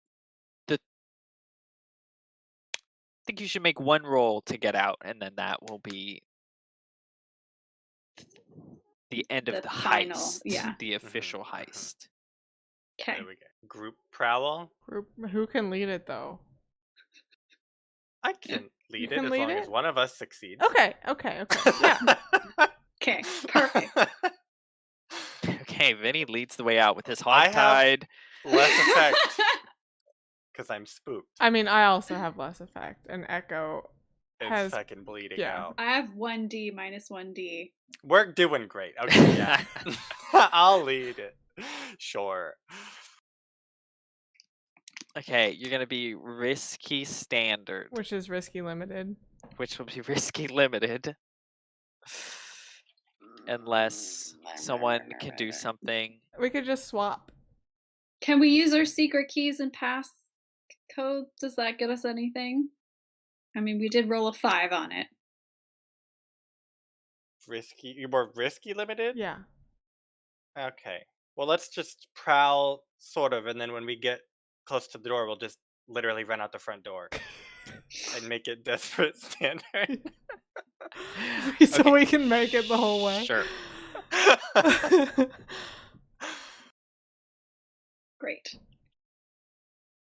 you should make one roll to get out, and then that will be the end of The the final, heist. yeah. The official mhm. heist. Okay. There we go. Group prowl. Group, who can lead it though? I can lead can it as lead long it? as one of us succeeds. Okay. Yeah. Okay, perfect. Okay, Vinny leads the way out with his I have- hog-tied. Less effect because I'm spooked. I mean, I also have less effect, and Echo is Has- fucking bleeding yeah. out. I have 1D minus 1D. We're doing great. Okay, yeah. I'll lead it. Sure. Okay, you're gonna be risky standard, Which is risky limited. which will be risky limited. Unless someone can do something. We could just swap. Can we use our secret keys and pass code? Does that get us anything? I mean, we did roll a 5 on it. Risky. You're more risky limited? Yeah. Okay. Well, let's just prowl, sort of, and then when we get close to the door, we'll just literally run out the front door and make it desperate standard. So Okay. we can make it the whole way. Sure. Great.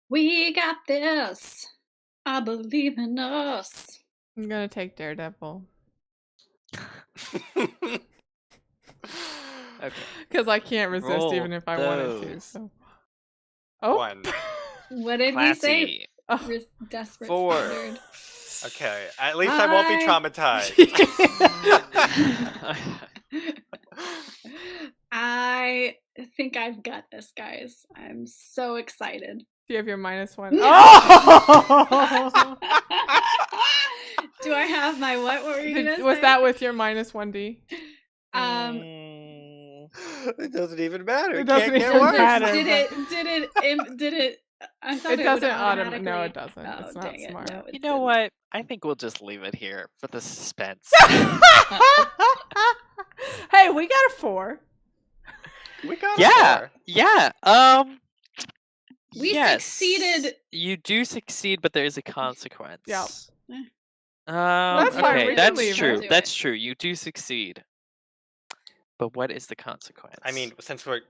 We got this. I believe in us. I'm gonna take Daredevil. Okay. Because I can't resist Roll even if I wanted to. those. So. Oh. 1. What did we say? Classy. Oh. Desperate 4. standard. Okay. At least I won't be I- traumatized. I think I've got this, guys. I'm so excited. Do you have your -1? Oh! Do I have my what? What were you gonna Was say? that with your -1D? It doesn't even matter. It doesn't can't get even worse. matter. Did it? I thought It it, doesn't would automatically. No, it doesn't. Oh, It's not dang smart. It. No, it You know didn't. what? I think we'll just leave it here for the suspense. Hey, we got a 4. We got Yeah. a 4. Yeah. We yes. succeeded. You do succeed, but there is a consequence. Yep. That's fine, we Okay, can that's leave true. it. That's true. You do succeed. But what is the consequence? I mean, since we're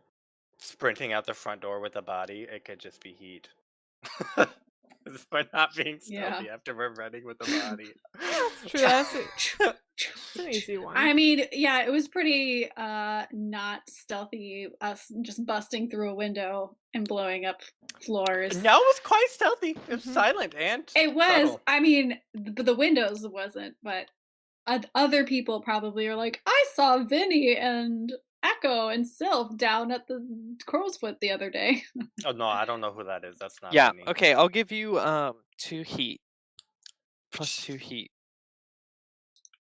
sprinting out the front door with a body, it could just be heat. We're not being stealthy after we're running with a body. That's true. That's an easy one. I mean, yeah, it was pretty not stealthy. Us just busting through a window and blowing up floors. No, it was quite stealthy. It was Mhm. silent and It was. subtle. I mean, the windows wasn't, but other people probably are like, I saw Vinny and Echo and Sylph down at the Crow's Foot the other day. Oh no, I don't know who that is. That's not yeah. Vinny. Okay, I'll give you 2 heat. Plus 2 heat.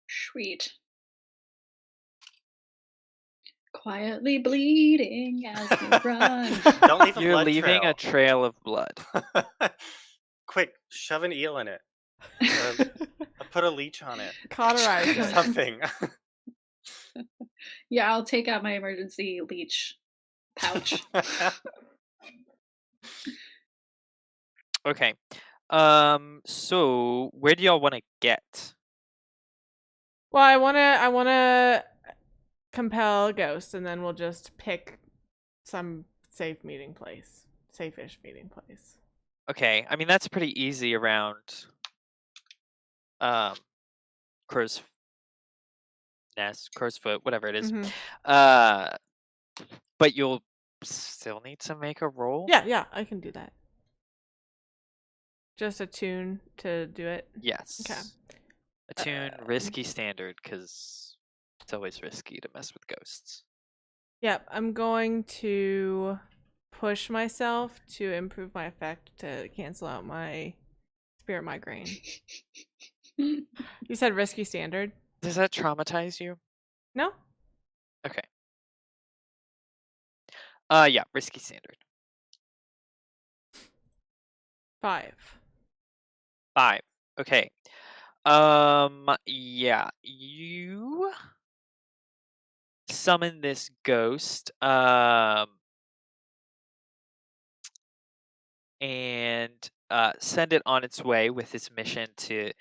Sweet. Quietly bleeding as we run. Don't leave a You're blood leaving a trail. trail of blood. Quick, shove an eel in it. Put a leech on it. Cauterize it. Something. Yeah, I'll take out my emergency leech pouch. Okay. So where do y'all want to get? Well, I wanna compel Ghost, and then we'll just pick some safe meeting place, safe-ish meeting place. Okay, I mean that's pretty easy around Crow's Nest, Crow's Foot, whatever it is. Mhm. But you'll still need to make a roll? Yeah, I can do that. Just a tune to do it. Yes. Attune risky standard, because it's always risky to mess with ghosts. Yep, I'm going to push myself to improve my effect to cancel out my spirit migraine. You said risky standard? Does that traumatize you? No? Okay. Yeah, risky standard. 5. 5. Okay. Yeah, you summon this ghost, and send it on its way with its mission to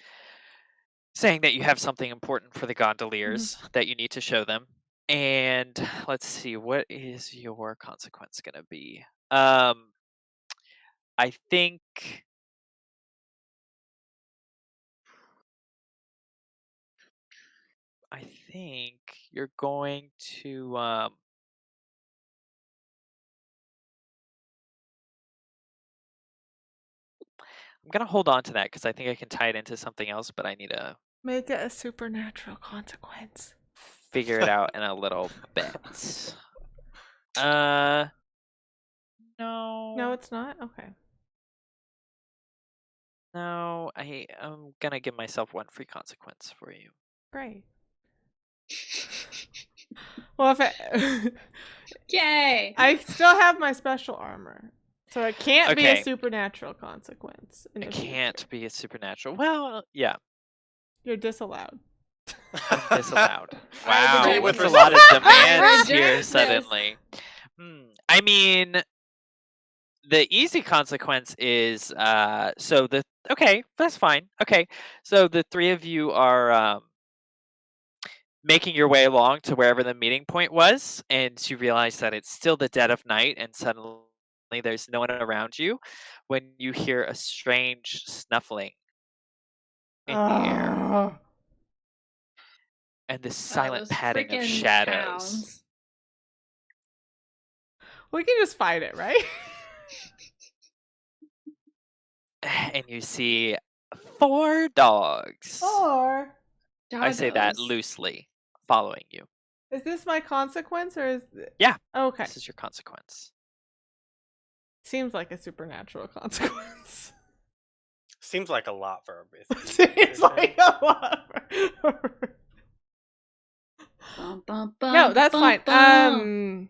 saying that you have something important for the gondoliers that you need to show them. And let's see, what is your consequence gonna be? I think you're going to I'm gonna hold on to that because I think I can tie it into something else, but I need to Make it a supernatural consequence. figure it out in a little bit. Uh, No, no, it's not? Okay. no. I'm gonna give myself one free consequence for you. Great. Well, if it, Yay! I still have my special armor, so it can't be a Okay. supernatural consequence. In It the can't future. be a supernatural. Well, yeah, You're disallowed. I'm disallowed. I Wow, reject what's a this. lot of I demands here reject this. suddenly? I mean, the easy consequence is okay, that's fine. Okay, so the three of you are making your way along to wherever the meeting point was, and you realize that it's still the dead of night, and suddenly there's no one around you when you hear a strange snuffling in the air Ah. and the silent Those padding of freaking shadows. hounds. We can just fight it, right? And you see 4 dogs. Or I say that Doggos. loosely, following you. is this my consequence, or is Yeah. okay? This is your consequence. Seems like a supernatural consequence. Seems like a lot for a risky Seems decision. like a lot. Bum, bum, bum, No, that's bum, fine. bum.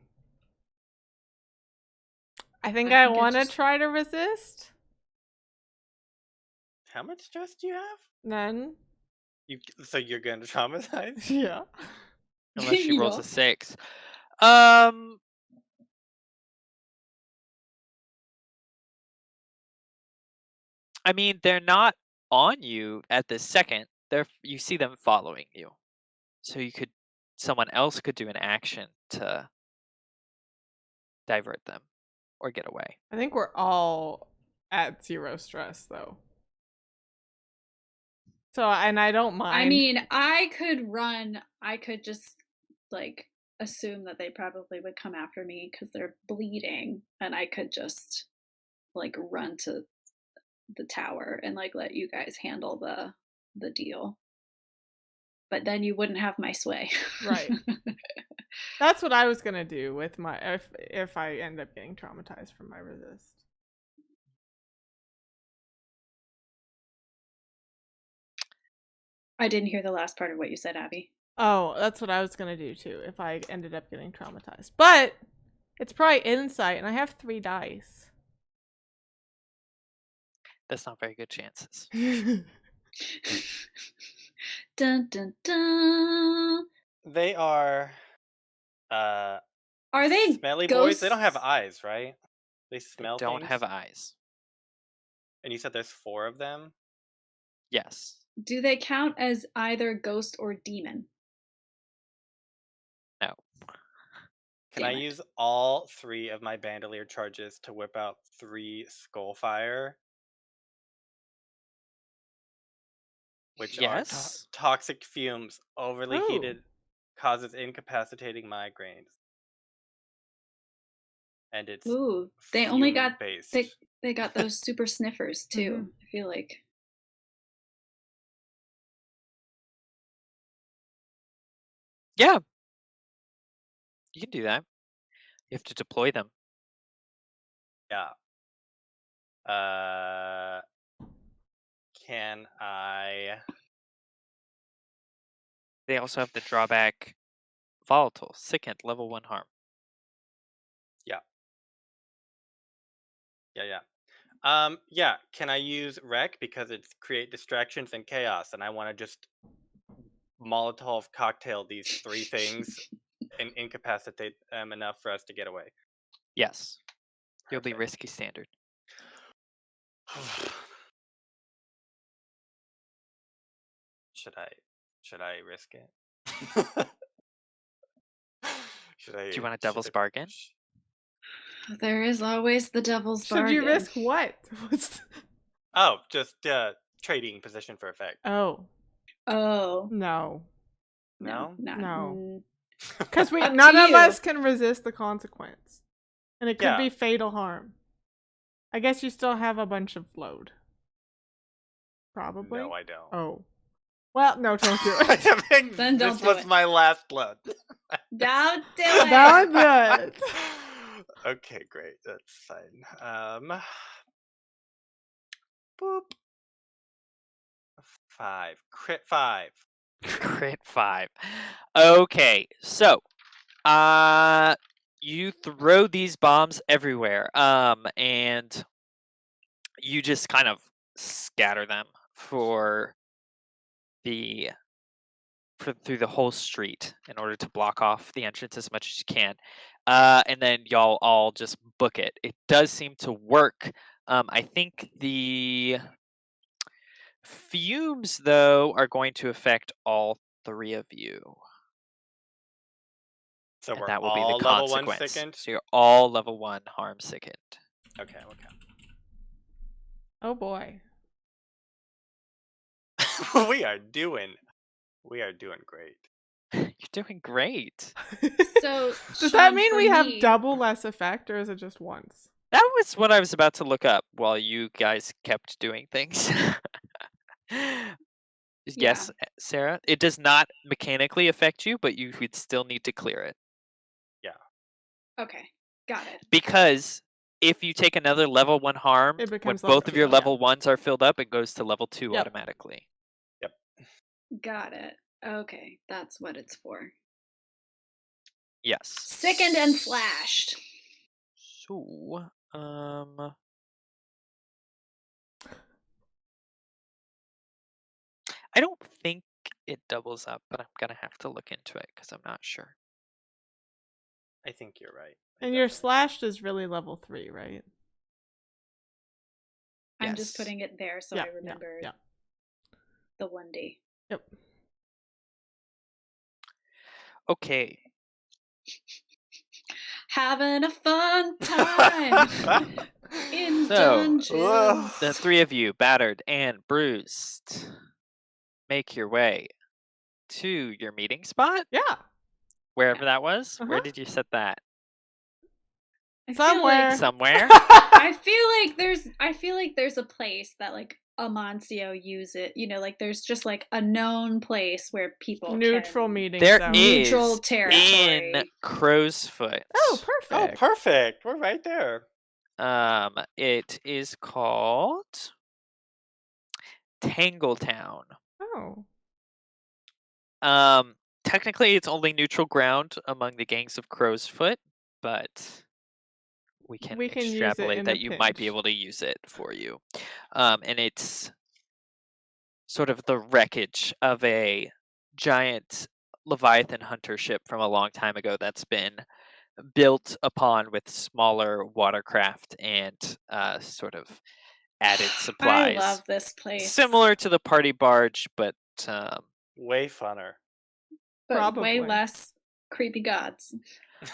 I think I I think I want to just- try to resist. How much stress do you have? None. So you're going to traumatize? Yeah. Unless she rolls Yeah. a 6. I mean, they're not on you at this second. You see them following you. So someone else could do an action to divert them or get away. I think we're all at 0 stress though. So, and I don't mind. I mean, I could run. I could just like assume that they probably would come after me because they're bleeding, and I could just like run to the tower and like let you guys handle the deal. But then you wouldn't have my sway. Right. That's what I was gonna do with my if I end up getting traumatized from my resist. I didn't hear the last part of what you said, Abby. Oh, that's what I was gonna do too if I ended up getting traumatized. But it's probably insight, and I have 3 dice. That's not very good chances. Dun dun dun. They are Are they smelly ghosts? boys. They don't have eyes, right? They smell Don't things? have eyes. And you said there's 4 of them? Yes. Do they count as either ghost or demon? No. Can Damn I it. use all 3 of my bandolier charges to whip out 3 skullfire? Which Yes. are toxic fumes, overly Ooh. heated, causes incapacitating migraines. And it's Ooh, they only got based. they got those super sniffers too. Mhm. I feel like. Yeah. You can do that. You have to deploy them. Yeah. Can I? They also have the drawback volatile, sickened, level 1 harm. Yeah. Can I use wreck because it's create distractions and chaos, and I want to just Molotov cocktail these 3 things and incapacitate them enough for us to get away. Yes. You'll be Perfect. risky standard. Should I risk it? Should I? Do you want a devil's bargain? There is always the devil's Should bargain. you risk what? Oh, just trading position for effect. Oh. Oh. No. No? No. Because Up to none of you. us can resist the consequence. And it could Yeah. be fatal harm. I guess you still have a bunch of load. Probably. No, I don't. Oh. Well, no, don't do I it. think Then don't this do was it. my last blood. Don't do it. Don't do it. Okay, great. That's fine. Boop. 5. Crit 5. Crit 5. Okay, so you throw these bombs everywhere, and you just kind of scatter them through the whole street in order to block off the entrance as much as you can. And then y'all all just book it. It does seem to work. I think the fumes, though, are going to affect all 3 of you. So And we're that will be the all level 1 consequence. sickened? So you're all level 1 harm sickened. Okay. Oh boy. we are doing great. You're doing great. So Does that Sean, mean for we have me- double less effect, or is it just once? That was what I was about to look up while you guys kept doing things. Yes, Sarah. It does not mechanically affect you, but you would still need to clear it. Okay, got it. Because if you take another level 1 harm, It when becomes level both of 2, your yeah. level 1s are filled up, it goes to level 2 Yep. automatically. Got it. Okay, that's what it's for. Yes. Sickened and slashed. So, I don't think it doubles up, but I'm gonna have to look into it because I'm not sure. I think you're right. And your slashed is really level 3, right? I'm just Yes. putting it there so I remember Yeah. the 1D. Yep. Okay. Having a fun time in dungeons. The 3 of you, battered and bruised, make your way to your meeting spot, Yeah. wherever that was. Where Uh-huh. did you set that? I feel like- Somewhere. I feel like there's a place that like Amancio use it. You know, like there's just like a known place where people Neutral can... meeting There zone. is Neutral territory. in Crow's Foot. Oh, perfect. Oh, perfect. We're right there. It is called Tangletown. Oh. Technically, it's only neutral ground among the gangs of Crow's Foot, but we can use it extrapolate in that a you might be pinch. able to use it for you. And it's sort of the wreckage of a giant Leviathan hunter ship from a long time ago that's been built upon with smaller watercraft and sort of added supplies. I love this place. Similar to the party barge, but way funner. But Probably. way less creepy gods.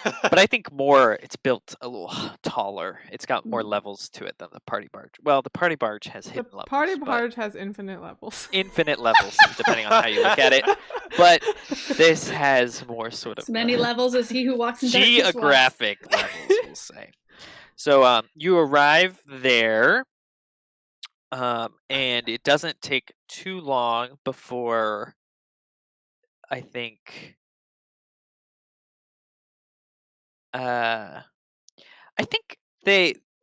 but I think it's built a little taller. It's got more levels to it than the party barge. Well, the party barge has The hidden levels. party but barge has infinite levels. infinite levels, depending on how you look at it. But this has more sort of As many levels as he who walks in darkness walks. geographic levels, we'll say. So you arrive there, and it doesn't take too long before I think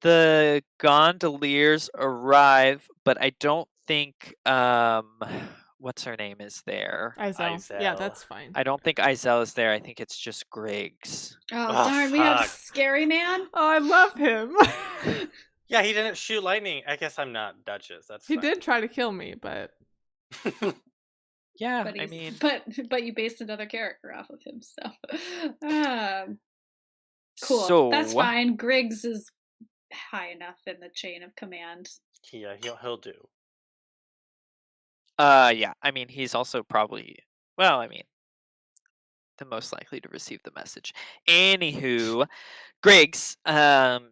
the gondoliers arrive, but I don't think what's her name is there. Izel. Yeah, that's fine. I don't think Izel is there. I think it's just Griggs. Oh, darn, we have Scary Man. Oh, I love him. Yeah, he didn't shoot lightning. I guess I'm not Duchess. That's He fine. did try to kill me, but Yeah, But I mean, but you based another character off of him, so cool. So That's fine. Griggs is high enough in the chain of command. Yeah, he'll do. Yeah, I mean, he's also probably, well, I mean, the most likely to receive the message. Anywho, Griggs,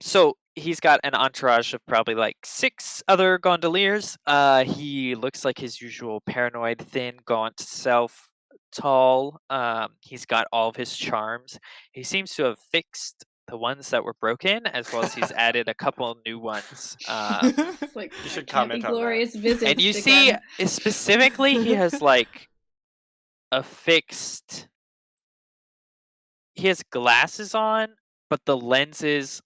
so he's got an entourage of probably like 6 other gondoliers. He looks like his usual paranoid, thin, gaunt self, tall. He's got all of his charms. He seems to have fixed the ones that were broken, as well as he's added a couple new ones. It's like You should can't be comment on that. glorious visage And you see, again. specifically, he has like a fixed. He has glasses on, but the lenses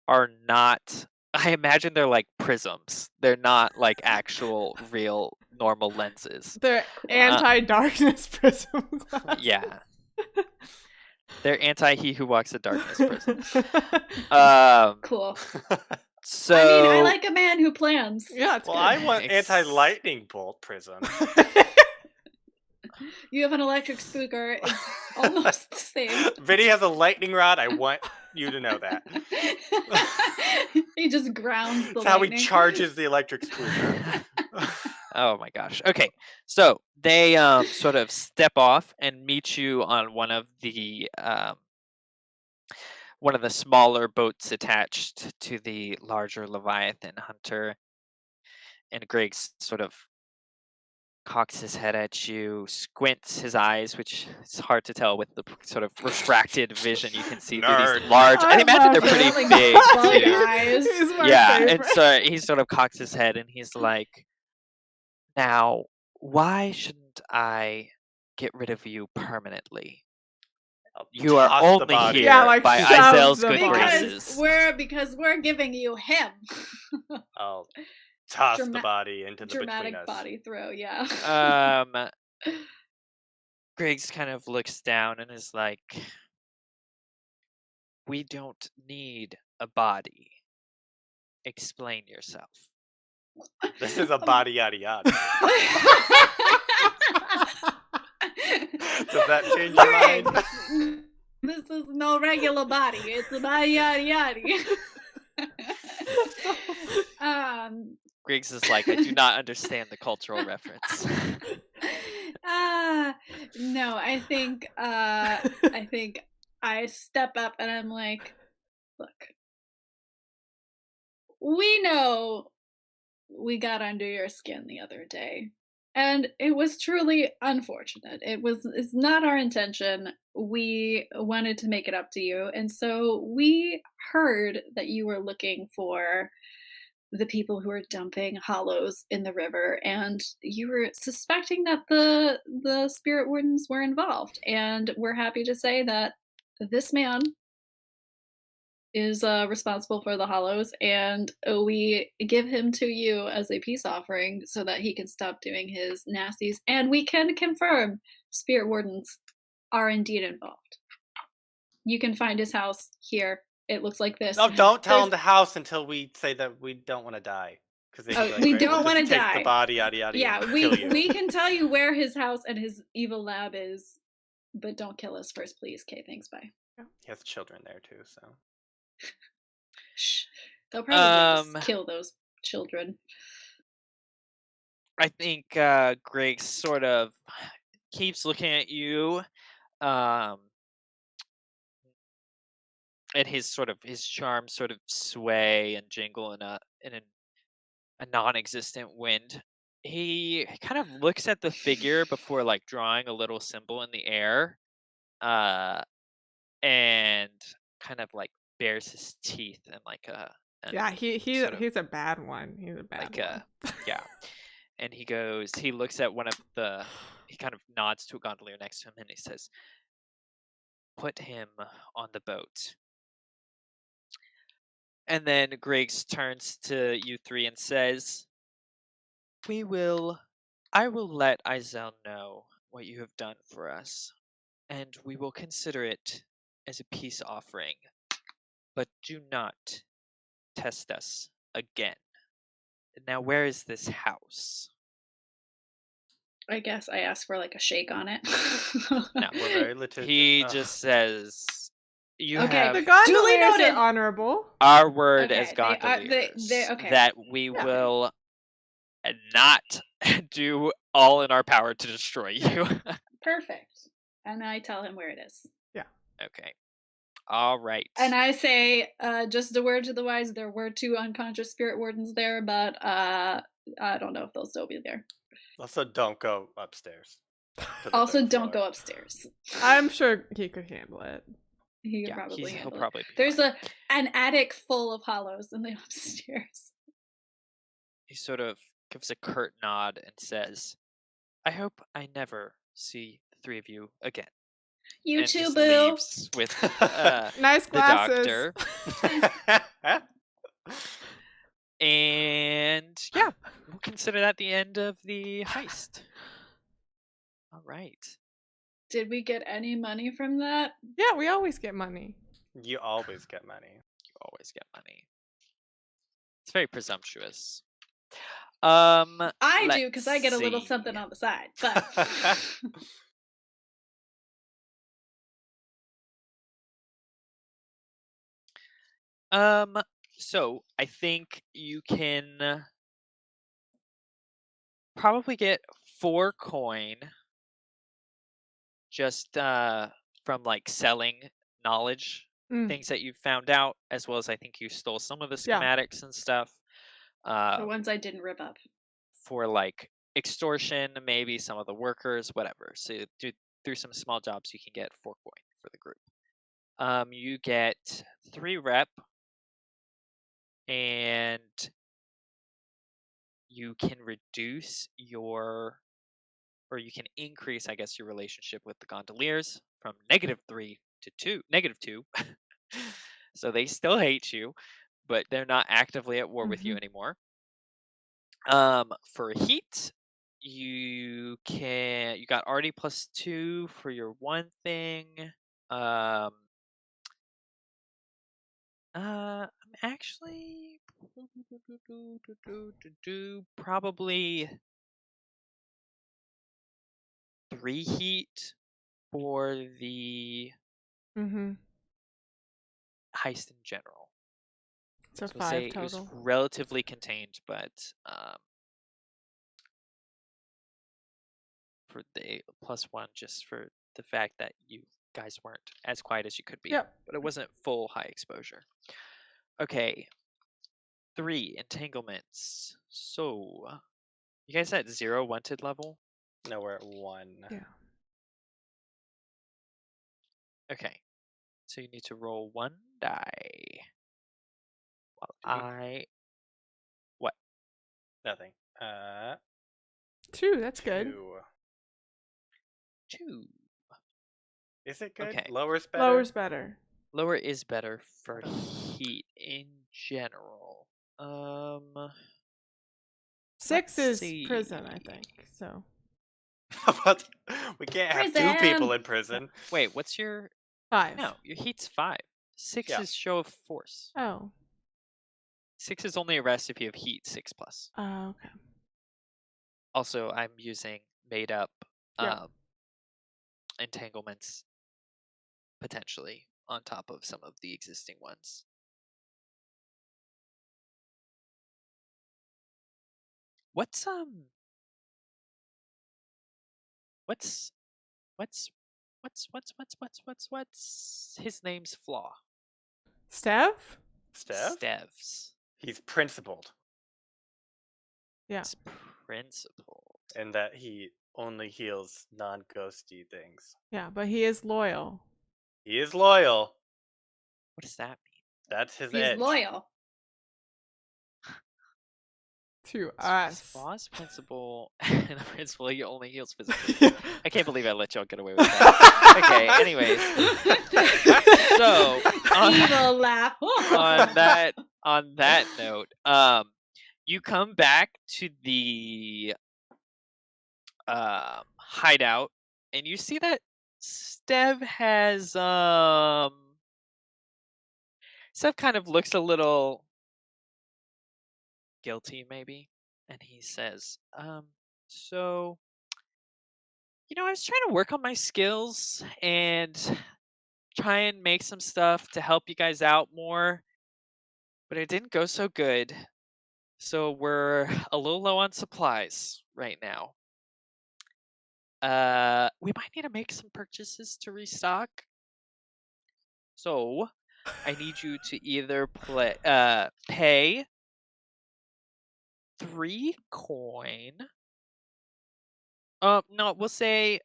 are not. I imagine they're like prisms. They're not like actual, real, normal lenses. They're Cool. anti-darkness prism glasses. Yeah. They're anti He Who Walks in Darkness prisms. Cool. So I mean, I like a man who plans. Yeah, it's Well, good. I want Ex- anti-lightning bolt prism. You have an electric spooker. It's almost the same. Vinny has a lightning rod. I want you to know that. He just grounds the That's how he lightning. charges the electric spooker. Oh my gosh. Okay. So they sort of step off and meet you on one of the smaller boats attached to the larger Leviathan hunter. And Greg sort of cocks his head at you, squints his eyes, which is hard to tell with the sort of refracted vision you can see through Nerd. these large. I imagine they're love pretty it. Like big bug too. eyes. He's my Yeah, and favorite. so he sort of cocks his head and he's like, "Now, why shouldn't I get rid of you permanently? I'll You are toss the only body. here Yeah, like by shove Izel's the good body. graces." Because we're giving you him. I'll toss the Drama- body into the Dramatic between us. body throw, yeah. Griggs kind of looks down and is like, "We don't need a body. Explain yourself." This is a body yada yada. Does that change your mind? This is no regular body. It's a body yada yada. Griggs is like, "I do not understand the cultural reference." No, I think I step up and I'm like, look, we know we got under your skin the other day, and it was truly unfortunate. It's not our intention. We wanted to make it up to you, and so we heard that you were looking for the people who were dumping hollows in the river, and you were suspecting that the spirit wardens were involved, and we're happy to say that this man is responsible for the hollows, and we give him to you as a peace offering so that he can stop doing his nasties, and we can confirm spirit wardens are indeed involved. You can find his house here. It looks like this. No, don't tell There's- him the house until we say that we don't want to die. Because we don't wanna die. Take the body, yada yada. Yeah, and we kill you. we can tell you where his house and his evil lab is, but don't kill us first, please. Okay, thanks, bye. He has children there too, so. Shh. They'll probably just Um, kill those children. I think Greg sort of keeps looking at you, and his charms sort of sway and jingle in a non-existent wind. He kind of looks at the figure before like drawing a little symbol in the air, and kind of like bares his teeth and like Yeah, he's sort of a bad one. He's a bad like one. yeah. And he looks at he kind of nods to a gondolier next to him and he says, "Put him on the boat." And then Griggs turns to you three and says, I will let Izel know what you have done for us, and we will consider it as a peace offering, but do not test us again. Now, where is this house?" I guess I asked for like a shake on it. No, We're very litigious. he Ugh. just says, "You Okay. have The gondoliers noted. are honorable. our word Okay, as they are- gondoliers okay. that we Yeah. will not do all in our power to destroy you." Perfect. And I tell him where it is. Okay. All right. And I say, just a word to the wise, there were 2 unconscious spirit wardens there, but I don't know if they'll still be there. Also, don't go upstairs. to the Also, third don't floor. go upstairs. I'm sure he could handle it. He could Yeah, probably he'll handle it. probably be There's fine. an attic full of hollows in the upstairs. He sort of gives a curt nod and says, "I hope I never see the three of you again." You And too, just boo. leaves with Nice the glasses. doctor. And yeah, we'll consider that the end of the heist. All right. Did we get any money from that? Yeah, we always get money. You always get money. You always get money. It's very presumptuous. I do, because I get a little see. something on the side. But So I think you can probably get 4 coin just from like selling knowledge, Mm. things that you found out, as well as I think you stole some of the Yeah. schematics and stuff. the ones I didn't rip up. For like extortion, maybe some of the workers, whatever. So through some small jobs, you can get 4 coin for the group. You get 3 rep, and you can reduce your, or you can increase, I guess, your relationship with the gondoliers from -3 to -2. So they still hate you, but they're not actively at war with you anymore. For heat, you got already +2 for your one thing. I'm actually probably 3 heat for the Mm-hmm. heist in general. So So say 5 it was total. relatively contained, but for the +1, just for the fact that you guys weren't as quiet as you could be. Yep. But it wasn't full high exposure. Okay. 3 entanglements. So you guys at 0 wanted level? No, we're at 1. Yeah. Okay. So you need to roll 1 die. What? Nothing. 2, that's good. 2. 2. Is it good? Okay. Lower's better? Lower's better. Lower is better for heat in general. 6 let's is prison, I think. So But we can't have 2 Prison! people in prison. Wait, what's your 5. No, your heat's 5. 6 Yeah. is show of force. Oh. 6 is only arrest if you have heat 6+. Okay. Also, I'm using made up Yeah. entanglements potentially on top of some of the existing ones. What's his name's flaw? Steph? Steph? Stev's. He's principled. Yeah. It's principled. And that he only heals non-ghosty things. Yeah, but he is loyal. He is loyal. What does that mean? That's his He's edge. loyal. To His us. flaw's principle and a principle he only heals physically. Yeah. I can't believe I let y'all get away with that. Okay, anyways. So Evil laugh. on that note, you come back to the hideout, and you see that Stev has Stev kind of looks a little guilty, maybe, and he says, so I was trying to work on my skills and try and make some stuff to help you guys out more, but it didn't go so good. So we're a little low on supplies right now. We might need to make some purchases to restock. So I need you to either pay 3 coin. No, we'll say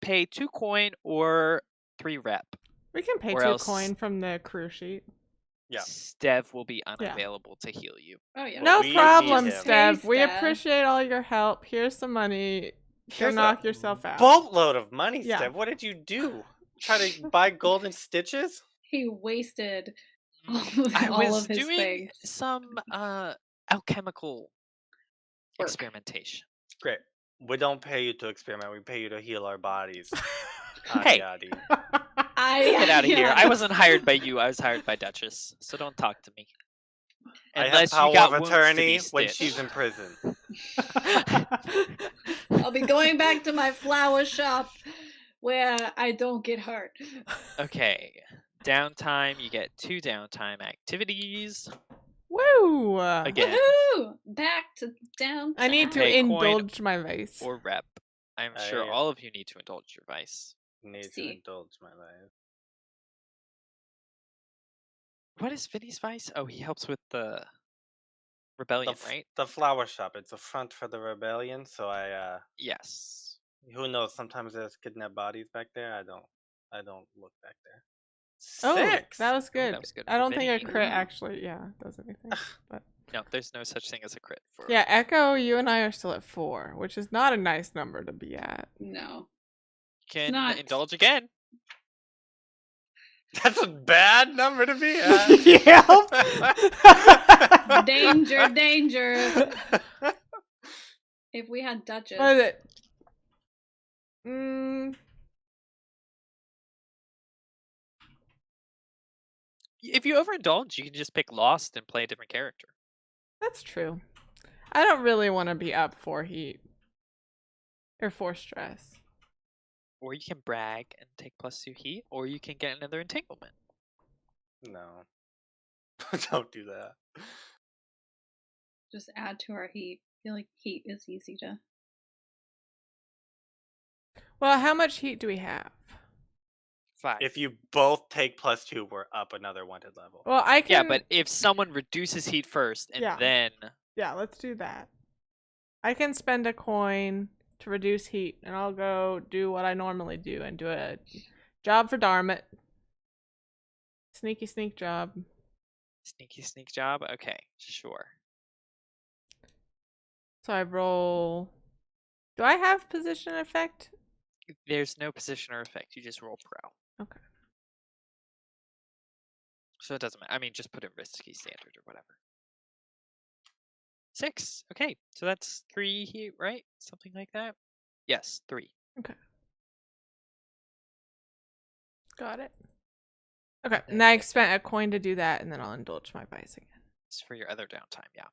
pay 2 coin or 3 rep. We can pay Or 2 else- coin from the crew sheet. Yeah. Stev will be unavailable to heal you. Oh yeah. No we need problem, him. Stev. We Hey, Stev. appreciate all your help. Here's some money. Go Here's knock a yourself out. boatload of money, Yeah. Steph. What did you do? Try to buy golden stitches? He wasted I all was of his doing things. some alchemical Work. experimentation. Great. We don't pay you to experiment. We pay you to heal our bodies. Hey. Yadi. Get out of here. Yeah. I wasn't hired by you. I was hired by Duchess. So don't talk to me. I have Unless power you got of wounds to be attorney when stitched. she's in prison. I'll be going back to my flower shop where I don't get hurt. Okay. Downtime. You get 2 downtime activities. Woo! Again. Woohoo! Back to downtown. I need to Pay coin indulge my vice. Or rep. I'm sure I- all of you need to indulge your vice. Need to See. indulge my life. What is Vinny's vice? Oh, he helps with the rebellion, right? The flower shop. It's a front for the rebellion, so I Yes. who knows, sometimes there's kidnapped bodies back there. I don't look back there. Oh, 6. that was good. that was good I for don't think a Vinny. crit actually, does anything. But No, there's no such thing as a crit for. yeah, Echo, you and I are still at 4, which is not a nice number to be at. No. Can not. indulge again. That's a bad number to be at. Danger, danger. If we had Duchess. What is it? If you overindulge, you can just pick Lost and play a different character. That's true. I don't really want to be up 4 heat. Or 4 stress. Or you can brag and take +2 heat, or you can get another entanglement. No. Don't do that. Just add to our heat. I feel like heat is easy to. Well, how much heat do we have? 5. If you both take +2, we're up another wanted level. Well, I can. Yeah, but if someone reduces heat first and Yeah. then Yeah, let's do that. I can spend a coin to reduce heat, and I'll go do what I normally do and do a job for Darmit. Sneaky sneak job. sneaky sneak job, okay, sure. So I roll. Do I have position effect? There's no position or effect. You just roll pro. Okay. So it doesn't matter. I mean, just put in risky standard or whatever. 6. Okay, so that's 3 heat, right? Something like that. Yes, 3. Got it. Okay, and I spent a coin to do that, and then I'll indulge my vice again. It's for your other downtime, yeah.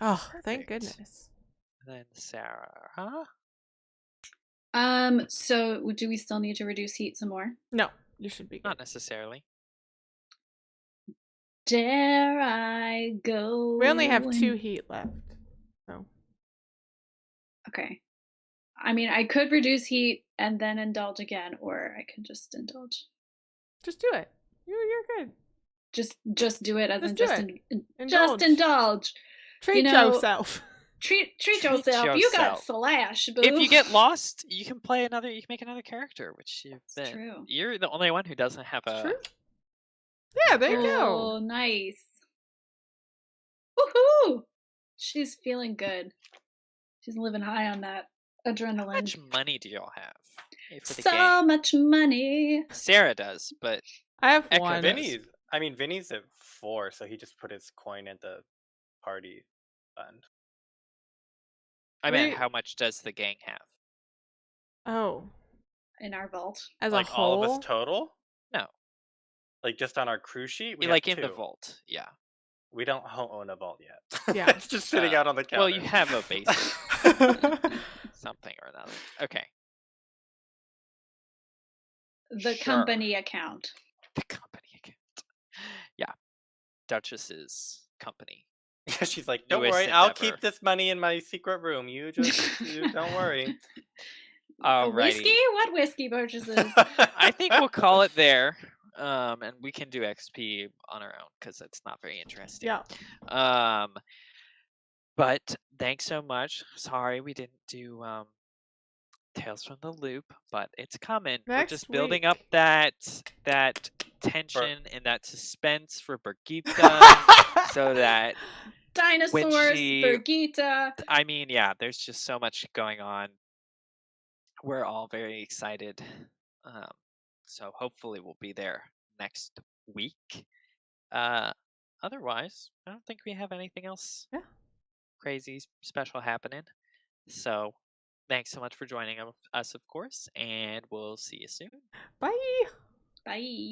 Oh, thank Perfect. goodness. And then Sarah, huh? So do we still need to reduce heat some more? No, you should be good. Not necessarily. Dare I go? We only have 2 and- heat left. So Okay. I mean, I could reduce heat and then indulge again, or I could just indulge. just do it. You're good. Just do it as Just in do just it. just indulge. Treat know, yourself. Treat Treat yourself. You got yourself. slash, boo. If you get lost, you can play another. You can make another character, which you've That's been. true. You're the only one who doesn't have a. True. Yeah, there you go. Oh, nice. Woohoo! She's feeling good. She's living high on that How adrenaline. much money do y'all have for the So game? much money. Sarah does, but I have Echo 1. Vinny. Vinny's at 4, so he just put his coin at the party fund. I mean, We- how much does the gang have? Oh, In our vault. as Like a whole. all of us total? No. Like just on our cruise sheet? We Like have in the 2. vault, yeah. We don't own a vault yet. Yeah. It's just sitting out on the counter. Well, you have a basic something or another. Okay. The Sure. company account. The company account. Yeah. Duchess's company. She's like, don't Newest worry, I'll endeavor. keep this money in my secret room. You just don't worry. Alrighty. Whiskey? What whiskey purchases? I think we'll call it there. And we can do XP on our own because it's not very interesting. Yeah. But thanks so much. Sorry we didn't do Tales from the Loop, but it's coming. We're Next just building up week. that tension and that suspense for Brigitte, so that Dinosaurs, she- Brigitte. I mean, yeah, there's just so much going on. We're all very excited. So hopefully we'll be there next week. Otherwise, I don't think we have anything else Yeah. crazy special happening. So thanks so much for joining us, of course, and we'll see you soon. Bye. Bye.